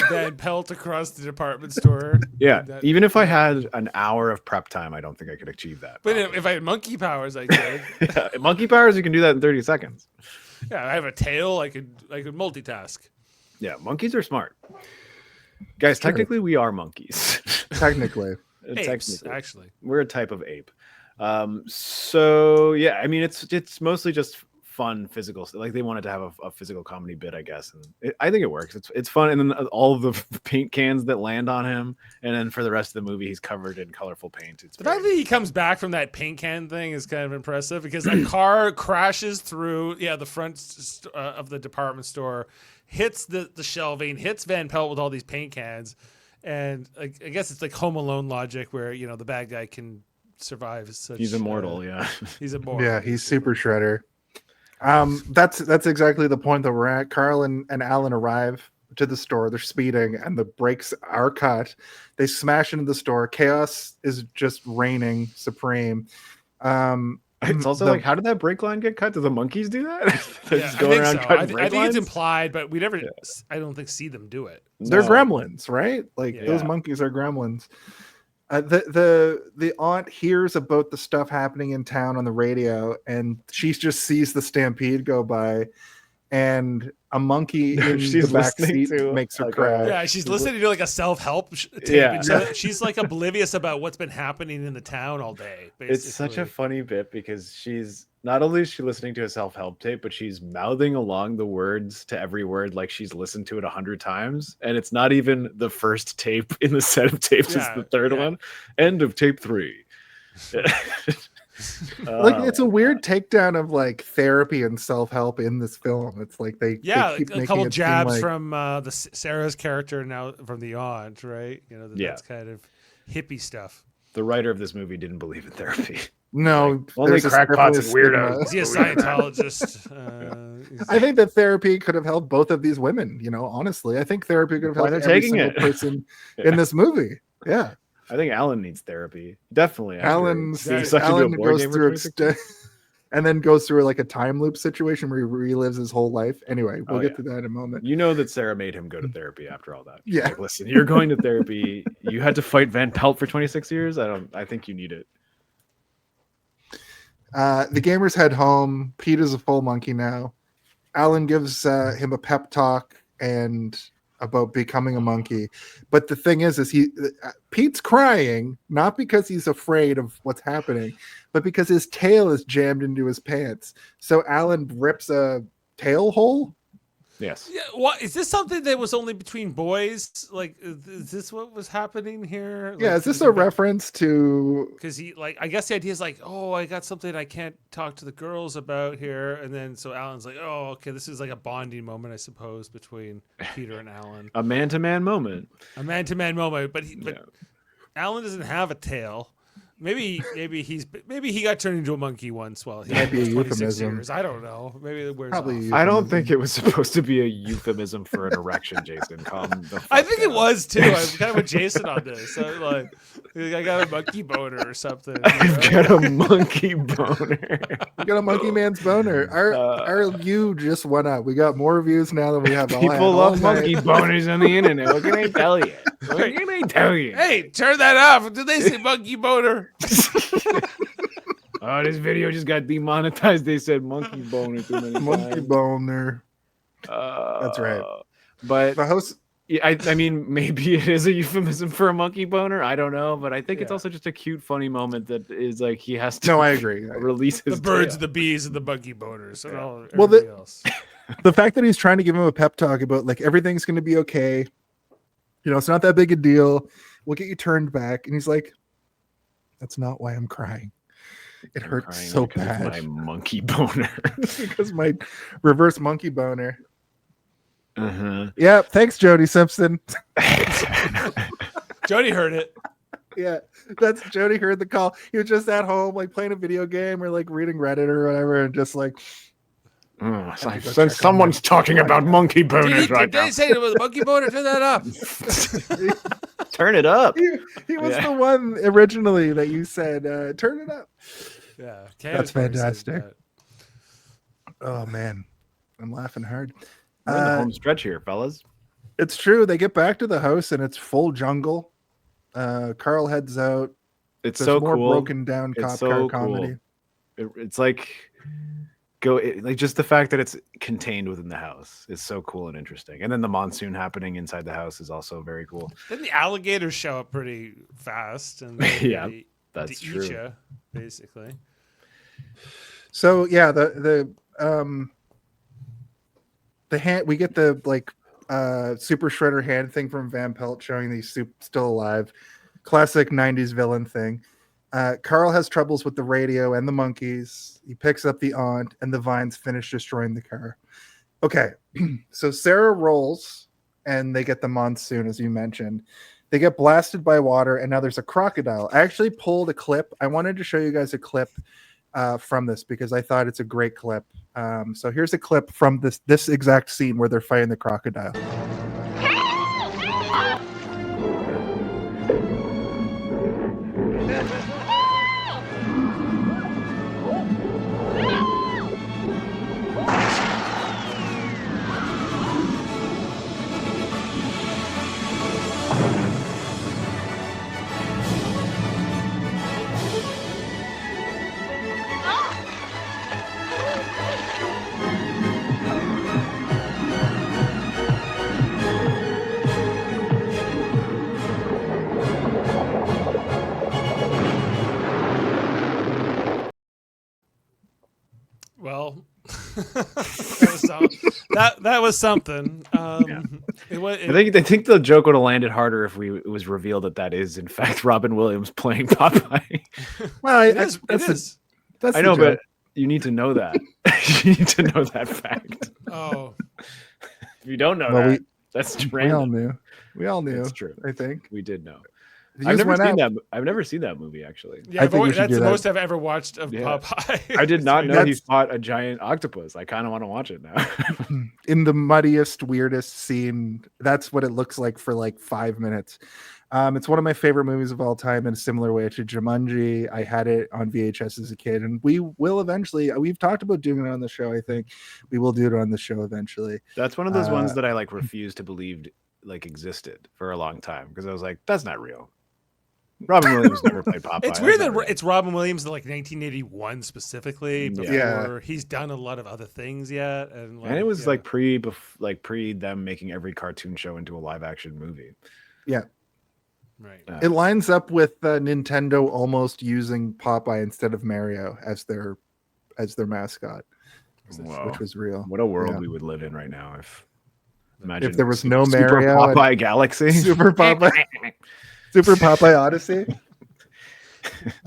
Van Pelt across the department store. Yeah, even if I had an hour of prep time, I don't think I could achieve that. But if I had monkey powers, I could. Yeah, monkey powers, you can do that in 30 seconds. Yeah, I have a tail. I could multitask. Yeah, monkeys are smart. Guys, technically we are monkeys. Technically. Apes, actually. We're a type of ape. So yeah, I mean it's mostly just fun physical, like they wanted to have a physical comedy bit, I guess, and I think it works. It's fun, and then all of the paint cans that land on him, and then for the rest of the movie he's covered in colorful paint. The fact that he comes back from that paint can thing is kind of impressive, because a car crashes through the front of the department store, hits the shelving, hits Van Pelt with all these paint cans, and I guess it's like Home Alone logic where the bad guy can survive. He's immortal. He's immortal. Yeah, he's Super Shredder. That's exactly the point that we're at. Carl and Alan arrive to the store. They're speeding, and the brakes are cut. They smash into the store. Chaos is just reigning supreme. It's also like, how did that brake line get cut? Do the monkeys do that? They're just going around cutting brake I think lines? it's implied, but we never. I don't think see them do it. They're gremlins, right? Like those monkeys are gremlins. The aunt hears about the stuff happening in town on the radio, and she just sees the stampede go by, and a monkey in the back seat makes her cry. Yeah, she's listening to like a self-help tape. So she's like oblivious about what's been happening in the town all day. Basically. It's such a funny bit because she's not only is she listening to a self-help tape, but she's mouthing along the words to every word like she's listened to it 100 times, and it's not even the first tape in the set of tapes; it's the third one. End of tape 3. Like it's a weird takedown of like therapy and self-help in this film. It's like they keep a couple jabs from the Sarah's character, now from the aunt, right? That's kind of hippie stuff. The writer of this movie didn't believe in therapy. No, only crackpots and weirdos. Is he a Scientologist? I think that therapy could have helped both of these women. Honestly, I think therapy could have helped every single person in this movie. Yeah. I think Alan needs therapy. Definitely. Alan goes through and then goes through like a time loop situation where he relives his whole life. Anyway, we'll get to that in a moment. You know that Sarah made him go to therapy after all that. Yeah. Like, listen, you're going to therapy. You had to fight Van Pelt for 26 years. I think you need it. The gamers head home. Pete is a full monkey now. Alan gives him a pep talk and about becoming a monkey, but the thing is Pete's crying not because he's afraid of what's happening, but because his tail is jammed into his pants. So Alan rips a tail hole. Yes. Yeah. What is this? Something that was only between boys? Like, is this what was happening here? Yeah. Is this a reference to? Because I guess the idea is like, oh, I got something I can't talk to the girls about here, and then so Alan's like, oh, okay, this is like a bonding moment, I suppose, between Peter and Alan. A man-to-man moment. A man-to-man moment, but Alan doesn't have a tail. Maybe he got turned into a monkey once while he had was 26 years. I don't know. Maybe it wears off. I don't think it was supposed to be a euphemism for an erection, Jason. I think it was too. I'm kind of with Jason on this. I got a monkey boner or something. I've got a monkey boner. You got a monkey man's boner. Our view just went up. We got more views now than we have. People love monkey boners on the internet. What can I tell you? What can I tell you? Hey, turn that off. Did they say monkey boner? Oh, this video just got demonetized. They said monkey boner too many monkey times. Boner. That's right. But the host. I mean, maybe it is a euphemism for a monkey boner. I don't know, but I think it's also just a cute, funny moment that is like he has to. No, I agree. Release his the birds, tail. the bees, and the monkey boners, and all. Well, else. The fact that he's trying to give him a pep talk about like everything's going to be okay. It's not that big a deal. We'll get you turned back, and he's like, "That's not why I'm crying. It hurts so bad. My monkey boner. Because my reverse monkey boner." Yeah, thanks, Jody Simpson. Jody heard it. Yeah, that's Jody heard the call. He was just at home, like playing a video game or like reading Reddit or whatever, and just like, Since someone's talking about monkey boners Did they say it was a monkey boner? Turn that up. Turn it up. He was the one originally that you said, turn it up. Yeah. That's fantastic. Oh, man. I'm laughing hard. We're in the home stretch here, fellas. It's true. They get back to the house and it's full jungle. Carl heads out. It's There's so more cool. broken down cop car comedy. It's like just the fact that it's contained within the house is so cool and interesting. And then the monsoon happening inside the house is also very cool. Then the alligators show up pretty fast, and that's to true. eat you, basically. So yeah, the hand, we get the super shredder hand thing from Van Pelt showing he's still alive. Classic 90s villain thing. Carl has troubles with the radio and the monkeys. He picks up the aunt, and the vines finish destroying the car. Okay, so Sarah rolls, and they get the monsoon, as you mentioned. They get blasted by water, and now there's a crocodile. I actually pulled a clip. I wanted to show you guys a clip from this because I thought it's a great clip. So here's a clip from this exact scene where they're fighting the crocodile. Well, that was something. I think the joke would have landed harder if it was revealed that is in fact Robin Williams playing Popeye. Well, it is. I know, but you need to know that. You need to know that fact. Oh, if you don't know that, that's random. We all knew. It's true. I think we did know. I've never seen that movie actually. Yeah, that's the most I've ever watched of Popeye. I did not know he fought a giant octopus. I kind of want to watch it now. In the muddiest, weirdest scene, that's what it looks like for like 5 minutes. It's one of my favorite movies of all time in a similar way to Jumanji. I had it on VHS as a kid, and we will eventually. We've talked about doing it on the show. I think we will do it on the show eventually. That's one of those ones that I refused to believe existed for a long time because I was like, that's not real. Robin Williams never played Popeye. It's weird that it's Robin Williams in 1981 specifically. Before he's done a lot of other things yet, and it was pre them making every cartoon show into a live action movie. Yeah, right. It lines up with Nintendo almost using Popeye instead of Mario as their mascot, which was real. What a world we would live in right now if there was no Super Mario, Popeye Galaxy, Super Popeye. Super Popeye Odyssey.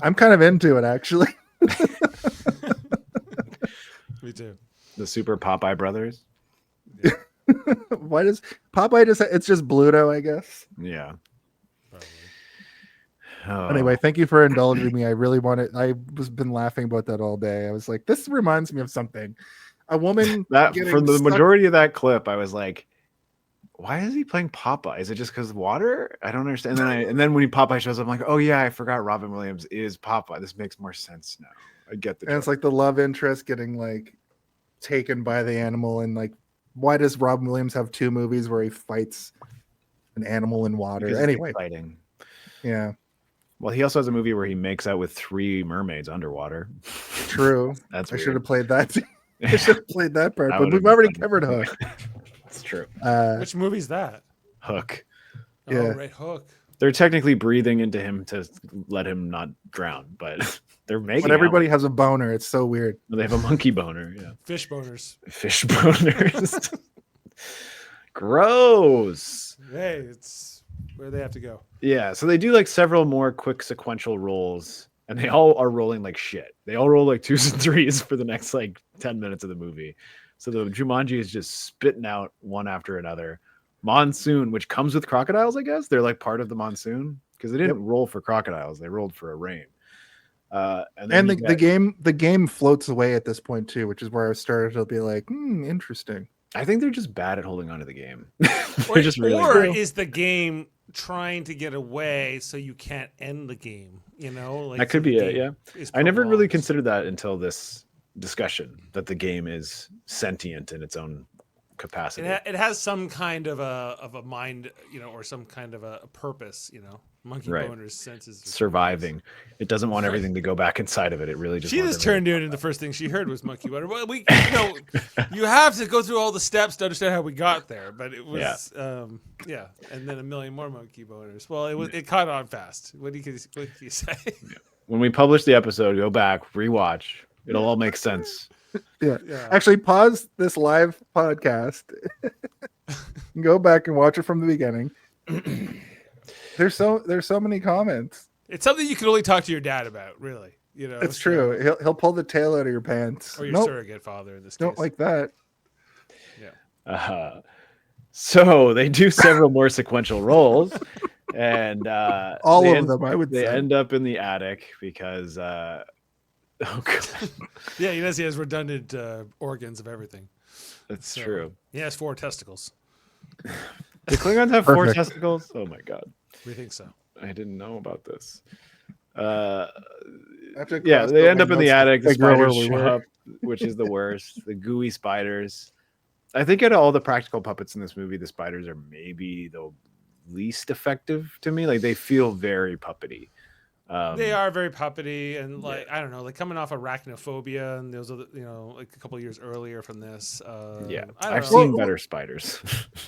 I'm kind of into it, actually. Me too. The Super Popeye Brothers. Yeah. Why does Popeye it's just Bluto, I guess. Yeah. Anyway, thank you for indulging me. I really wanted. I was been laughing about that all day. I was like, this reminds me of something. A woman from the majority of that clip, I was like, why is he playing Popeye? Is it just because of water? I don't understand. And then when Popeye shows up, I'm like, oh yeah, I forgot Robin Williams is Popeye. This makes more sense now. I get the joke. It's like the love interest getting taken by the animal, and why does Robin Williams have 2 movies where he fights an animal in water? Because anyway, fighting. Yeah. Well, he also has a movie where he makes out with 3 mermaids underwater. True. That's I weird. should have played that. I should have played that part, but we've already covered Hook. That's true. Which movie's that? Hook. Yeah. Oh, right, Hook. They're technically breathing into him to let him not drown, but they're making. But everybody has a boner. It's so weird. They have a monkey boner. Yeah. Fish boners. Fish boners. Gross. Hey, it's where they have to go. Yeah. So they do several more quick sequential rolls, and they all are rolling like shit. They all roll 2s and 3s for the next 10 minutes of the movie. So the Jumanji is just spitting out one after another. Monsoon, which comes with crocodiles, I guess. They're part of the monsoon because they didn't roll for crocodiles. They rolled for a rain. And the game floats away at this point too, which is where I started to be like, interesting. I think they're just bad at holding on to the game. Or, just really or is the game trying to get away so you can't end the game? You know, like that could be it. Yeah, I never really prolonged. considered that until this discussion, that the game is sentient in its own capacity. It has some kind of a mind, you know, or some kind of a purpose, you know. Monkey Right. Boner's senses are Surviving. It doesn't want everything to go back inside of it. It really just She wants just turned to it, and the first thing she heard was Monkey Boner. Well, you have to go through all the steps to understand how we got there, but it was, and then a million more Monkey Boners. Well, it caught on fast. What do you say? When we publish the episode, go back, rewatch. It'll all make sense. Yeah. Actually, pause this live podcast. Go back and watch it from the beginning. There's so many comments. It's something you can only talk to your dad about, really. You know, It's true. He'll pull the tail out of your pants. Or your surrogate father in this case. Don't like that. Yeah. So they do several more sequential rolls, and all of them, I would they say. end up in the attic because oh god, yeah, he has redundant organs of everything. That's true. He has 4 testicles. The Klingons have 4 Perfect. testicles. Oh my god, We think so. I didn't know about this. After Yeah, they end up in the attic. The figure out where spiders we show were. up, which is the worst. The gooey spiders. I think out of all the practical puppets in this movie, the spiders are maybe the least effective to me. Like they feel very puppety. They are very puppety, and like I don't know, like coming off arachnophobia, and those other, you know, like a couple of years earlier from this. I've seen better spiders.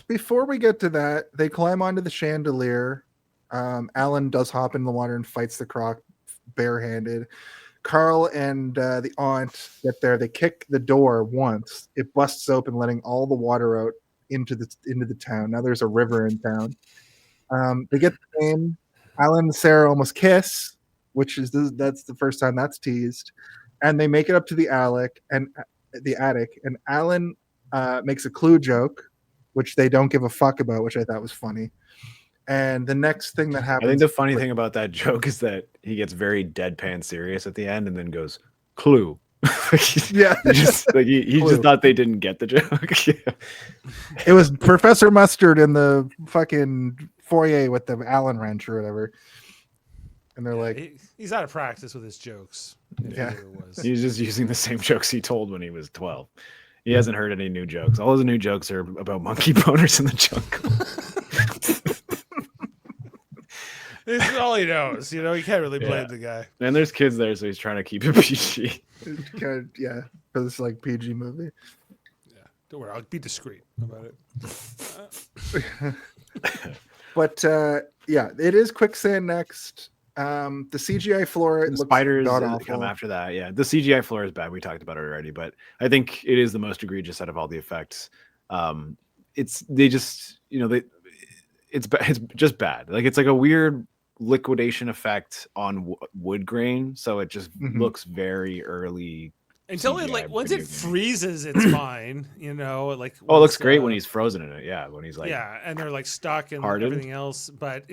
Before we get to that, they climb onto the chandelier. Alan does hop in the water and fights the croc barehanded. Carl and the aunt get there. They kick the door once. It busts open, letting all the water out into the town. Now there's a river in town. They get the name. Alan and Sarah almost kiss, that's the first time that's teased. And they make it up to the attic, and Alan makes a clue joke, which they don't give a fuck about, which I thought was funny. And the next thing that happens, I think the funny thing about that joke is that he gets very deadpan serious at the end and then goes, clue. Yeah. he just thought they didn't get the joke. It was Professor Mustard in the fucking foyer with the Allen wrench or whatever. And they're like, he's out of practice with his jokes. Yeah. He's just using the same jokes he told when he was 12. He hasn't heard any new jokes. All his new jokes are about monkey boners in the jungle. This is all he knows. You know, you can't really blame the guy. And there's kids there, so he's trying to keep it PG. yeah, for this like PG movie. Yeah, don't worry, I'll be discreet about it. But yeah, it is quicksand next. The CGI floor, it The looks spiders god-awful. come after that. Yeah, the CGI floor is bad. We talked about it already, but I think it is the most egregious out of all the effects. It's just bad. Like it's like a weird liquidation effect on wood grain, so it just looks very early. Until it CGI once it video game. freezes, it's fine. You know, like Oh, it looks once, great when he's frozen in it. Yeah, when he's like and they're like stuck and hardened. everything else. But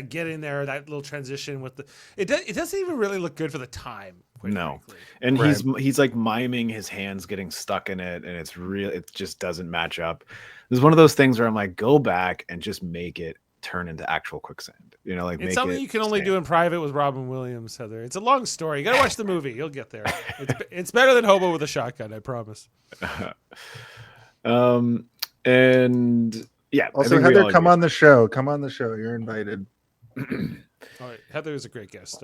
get in there, that little transition with it doesn't even really look good for the time. No, and Right. he's like miming his hands getting stuck in it, and it just doesn't match up. This is one of those things where I'm like, go back and just make it turn into actual quicksand. You know, like It's make something it you can only do in private with Robin Williams, Heather. It's a long story. You gotta watch the movie. You'll get there. It's better than Hobo with a Shotgun, I promise. And yeah. I Also, think we Heather, all come agree. on the show. Come on the show. You're invited. All right, Heather is a great guest.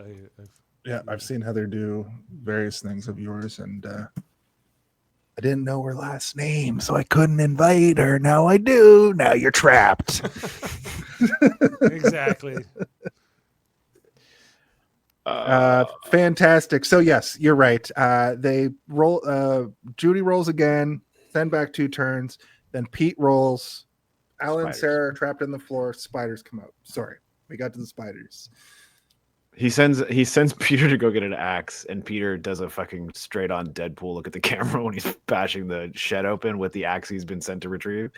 I've seen Heather do various things of yours, and I didn't know her last name, so I couldn't invite her. Now I do. Now you're trapped. Exactly. Fantastic. So yes, you're right. They roll. Judy rolls again. Send back 2 turns. Then Pete rolls. Alan and Sarah are trapped in the floor. Spiders come out. Sorry, we got to the spiders. He sends Peter to go get an axe, and Peter does a fucking straight on Deadpool look at the camera when he's bashing the shed open with the axe he's been sent to retrieve.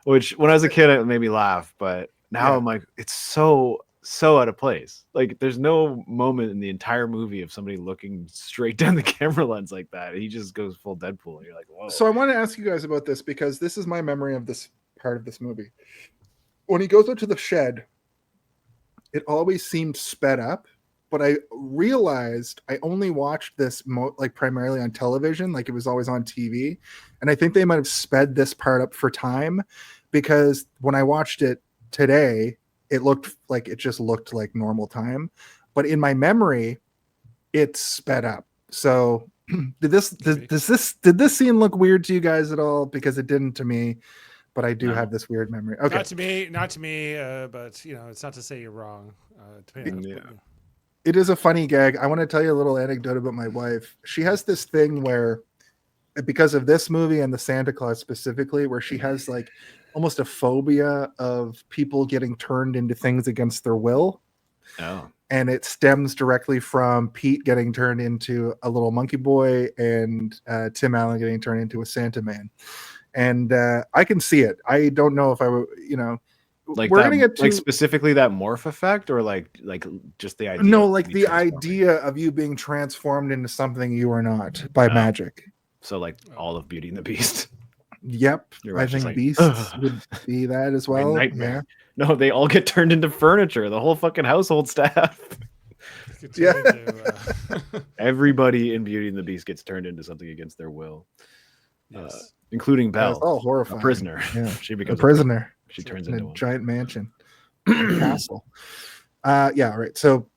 Which when I was a kid, it made me laugh, but now I'm like, it's so so out of place. Like there's no moment in the entire movie of somebody looking straight down the camera lens like that. He just goes full Deadpool. And you're like, whoa. So I want to ask you guys about this because this is my memory of this part of this movie. When he goes up to the shed, it always seemed sped up, but I realized I only watched this like primarily on television, like it was always on TV. And I think they might have sped this part up for time because when I watched it today, it just looked like normal time. But in my memory, it's sped up. So did this scene look weird to you guys at all? Because it didn't to me. But I do have this weird memory. Okay, not to me. But you know, it's not to say you're wrong. It is a funny gag. I want to tell you a little anecdote about my wife. She has this thing where, because of this movie and the Santa Claus specifically, where she has like almost a phobia of people getting turned into things against their will. Oh. And it stems directly from Pete getting turned into a little monkey boy and Tim Allen getting turned into a Santa man. And I can see it. I don't know if I would, like we're that, gonna get to like specifically that morph effect, or like just the idea. No, like the idea of you being transformed into something you are not by magic. So like all of Beauty and the Beast. Yep, I think like, Beasts would be that as well. Nightmare. Yeah. No, they all get turned into furniture. The whole fucking household staff. Yeah. Everybody in Beauty and the Beast gets turned into something against their will. Yes. Including Belle. Oh, horrifying. A prisoner. Yeah. She becomes a prisoner. She turns in into a one. giant mansion. Castle. Yeah, right. So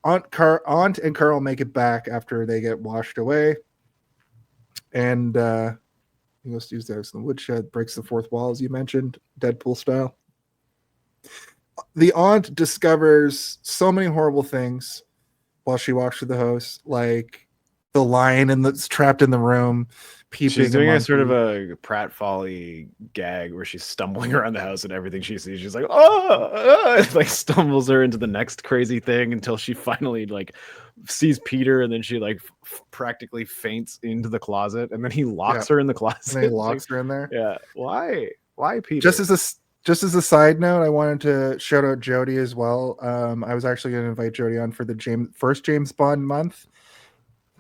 Aunt and Carl make it back after they get washed away. And he goes to use those in the woodshed, breaks the fourth wall, as you mentioned, Deadpool style. The aunt discovers so many horrible things while she walks through the house, like the lion that's trapped in the room. She's doing a sort of a Pratt Folly gag where she's stumbling around the house and everything she sees, she's like, oh, like stumbles her into the next crazy thing until she finally like sees Peter, and then she like practically faints into the closet, and then he locks her in the closet. And he locks her in there. Yeah. Why Peter? Just as a side note, I wanted to shout out Jody as well. I was actually going to invite Jody on for the first James Bond month.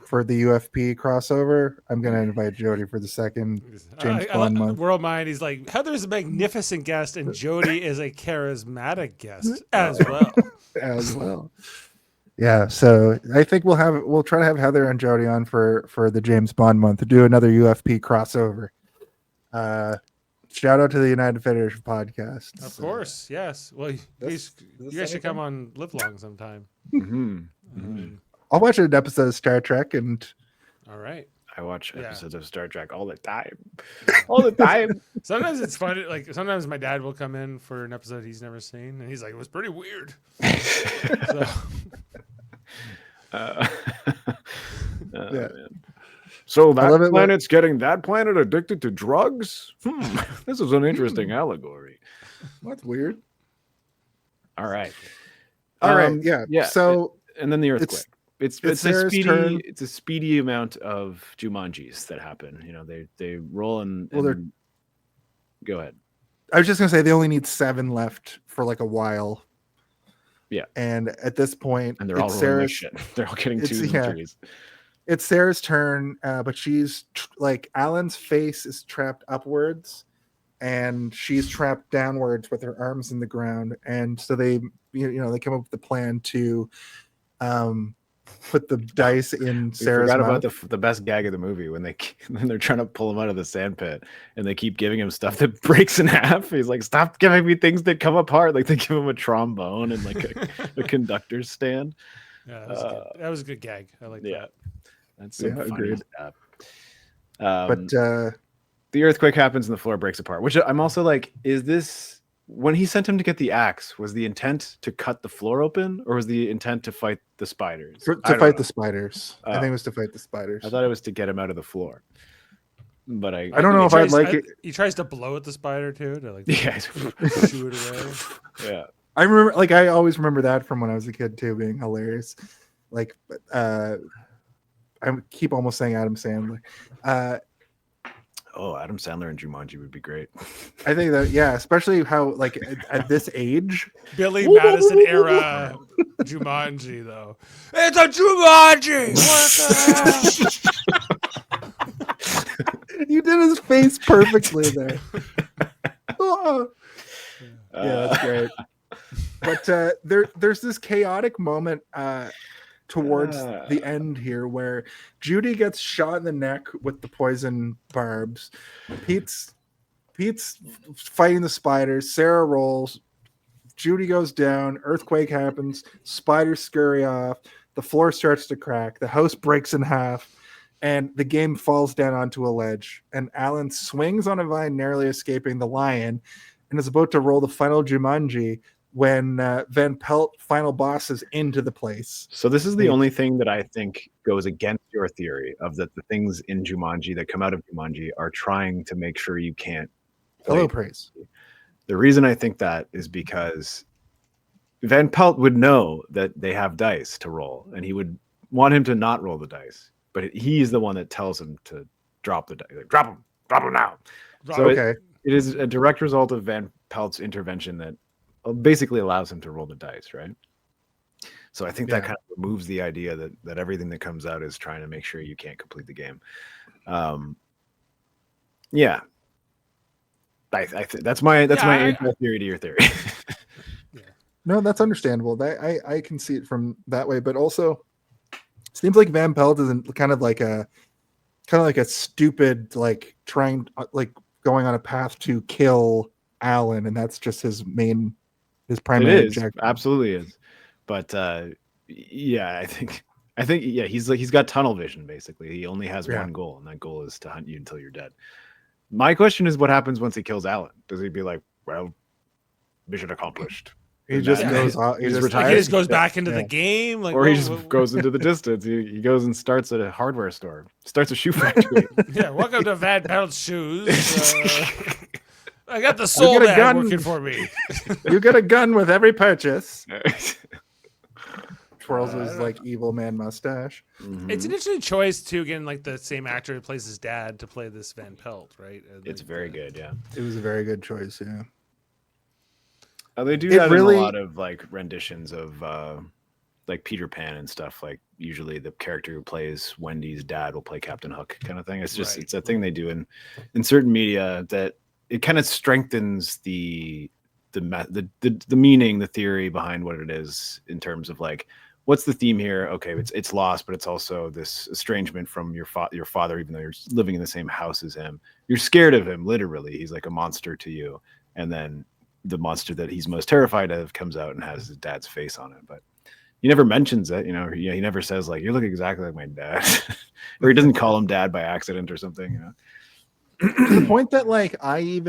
For the UFP crossover, I'm going to invite Jody for the second James Bond month. World Mind, he's like, Heather's a magnificent guest, and Jody is a charismatic guest as well. Yeah, so I think we'll try to have Heather and Jody on for the James Bond month to do another UFP crossover. Shout out to the United Federation podcast. Of course, yes. Well, you guys should come on Live Long sometime. I'll watch an episode of Star Trek and. All right. I watch episodes of Star Trek all the time. Sometimes it's fun. Like sometimes my dad will come in for an episode he's never seen, and he's like, "It was pretty weird." Man. So that planet's getting that planet addicted to drugs? This is an interesting allegory. That's weird. All right. Yeah. So and then the earthquake. It's a turn. It's a speedy amount of Jumanjis that happen. They roll and go ahead. I was just gonna say they only need 7 left for like a while. Yeah. And at this point, and they're all rolling like shit. They're all getting 2s and 3s. It's Sarah's turn, but she's like Alan's face is trapped upwards, and she's trapped downwards with her arms in the ground. And so they come up with the plan to put the dice in Sarah's mouth. Forgot about the best gag of the movie when they're trying to pull him out of the sandpit, and they keep giving him stuff that breaks in half. He's like, "Stop giving me things that come apart." Like they give him a trombone and like a conductor's stand. Yeah, that was a good gag. I like that. That's some funny stuff. But the earthquake happens and the floor breaks apart, which I'm also like, is this when he sent him to get the axe, was the intent to cut the floor open, or was the intent to fight the spiders? To fight the spiders. I think it was to fight the spiders. I thought it was to get him out of the floor. But I don't know if I'd like it. He tries to blow at the spider too, to like shoo it away. Yeah. I remember, like, I always remember that from when I was a kid too, being hilarious. Like, I keep almost saying Adam Sandler. Oh, Adam Sandler and Jumanji would be great. I think that, yeah, especially how like at this age, Billy Madison era Jumanji, though. It's a Jumanji. What the hell? you did his face perfectly there. Oh. Yeah, that's great. But there's this chaotic moment towards the end here where Judy gets shot in the neck with the poison barbs. Pete's fighting the spiders. Sarah rolls. Judy goes down. Earthquake happens. Spiders scurry off. The floor starts to crack. The house breaks in half. And the game falls down onto a ledge. And Alan swings on a vine, narrowly escaping the lion, and is about to roll the final Jumanji when Van Pelt final bosses into the place. So this is the only thing that I think goes against your theory of that the things in Jumanji that come out of Jumanji are trying to make sure you can't play. Hello, praise. The reason I think that is because Van Pelt would know that they have dice to roll, and he would want him to not roll the dice, but he's the one that tells him to drop the dice. Like, drop them now. So Okay. it is a direct result of Van Pelt's intervention that basically allows him to roll the dice, right? So I think that kind of removes the idea that everything that comes out is trying to make sure you can't complete the game. Yeah, I think that's my intro theory to your theory. No, that's understandable. I can see it from that way, but also seems like Van Pelt isn't kind of like a stupid, like trying, like going on a path to kill Alan, and that's just his primary objective. Absolutely is. But yeah, I think yeah, he's got tunnel vision basically. He only has one goal, and that goal is to hunt you until you're dead. My question is, what happens once he kills Alan? Does he be like, well, mission accomplished? He just goes off. He just goes back into the game, like, or he just goes into the distance. He goes and starts at a hardware store, starts a shoe factory. Yeah, welcome to Van Pelt's Shoes. I got the soul dad working for me. You get a gun with every purchase. Twirls his like evil man mustache. Mm-hmm. It's an interesting choice too. Again, like the same actor who plays his dad to play this Van Pelt, right? It's very good. Yeah, it was a very good choice. Yeah. They do that in a lot of like renditions of like Peter Pan and stuff. Like usually the character who plays Wendy's dad will play Captain Hook, kind of thing. It's just it's a thing they do in certain media that it kind of strengthens the meaning, the theory behind what it is in terms of like what's the theme here. Okay, it's lost, but it's also this estrangement from your father, even though you're living in the same house as him. You're scared of him, literally. He's like a monster to you, and then the monster that he's most terrified of comes out and has his dad's face on it, but he never mentions it. He never says like, you look exactly like my dad, or he doesn't call him dad by accident or something. To the point that like I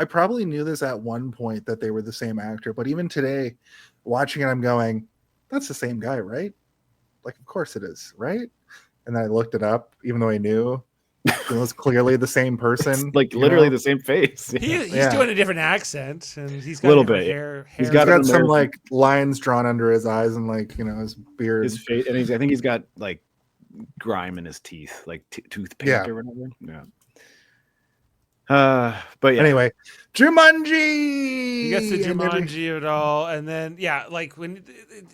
probably knew this at one point that they were the same actor, but even today watching it, I'm going, that's the same guy, right? Like, of course it is, right? And then I looked it up, even though I knew it was clearly the same person. It's like literally the same face. He's doing a different accent, and he's got a little bit hair. He's got some like lines drawn under his eyes, and like his beard, his face, and I think he's got like grime in his teeth, like toothpaste or whatever. Yeah. But yeah. Anyway, Jumanji. He gets the Jumanji of it all, and then like when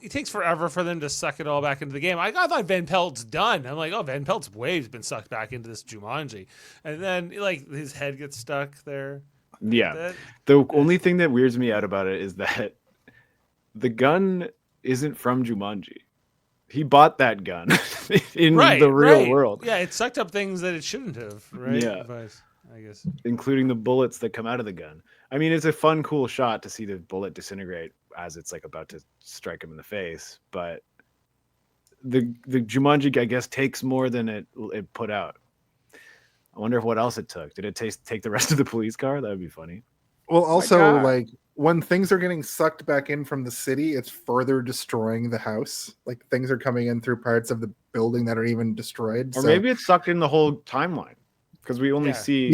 it takes forever for them to suck it all back into the game. I thought Van Pelt's done. I'm like, oh, Van Pelt's wave's been sucked back into this Jumanji, and then like his head gets stuck there. Yeah. The only thing that weirds me out about it is that the gun isn't from Jumanji. He bought that gun in the real world. Yeah, it sucked up things that it shouldn't have. Right. Yeah. But I guess including the bullets that come out of the gun. I mean, it's a fun, cool shot to see the bullet disintegrate as it's like about to strike him in the face. But the Jumanji, I guess, takes more than it put out. I wonder what else it took. Did it take the rest of the police car? That would be funny. Well, also like when things are getting sucked back in from the city, it's further destroying the house. Like things are coming in through parts of the building that are even destroyed. Or maybe it's sucked in the whole timeline. Because we only see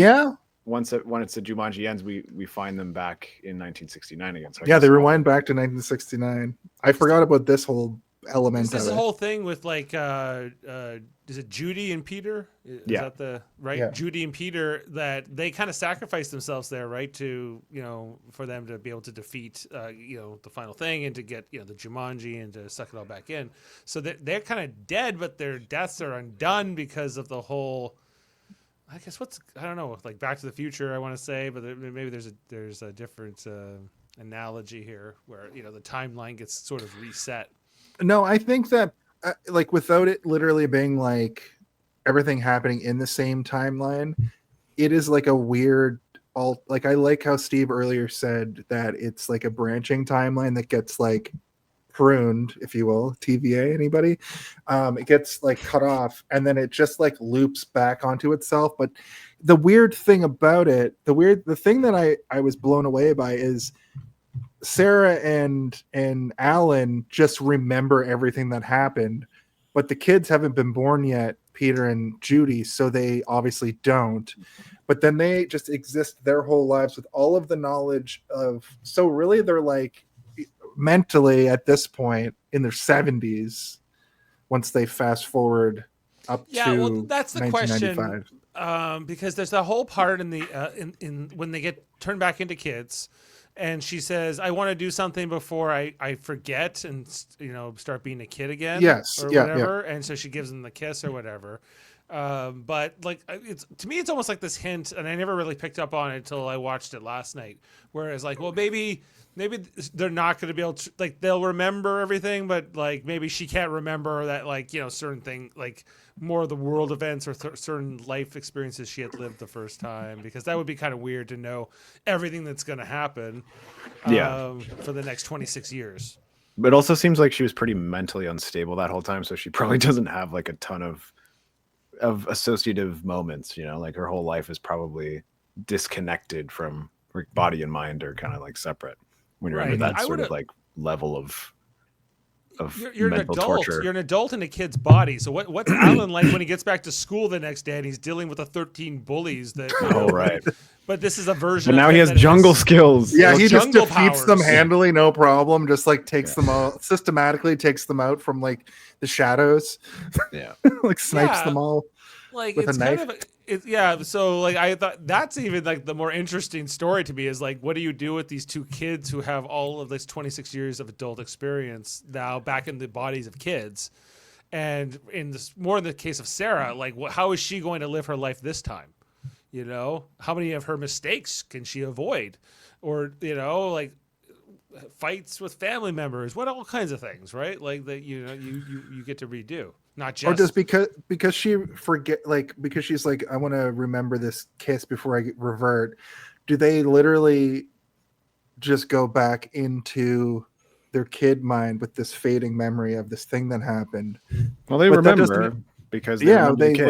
when it's the Jumanji ends, we find them back in 1969 again. So they rewind back to 1969. I forgot about this whole element This of is the it. whole thing with like is it Judy and Peter? Is that the right? Yeah. Judy and Peter, that they kind of sacrifice themselves there, right? To, for them to be able to defeat, the final thing and to get, the Jumanji and to suck it all back in. So they're kind of dead, but their deaths are undone because of the whole, I guess I don't know, like Back to the Future, I want to say, but maybe there's a different analogy here where, the timeline gets sort of reset. No, I think that like without it literally being like everything happening in the same timeline, it is like a weird like I like how Steve earlier said that it's like a branching timeline that gets like pruned, if you will. TVA, anybody? It gets like cut off and then it just like loops back onto itself. But the weird thing about it, the thing that I was blown away by is Sarah and Alan just remember everything that happened, but the kids haven't been born yet, Peter and Judy, so they obviously don't. But then they just exist their whole lives with all of the knowledge of, so really they're like mentally at this point in their 70s once they fast forward up to that's the question, because there's that whole part in the in when they get turned back into kids. And she says, I want to do something before I forget and, start being a kid again. Yes. Or whatever. Yeah. And so she gives them the kiss or whatever. But like, to me, it's almost like this hint, and I never really picked up on it until I watched it last night. Whereas like, well, maybe they're not going to be able to, like, they'll remember everything, but like maybe she can't remember that, like, certain thing, like more of the world events or certain life experiences she had lived the first time, because that would be kind of weird to know everything that's going to happen for the next 26 years. But it also seems like she was pretty mentally unstable that whole time. So she probably doesn't have like a ton of associative moments, like her whole life is probably disconnected from her body and mind are kind of like separate when you're under that sort of like level of you're an mental adult. torture. You're an adult in a kid's body. So what's Alan like when he gets back to school the next day and he's dealing with the 13 bullies that? Oh, right. But this is a version. But now he has jungle skills. Yeah, he just defeats powers. them handily, no problem. Just like takes them out systematically, takes them out from like the shadows. Yeah, like snipes them all. Like with it's a knife. kind of so like I thought that's even like the more interesting story to me is like, what do you do with these two kids who have all of this 26 years of adult experience now back in the bodies of kids, and in the case of Sarah, like how is she going to live her life this time? How many of her mistakes can she avoid, or like fights with family members, all kinds of things, right? Like that you get to redo. Not just, or just because she forget, like because she's like, I want to remember this kiss before I revert. Do they literally just go back into their kid mind with this fading memory of this thing that happened? Well, they remember because they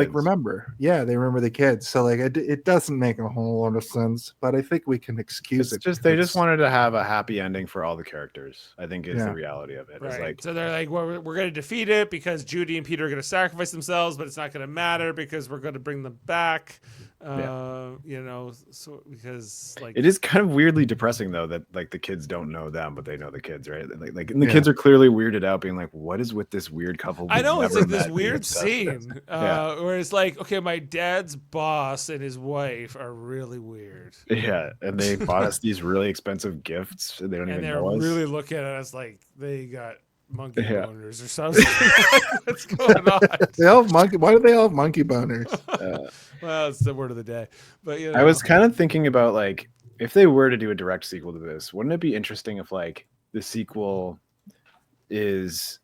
remember. Yeah, they remember the kids. So like it doesn't make a whole lot of sense, but I think we can excuse it. They just wanted to have a happy ending for all the characters, I think is the reality of it. Right. It's like, so they're like, well, we're going to defeat it because Judy and Peter are going to sacrifice themselves, but it's not going to matter because we're going to bring them back. So because like it is kind of weirdly depressing though that like the kids don't know them, but they know the kids, right? Like and the kids are clearly weirded out, being like, what is with this weird couple? I know, it's like this weird scene where it's like, okay, my dad's boss and his wife are really weird. Yeah, and they bought us these really expensive gifts. They don't even know us. And they're really looking at us like they got monkey boners or something. What's going on? They all have monkey. Why do they all have monkey boners? Well, it's the word of the day. But I was kind of thinking about like if they were to do a direct sequel to this, wouldn't it be interesting if like the sequel is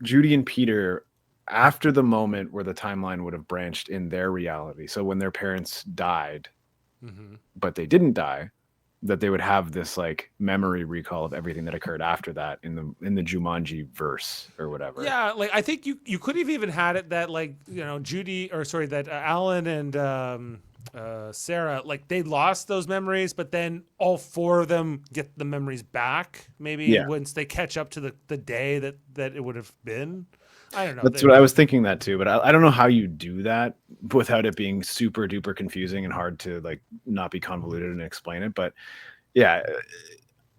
Judy and Peter after the moment where the timeline would have branched in their reality. So when their parents died, but they didn't die, that they would have this like memory recall of everything that occurred after that in the Jumanji verse or whatever. Yeah, like I think you could have even had it that like that Alan and Sarah, like they lost those memories, but then all four of them get the memories back. Maybe once they catch up to the day that it would have been. I don't know. That's what I was thinking that too, but I don't know how you do that without it being super duper confusing and hard to like not be convoluted and explain it. But yeah,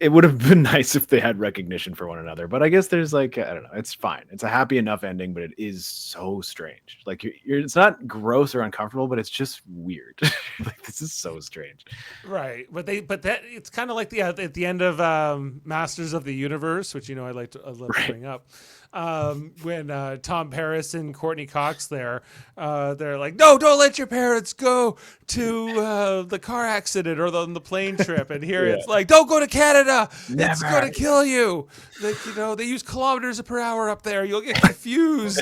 it would have been nice if they had recognition for one another, but I guess there's like, I don't know, it's fine. It's a happy enough ending, but it is so strange. Like it's not gross or uncomfortable, but it's just weird. Like this is so strange. Right. But that it's kind of like at the end of Masters of the Universe, which, I love to bring up. When Tom Paris and Courtney Cox they're like, no, don't let your parents go to the car accident or the plane trip. And here it's like, don't go to Canada. Never. It's going to kill you. Like, they use kilometers per hour up there. You'll get confused.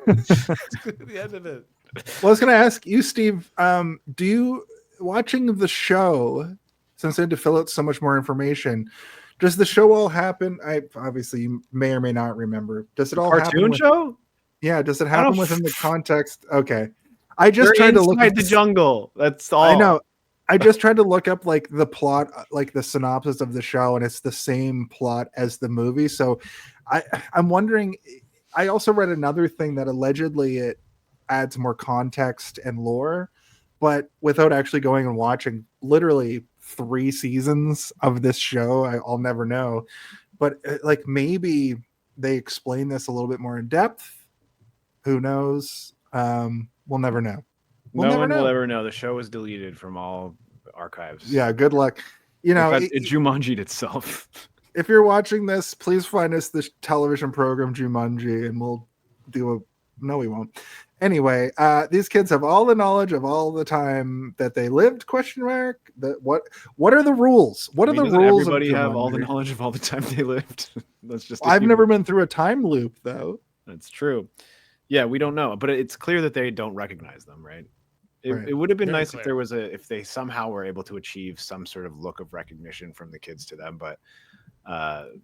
And the end of it. Well, I was going to ask you, Steve, do you, watching the show, since I had to fill out so much more information, does the show all happen? Obviously you may or may not remember. Does it all cartoon happen show? Yeah, does it happen within the context? Okay. I just tried to look at the jungle. That's all. I know. I just tried to look up like the plot, like the synopsis of the show, and it's the same plot as the movie. So I'm wondering, I also read another thing that allegedly it adds more context and lore, but without actually going and watching literally 3 seasons of this show, I'll never know. But like maybe they explain this a little bit more in depth. Who knows? We'll never know. No one will ever know. The show was deleted from all archives. Yeah, good luck. It Jumanji'd itself. If you're watching this, please find us the television program Jumanji, and we'll do a. No, we won't. Anyway, these kids have all the knowledge of all the time that they lived? Question mark. What are the rules? What are the rules? Everybody have all the knowledge of all the time they lived. That's just. I've never been through a time loop though. That's true. Yeah, we don't know, but it's clear that they don't recognize them, right? It would have been nice if there was if they somehow were able to achieve some sort of look of recognition from the kids to them, but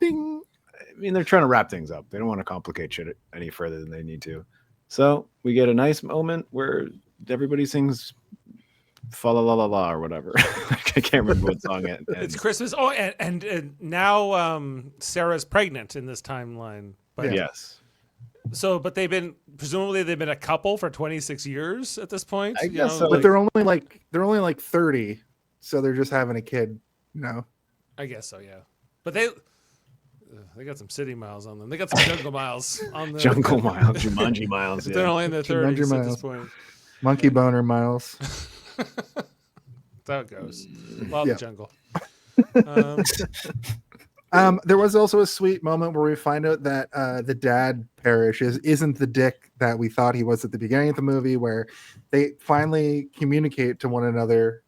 Ding. I mean, they're trying to wrap things up. They don't want to complicate shit any further than they need to. So we get a nice moment where everybody sings "Fa la la la la" or whatever. I can't remember what song it. It's Christmas. Oh, and now Sarah's pregnant in this timeline. But yes. So, but presumably they've been a couple for 26 years at this point. I guess so. But they're only like 30, so they're just having a kid. I guess so. Yeah, but they got some city miles on them. They got some jungle miles on them. Jungle miles, Jumanji miles. They're only in their 30s at this point. Monkey boner miles. That's how it goes. Love the jungle. There was also a sweet moment where we find out that the dad, Parrish, isn't the dick that we thought he was at the beginning of the movie, where they finally communicate to one another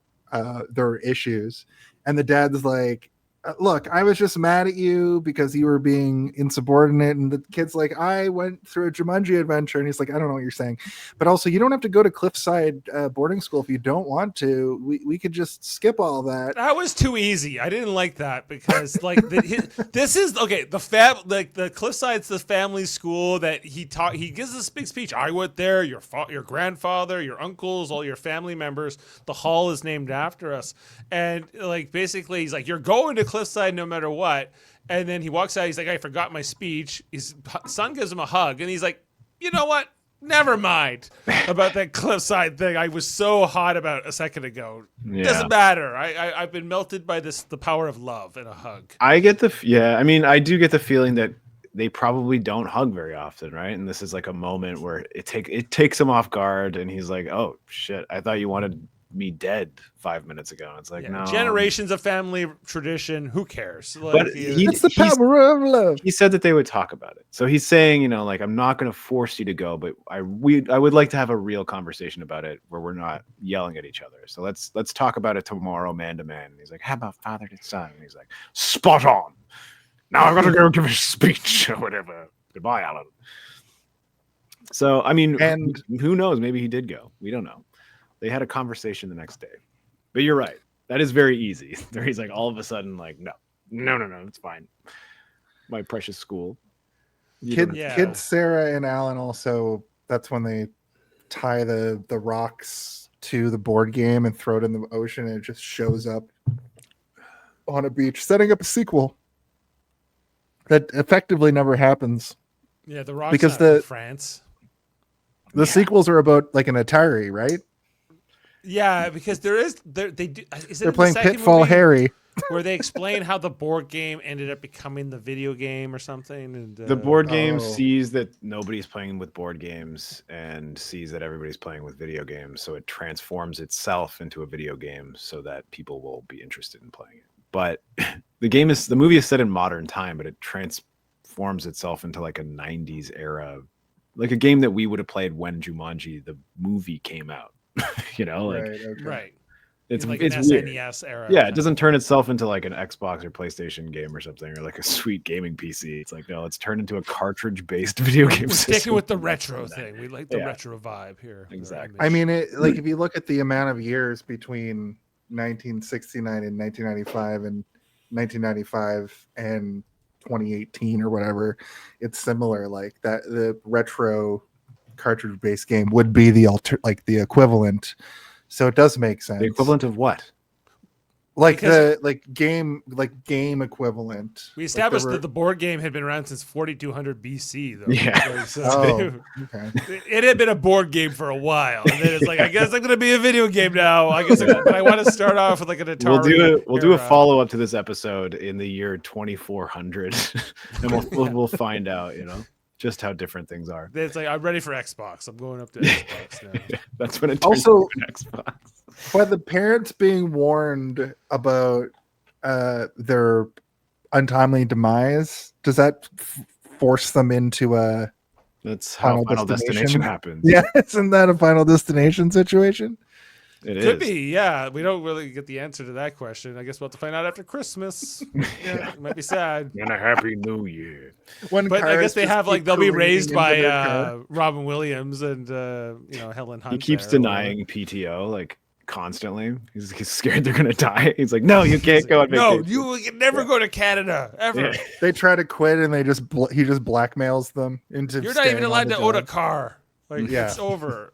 their issues. And the dad's like, look, I was just mad at you because you were being insubordinate. And the kid's like, I went through a Jumanji adventure. And he's like, I don't know what you're saying. But also, you don't have to go to Cliffside boarding school if you don't want to. We could just skip all that. That was too easy. I didn't like that because, like, this is okay. The Cliffside's the family school that he taught. He gives this big speech. I went there. Your grandfather, your uncles, all your family members. The hall is named after us. And like, basically, he's like, you're going to Cliffside no matter what. And then he walks out. He's like, I forgot my speech. His son gives him a hug, and he's like, you know what? Never mind about that Cliffside thing I was so hot about a second ago. Yeah. Doesn't matter. I've been melted by the power of love and a hug. I get I do get the feeling that they probably don't hug very often, right? And this is like a moment where it takes him off guard, and he's like, oh shit, I thought you wanted me dead 5 minutes ago. It's like, no. Generations of family tradition. Who cares? Like, but it's the power of love. He said that they would talk about it. So he's saying, like, I'm not going to force you to go, but I would like to have a real conversation about it where we're not yelling at each other. So let's talk about it tomorrow, man to man. And he's like, how about father to son? And he's like, spot on. Now I've got to go give a speech or whatever. Goodbye, Alan. So, I mean, and who knows? Maybe he did go. We don't know. They had a conversation the next day. But you're right. That is very easy. He's like, all of a sudden, like, no, it's fine. My precious school. Kid Sarah and Alan also, that's when they tie the rocks to the board game and throw it in the ocean, and it just shows up on a beach, setting up a sequel that effectively never happens. Yeah, the rocks because in France. The sequels are about like an Atari, right? Yeah, because they do. Is it They're in the playing second Pitfall movie Harry. where they explain how the board game ended up becoming the video game or something? And The board game Oh. sees that nobody's playing with board games and sees that everybody's playing with video games, so it transforms itself into a video game so that people will be interested in playing it. But the movie is set in modern time, but it transforms itself into like a 90s era, like a game that we would have played when Jumanji the movie came out. You know, like Right, okay. right. it's Like it's an weird. SNES era. Yeah, it doesn't turn itself into like an Xbox or PlayStation game or something, or like a sweet gaming PC. It's like, no, it's turned into a cartridge-based video game We're system. sticking with the retro thing. We like the Yeah. retro vibe here. Exactly. I mean, like if you look at the amount of years between 1969 and 1995 and 1995 and 2018 or whatever, it's similar. Like that, the retro cartridge-based game would be the the equivalent. So it does make sense. The equivalent of what? like Because- the game equivalent. We Like, established there that the board game had been around since 4200 BC, though. Yeah. Like, so Oh, okay. it had been a board game for a while, and then it's like, I guess I'm gonna be a video game now. I guess, but I want to start off with like an Atari. We'll do a era. follow up to this episode in the year 2400, and we'll find out, you know, just how different things are. It's like, I'm ready for Xbox. I'm going up to Xbox now. That's when it turns Also- into an Xbox. But the parents being warned about their untimely demise, does that force them into a That's how Final Destination happens. Yeah, isn't that a Final Destination situation? It Could is. be, yeah. We don't really get the answer to that question. I guess we'll have to find out after Christmas. Yeah, it might be sad. And a happy new year. When But I cars guess they just have keep like they'll be careening raised into by their car. Robin Williams and Helen Hunt. He keeps there or whatever. denying PTO like constantly. He's scared they're gonna die. He's like, no, you can't go on No, vacation. you can never go to Canada ever. Yeah. They try to quit and he just blackmails them into. You're not staying even on allowed the to own a job. car. Like Yeah. it's over.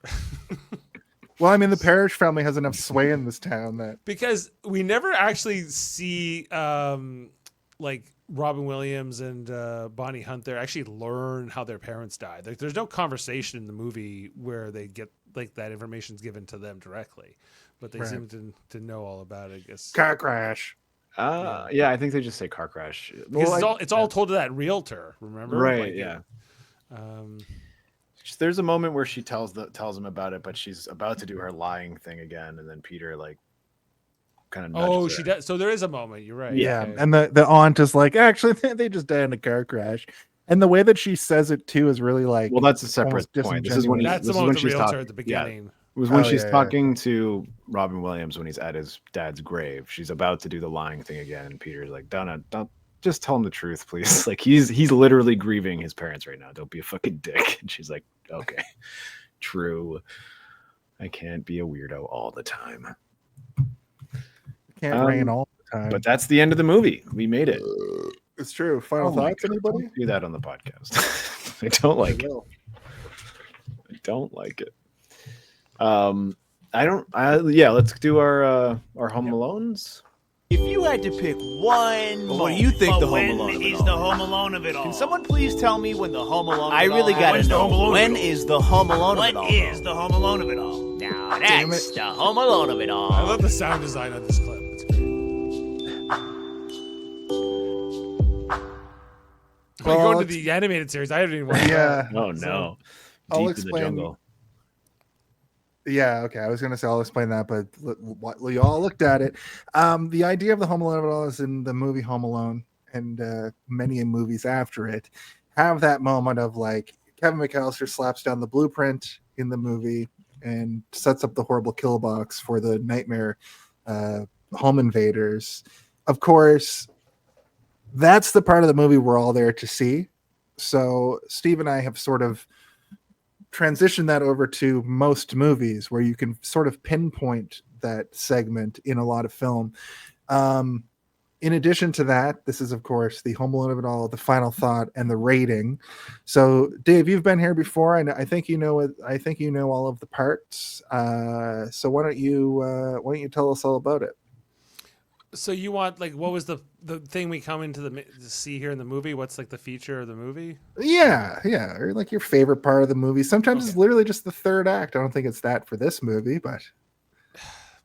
Well, I mean, the Parrish family has enough sway in this town that Because we never actually see like Robin Williams and Bonnie Hunt there actually learn how their parents died. Like there's no conversation in the movie where they get like that information's given to them directly, but they Right. seem to know all about it, I guess. car crash. Yeah, I think they just say car crash. Because it's all told to that realtor, remember? Right, Like, yeah. Um, There's a moment where she tells him about it, but she's about to do her lying thing again, and then Peter like kind of she does. So there is a moment. You're right. Yeah, okay. and the aunt is like, actually, they just died in a car crash, and the way that she says it too is really like. Well, that's a separate almost point. This is when That's the this is one when with the she's realtor talking at the beginning. It was when Oh, she's yeah, yeah. talking to Robin Williams when he's at his dad's grave. She's about to do the lying thing again, and Peter's like, "Donna, don't just tell him the truth, please." Like he's literally grieving his parents right now. Don't be a fucking dick. And she's like, "Okay, true. I can't be a weirdo all the time." Can't rain all the time. But that's the end of the movie. We made it. It's true. Final Oh my thoughts, God, anybody? don't do that on the podcast. I don't like it. I don't like it. Let's do our Home Alones. If you had to pick one, What do you think the Home when Alone of it is all? the Home Alone of it all? Can someone please tell me when the Home Alone? I really gotta When's the know. Home Alone When of it all? is the Home Alone of What it all? is the Home Alone of it all? Now Damn that's it. the Home Alone of it all. I love the sound design on this clip. It's great. We're Well, going to the animated series. I haven't even watched Yeah. Oh no! I'll Deep in the explain- jungle. Yeah, okay. I was gonna say I'll explain that, but you all looked at it. The idea of the Home Alone of it all is in the movie Home Alone, and many movies after it have that moment of like Kevin McAllister slaps down the blueprint in the movie and sets up the horrible kill box for the nightmare home invaders. Of course, that's the part of the movie we're all there to see. So Steve and I have sort of transition that over to most movies where you can sort of pinpoint that segment in a lot of film. In addition to that, this is of course the Home Alone of it all, the final thought, and the rating. So Dave, you've been here before, and I think you know it. I think you know all of the parts. So why don't you tell us all about it? So you want like what was the thing we come into to see here in the movie? What's like the feature of the movie? Yeah, or like your favorite part of the movie. Sometimes it's literally just the third act. I don't think it's that for this movie, but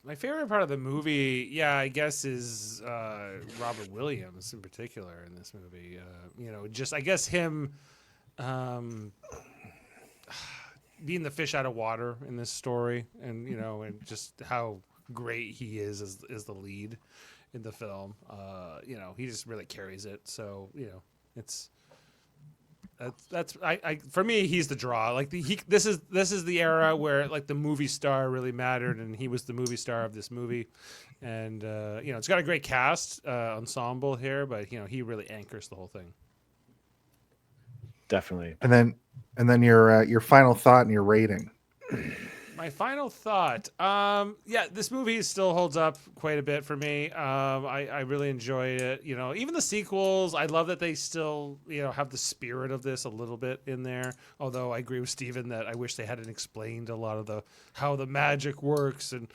My favorite part of the movie, I guess, is Robert Williams in particular in this movie. I guess him being the fish out of water in this story, and and just how great he is as the lead in the film. He just really carries it. So it's. That's for me, he's the draw. Like this is the era where like the movie star really mattered, and he was the movie star of this movie. And it's got a great cast ensemble here, but he really anchors the whole thing. Definitely. And then your final thought and your rating. My final thought. This movie still holds up quite a bit for me. I really enjoy it. Even the sequels, I love that they still, have the spirit of this a little bit in there. Although I agree with Steven that I wish they hadn't explained a lot of how the magic works and,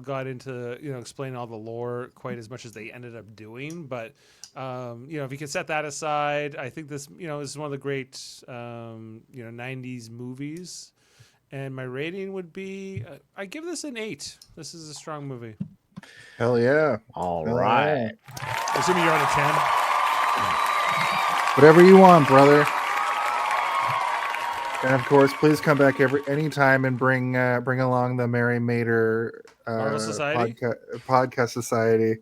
got into, explaining all the lore quite as much as they ended up doing. But, if you can set that aside, I think this, is one of the great, 90s movies. And my rating would be, I give this an 8. This is a strong movie. Hell yeah. All right. Assuming you're on a 10. Whatever you want, brother. And of course, please come back anytime and bring along the Mary Mater podcast society,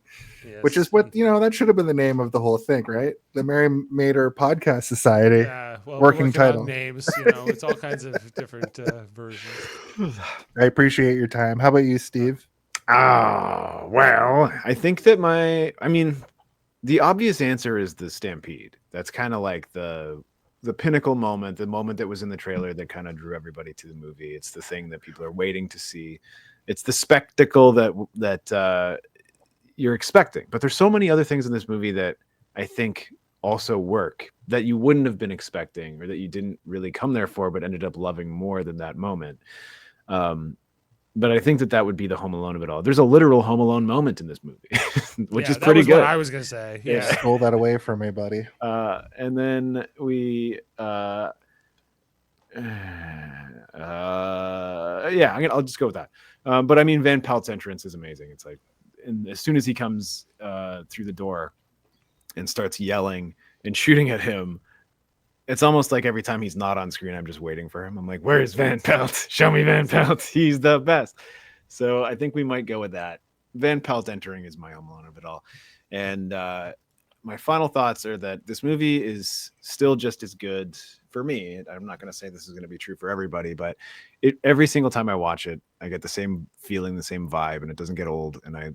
yes. Which is what that should have been the name of the whole thing, right? The Mary Mater Podcast Society. Yeah, working title. Names, it's all kinds of different versions. I appreciate your time. How about you, Steve? Well, I think that the obvious answer is the stampede. That's kind of like the pinnacle moment, the moment that was in the trailer that kind of drew everybody to the movie. It's the thing that people are waiting to see. It's the spectacle that you're expecting. But there's so many other things in this movie that I think also work that you wouldn't have been expecting, or that you didn't really come there for, but ended up loving more than that moment. But I think that would be the Home Alone of it all. There's a literal Home Alone moment in this movie, which is pretty good. What I was going to say. Yeah. Stole that away from me, buddy. And then I'll just go with that. But Van Pelt's entrance is amazing. It's like, and as soon as he comes through the door and starts yelling and shooting at him, it's almost like every time he's not on screen, I'm just waiting for him. I'm like, where's Van Pelt? Show me Van Pelt. He's the best. So I think we might go with that. Van Pelt entering is my Home Alone of it all. And my final thoughts are that this movie is still just as good for me. I'm not going to say this is going to be true for everybody, but every single time I watch it, I get the same feeling, the same vibe, and it doesn't get old. And I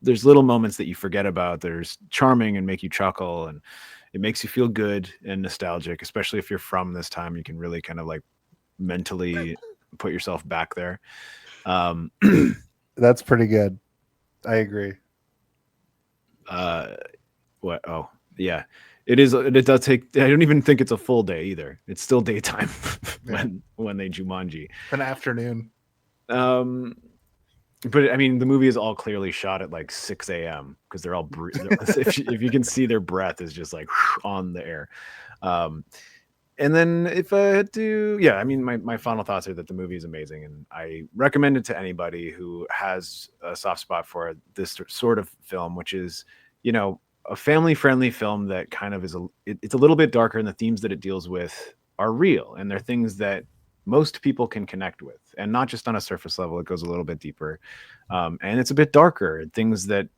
there's little moments that you forget about. There's charming and make you chuckle, and it makes you feel good and nostalgic, especially if you're from this time. You can really kind of like mentally put yourself back there. That's pretty good. I agree. What? Oh, yeah. It is. It does take. I don't even think it's a full day either. It's still daytime when they Jumanji. An afternoon. But the movie is all clearly shot at like 6 a.m. because they're all if you can see, their breath is just like on the air. And then if I had to, my final thoughts are that the movie is amazing, and I recommend it to anybody who has a soft spot for this sort of film, which is, a family-friendly film that kind of is it's a little bit darker, and the themes that it deals with are real, and they're things that most people can connect with, and not just on a surface level. It goes a little bit deeper, and it's a bit darker. Things that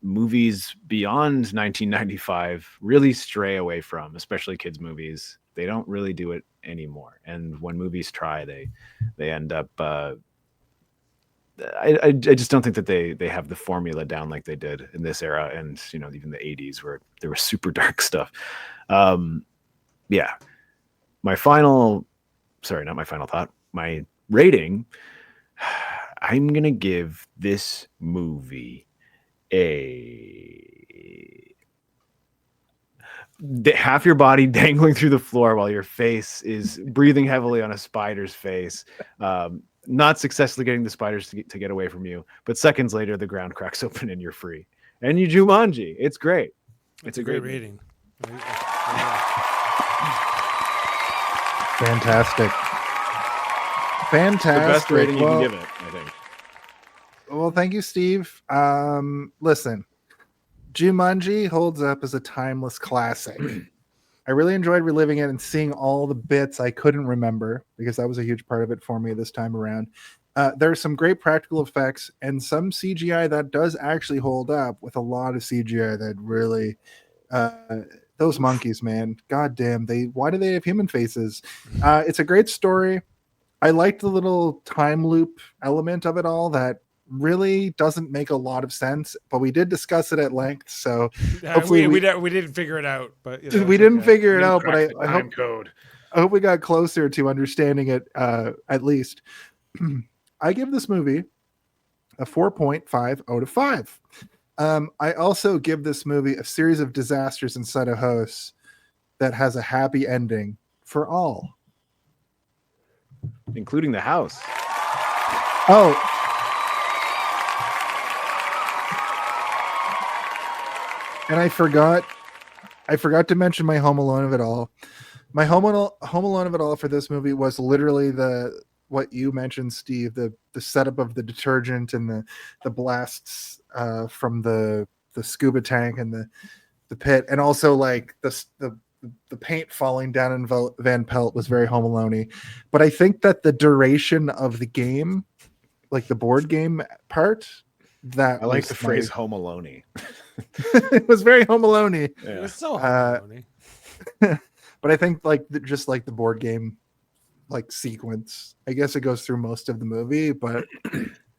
movies beyond 1995 really stray away from, especially kids movies. They don't really do it anymore, and when movies try, they end up. I just don't think that they have the formula down like they did in this era, and even the 80s where there was super dark stuff. Not my final thought. My rating, I'm going to give this movie half your body dangling through the floor while your face is breathing heavily on a spider's face. Not successfully getting the spiders to get away from you. But seconds later, the ground cracks open and you're free. And you Jumanji. It's great. It's a great rating. Fantastic. The best rating you can give it, I think. Well, thank you, Steve. Listen, Jumanji holds up as a timeless classic. I really enjoyed reliving it and seeing all the bits I couldn't remember because that was a huge part of it for me this time around. There are some great practical effects and some CGI that does actually hold up, with a lot of CGI that really those monkeys, man, goddamn, why do they have human faces? It's a great story. I liked the little time loop element of it all that really doesn't make a lot of sense, but we did discuss it at length, so hopefully we didn't figure it out, but we didn't figure it out, but Crack the I time hope code. I hope we got closer to understanding it, at least. I give this movie a 4.5 out of 5. I also give this movie a series of disasters inside a house that has a happy ending for all, including the house. Oh, and I forgot to mention my Home Alone of it all. My Home Alone of it all for this movie was literally what you mentioned, Steve, the setup of the detergent and the blasts from the scuba tank and the pit, and also like the paint falling down in Van Pelt was very Home Alone-y. But I think that the duration of the game, like the board game part, that I like the phrase Home Alone-y. It was very Home Alone-y. Yeah. It was so Home Alone-y. But I think just like the board game like sequence, I guess it goes through most of the movie, but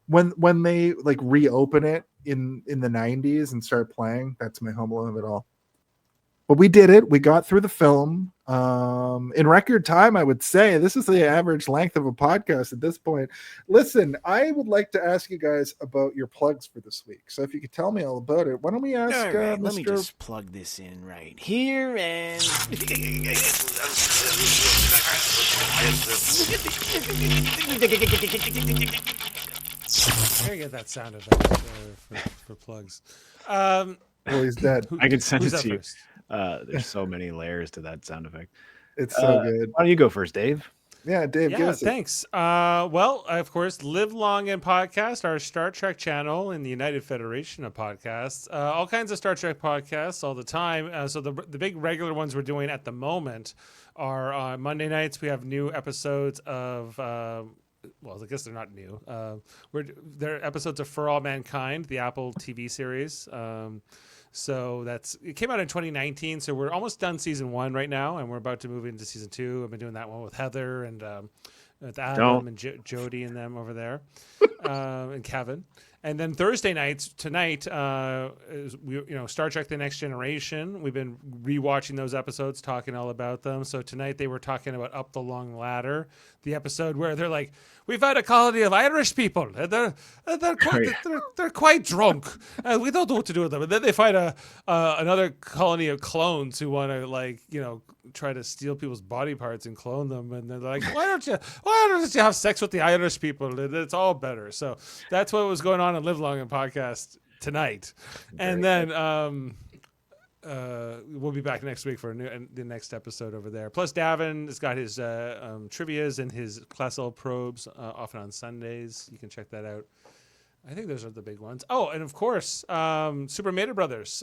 when they like reopen it in the 90s and start playing, that's my Home Alone of it all. But we did it. We got through the film in record time, I would say. This is the average length of a podcast at this point. Listen, I would like to ask you guys about your plugs for this week. So if you could tell me all about it, why don't we ask All right, Mr. let me just plug this in right here and... I gotta get that sound effect for plugs. Well, he's dead. I can send it to you. First? There's so many layers to that sound effect. It's so good. Why don't you go first, Dave? Yeah, Dave, give us thanks. Well, of course, Live Long and Podcast, our Star Trek channel in the United Federation of Podcasts. All kinds of Star Trek podcasts all the time. So the big regular ones we're doing at the moment are on Monday nights. We have new episodes of... well, I guess they're not new. They're episodes of For All Mankind, the Apple TV series. So it came out in 2019. So we're almost done season 1 right now, and we're about to move into season 2. I've been doing that one with Heather and with Adam and Jody and them over there, and Kevin. And then Thursday nights tonight, Star Trek: The Next Generation. We've been rewatching those episodes, talking all about them. So tonight they were talking about Up the Long Ladder, the episode where they're like, "We've had a colony of Irish people. They're quite drunk. We don't know what to do with them." And then they find another colony of clones who want to try to steal people's body parts and clone them. And they're like, why don't you have sex with the Irish people? It's all better. So that's what was going on Live Long and Podcast tonight. And then we'll be back next week for the next episode over there. Plus, Davin has got his trivias and his class L probes often on Sundays. You can check that out. I think those are the big ones. Oh, and of course, Super Mater Brothers,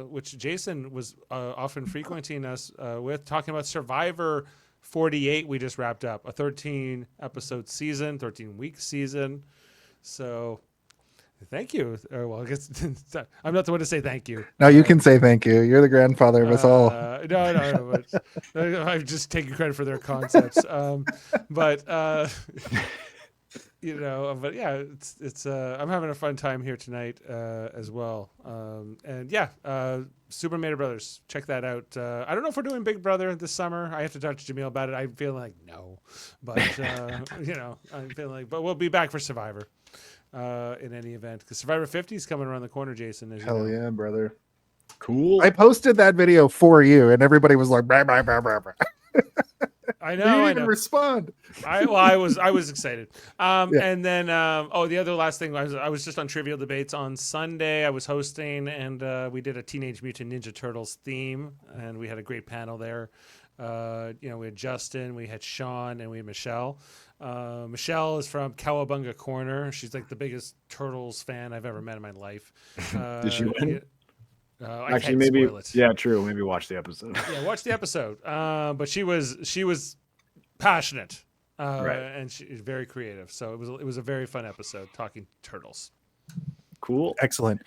which Jason was often frequenting us with, talking about Survivor 48. We just wrapped up a 13-episode season, 13-week season. So thank you. Well, I guess I'm not the one to say thank you. No, you can say thank you. You're the grandfather of us all. No. But I've just taken credit for their concepts. But yeah, it's I'm having a fun time here tonight as well. Super Mater Brothers, check that out. I don't know if we're doing Big Brother this summer. I have to talk to Jamil about it. I'm feeling like no, but I'm feeling like, but we'll be back for Survivor in any event, because Survivor 50 is coming around the corner, Jason. Hell yeah, brother. Cool. I posted that video for you, and everybody was like, bah, bah, bah, bah, bah. I know. You didn't even respond. I was excited. And then the other last thing, I was just on Trivial Debates on Sunday. I was hosting, and we did a Teenage Mutant Ninja Turtles theme, and we had a great panel there. We had Justin, we had Sean, and we had Michelle. Michelle is from Cowabunga Corner. She's like the biggest Turtles fan I've ever met in my life. Did she win? I Actually, can't maybe. spoil it. Yeah, true. Maybe watch the episode. Yeah, watch the episode. But she was passionate, Right. and she's very creative. So it was a very fun episode talking Turtles. Cool. Excellent.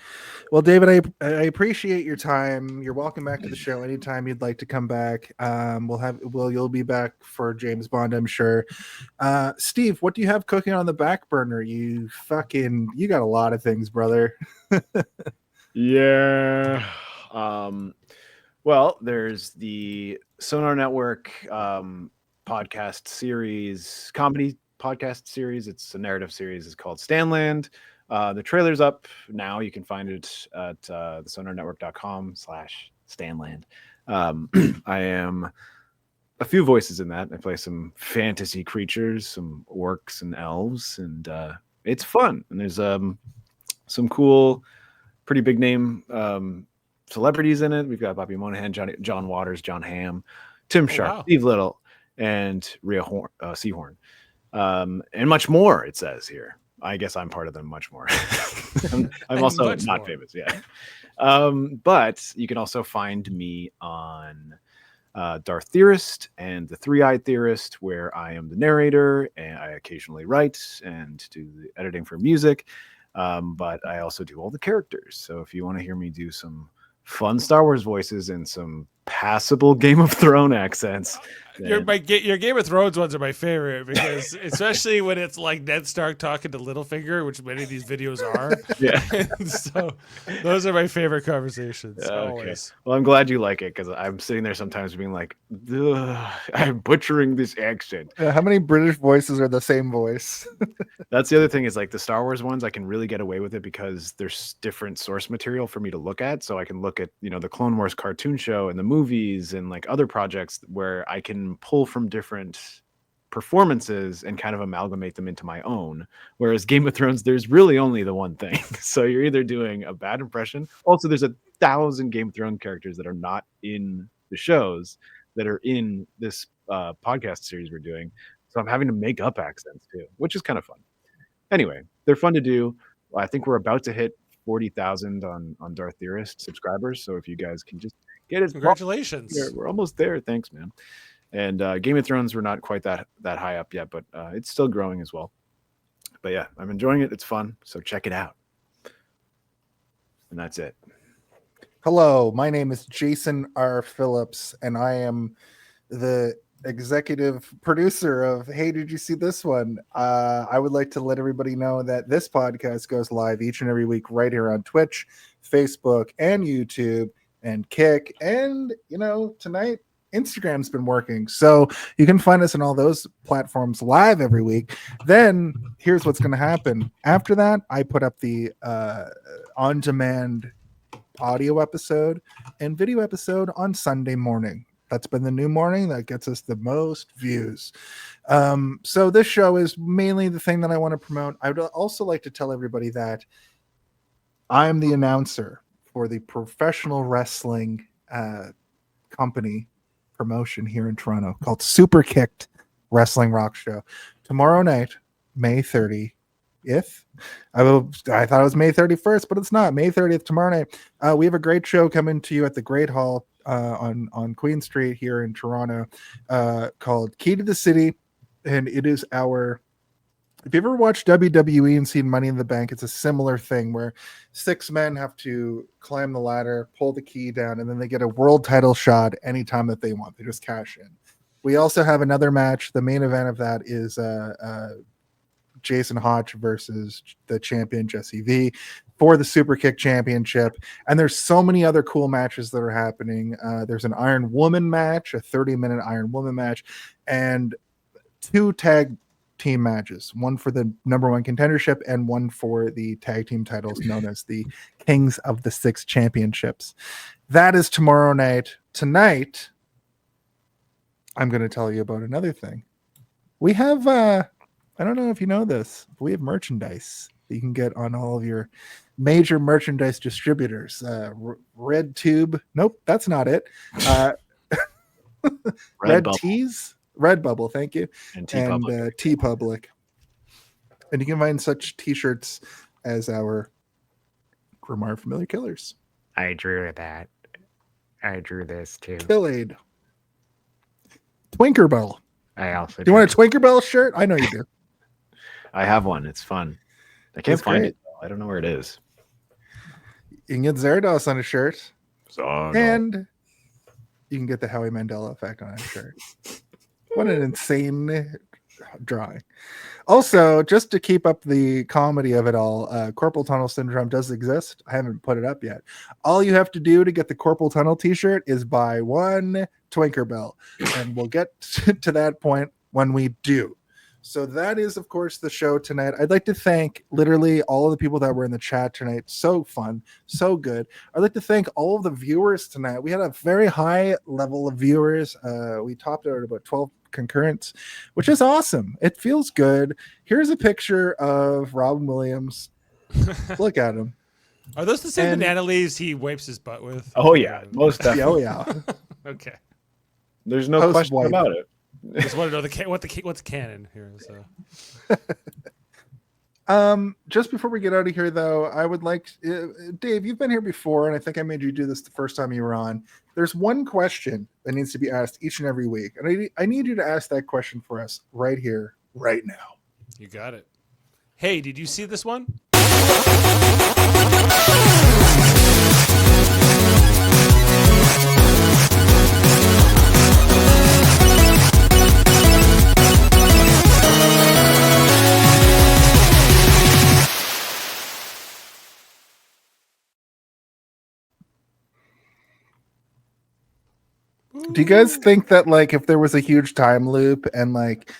Well, David, I appreciate your time. You're welcome back to the show anytime you'd like to come back. You'll be back for James Bond, I'm sure. Steve, what do you have cooking on the back burner? You got a lot of things, brother. Yeah. Well, there's the Sonar Network podcast series, comedy podcast series. It's a narrative series. It's called Stanland. The trailer's up now. You can find it at thesonarnetwork.com/Stanland. I am a few voices in that. I play some fantasy creatures, some orcs and elves, and it's fun. And there's some cool, pretty big name celebrities in it. We've got Bobby Monahan, John Waters, John Hamm, Tim Sharp, wow. Steve Little, and Rhea Seahorn, and much more. It says here. I guess I'm part of them much more. I'm also not famous, yeah. But you can also find me on Darth Theorist and the Three-Eyed Theorist, where I am the narrator and I occasionally write and do the editing for music. But I also do all the characters. So if you want to hear me do some fun Star Wars voices and some passable Game of Thrones accents. Your Game of Thrones ones are my favorite because especially when it's like Ned Stark talking to Littlefinger, which many of these videos are. Yeah. So those are my favorite conversations. Always. Well, I'm glad you like it because I'm sitting there sometimes being like, I'm butchering this accent. Yeah, how many British voices are the same voice? That's the other thing is like the Star Wars ones, I can really get away with it because there's different source material for me to look at. So I can look at, the Clone Wars cartoon show and the movies and like other projects where I can pull from different performances and kind of amalgamate them into my own. Whereas Game of Thrones, there's really only the one thing. So you're either doing a bad impression. Also, there's 1,000 Game of Thrones characters that are not in the shows that are in this podcast series we're doing. So I'm having to make up accents too, which is kind of fun. Anyway, they're fun to do. I think we're about to hit 40,000 on Darth Theorist subscribers. So if you guys can just get it. Congratulations. We're almost there. Thanks, man. And Game of Thrones, we're not quite that high up yet, but it's still growing as well. But yeah, I'm enjoying it. It's fun. So check it out. And that's it. Hello, my name is Jason R. Phillips, and I am the executive producer of Hey, Did You See This One? I would like to let everybody know that this podcast goes live each and every week right here on Twitch, Facebook, and YouTube, and Kick. And, tonight, Instagram's been working. So you can find us on all those platforms live every week. Then here's what's going to happen. After that, I put up the on-demand audio episode and video episode on Sunday morning. That's been the new morning that gets us the most views. So this show is mainly the thing that I want to promote. I would also like to tell everybody that I'm the announcer for the professional wrestling company promotion here in Toronto called Super Kicked Wrestling Rock Show. Tomorrow night, May 30th. I thought it was May 31st, but it's not. May 30th, tomorrow night. We have a great show coming to you at the Great Hall on Queen Street here in Toronto called Key to the City. And it is if you ever watched WWE and seen Money in the Bank, it's a similar thing where 6 men have to climb the ladder, pull the key down, and then they get a world title shot anytime that they want. They just cash in. We also have another match. The main event of that is Jason Hodge versus the champion Jesse V for the Super Kick Championship. And there's so many other cool matches that are happening. There's an Iron Woman match, a 30-minute Iron Woman match, and 2 tag team matches, one for the #1 contendership and one for the tag team titles known as the Kings of the Six Championships. That is tomorrow night. Tonight, I'm going to tell you about another thing. We have, I don't know if you know this, but we have merchandise that you can get on all of your major merchandise distributors. Red Tube. Nope, that's not it. Red Bubble. Tees, Redbubble, thank you, And T Public. And you can find such T-shirts as our Grimoire Familiar Killers. I drew that. I drew this too. Kill-Aid. Twinkerbell. I also. Do you want a Twinkerbell shirt? I know you do. I have one. It's fun. I can't It's find great. it. Though. I don't know where it is. You can get Zarados on a shirt. So And you can get the Howie Mandel effect on a shirt. What an insane drawing. Also, just to keep up the comedy of it all, Corporal Tunnel Syndrome does exist. I haven't put it up yet. All you have to do to get the Corporal Tunnel t-shirt is buy one Twinkerbell. And we'll get to that point when we do. So that is, of course, the show tonight. I'd like to thank literally all of the people that were in the chat tonight. So fun, so good. I'd like to thank all of the viewers tonight. We had a very high level of viewers. We topped out at about 12 concurrents, which is awesome. It feels good. Here's a picture of Robin Williams. Look at him. Are those the same banana leaves he wipes his butt with? Oh yeah, most definitely. Oh yeah. Okay. There's no question about it. Just want to know what's canon here. So, just before we get out of here, though, I would like Dave. You've been here before, and I think I made you do this the first time you were on. There's one question that needs to be asked each and every week, and I need you to ask that question for us right here, right now. You got it. Hey, did you see this one? Do you guys think that, like, if there was a huge time loop and like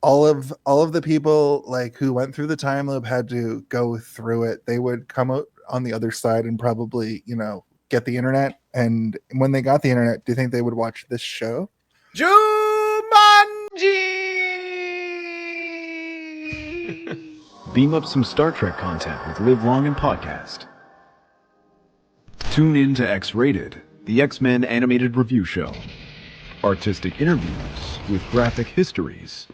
all of the people like who went through the time loop had to go through it, they would come out on the other side and probably, get the internet? And when they got the internet, do you think they would watch this show? Jumanji! Beam up some Star Trek content with Live Long and Podcast. Tune in to X-Rated, the X-Men animated review show. Artistic interviews with graphic histories.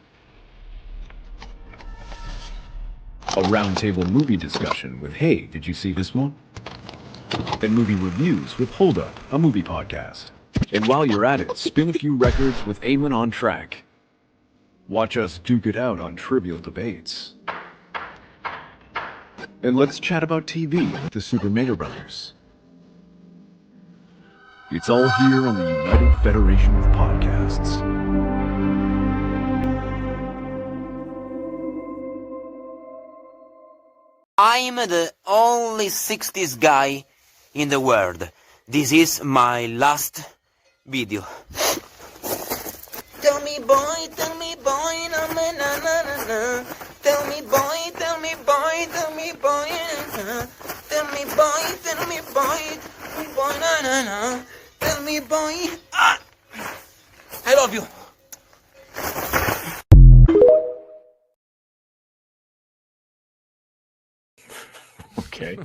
A roundtable movie discussion with Hey, did you see this one? And movie reviews with Hold Up, a movie podcast. And while you're at it, spin a few records with Eamon on Track. Watch us duke it out on trivial debates. And let's chat about TV with the Super Mega Brothers. It's all here on the United Federation of Podcasts. I'm the only 60s guy in the world. This is my last video. Tell me boy, na na na na na. Tell me boy, na na. Tell me boy, na na na. Tell me boy. Ah! I love you. Okay.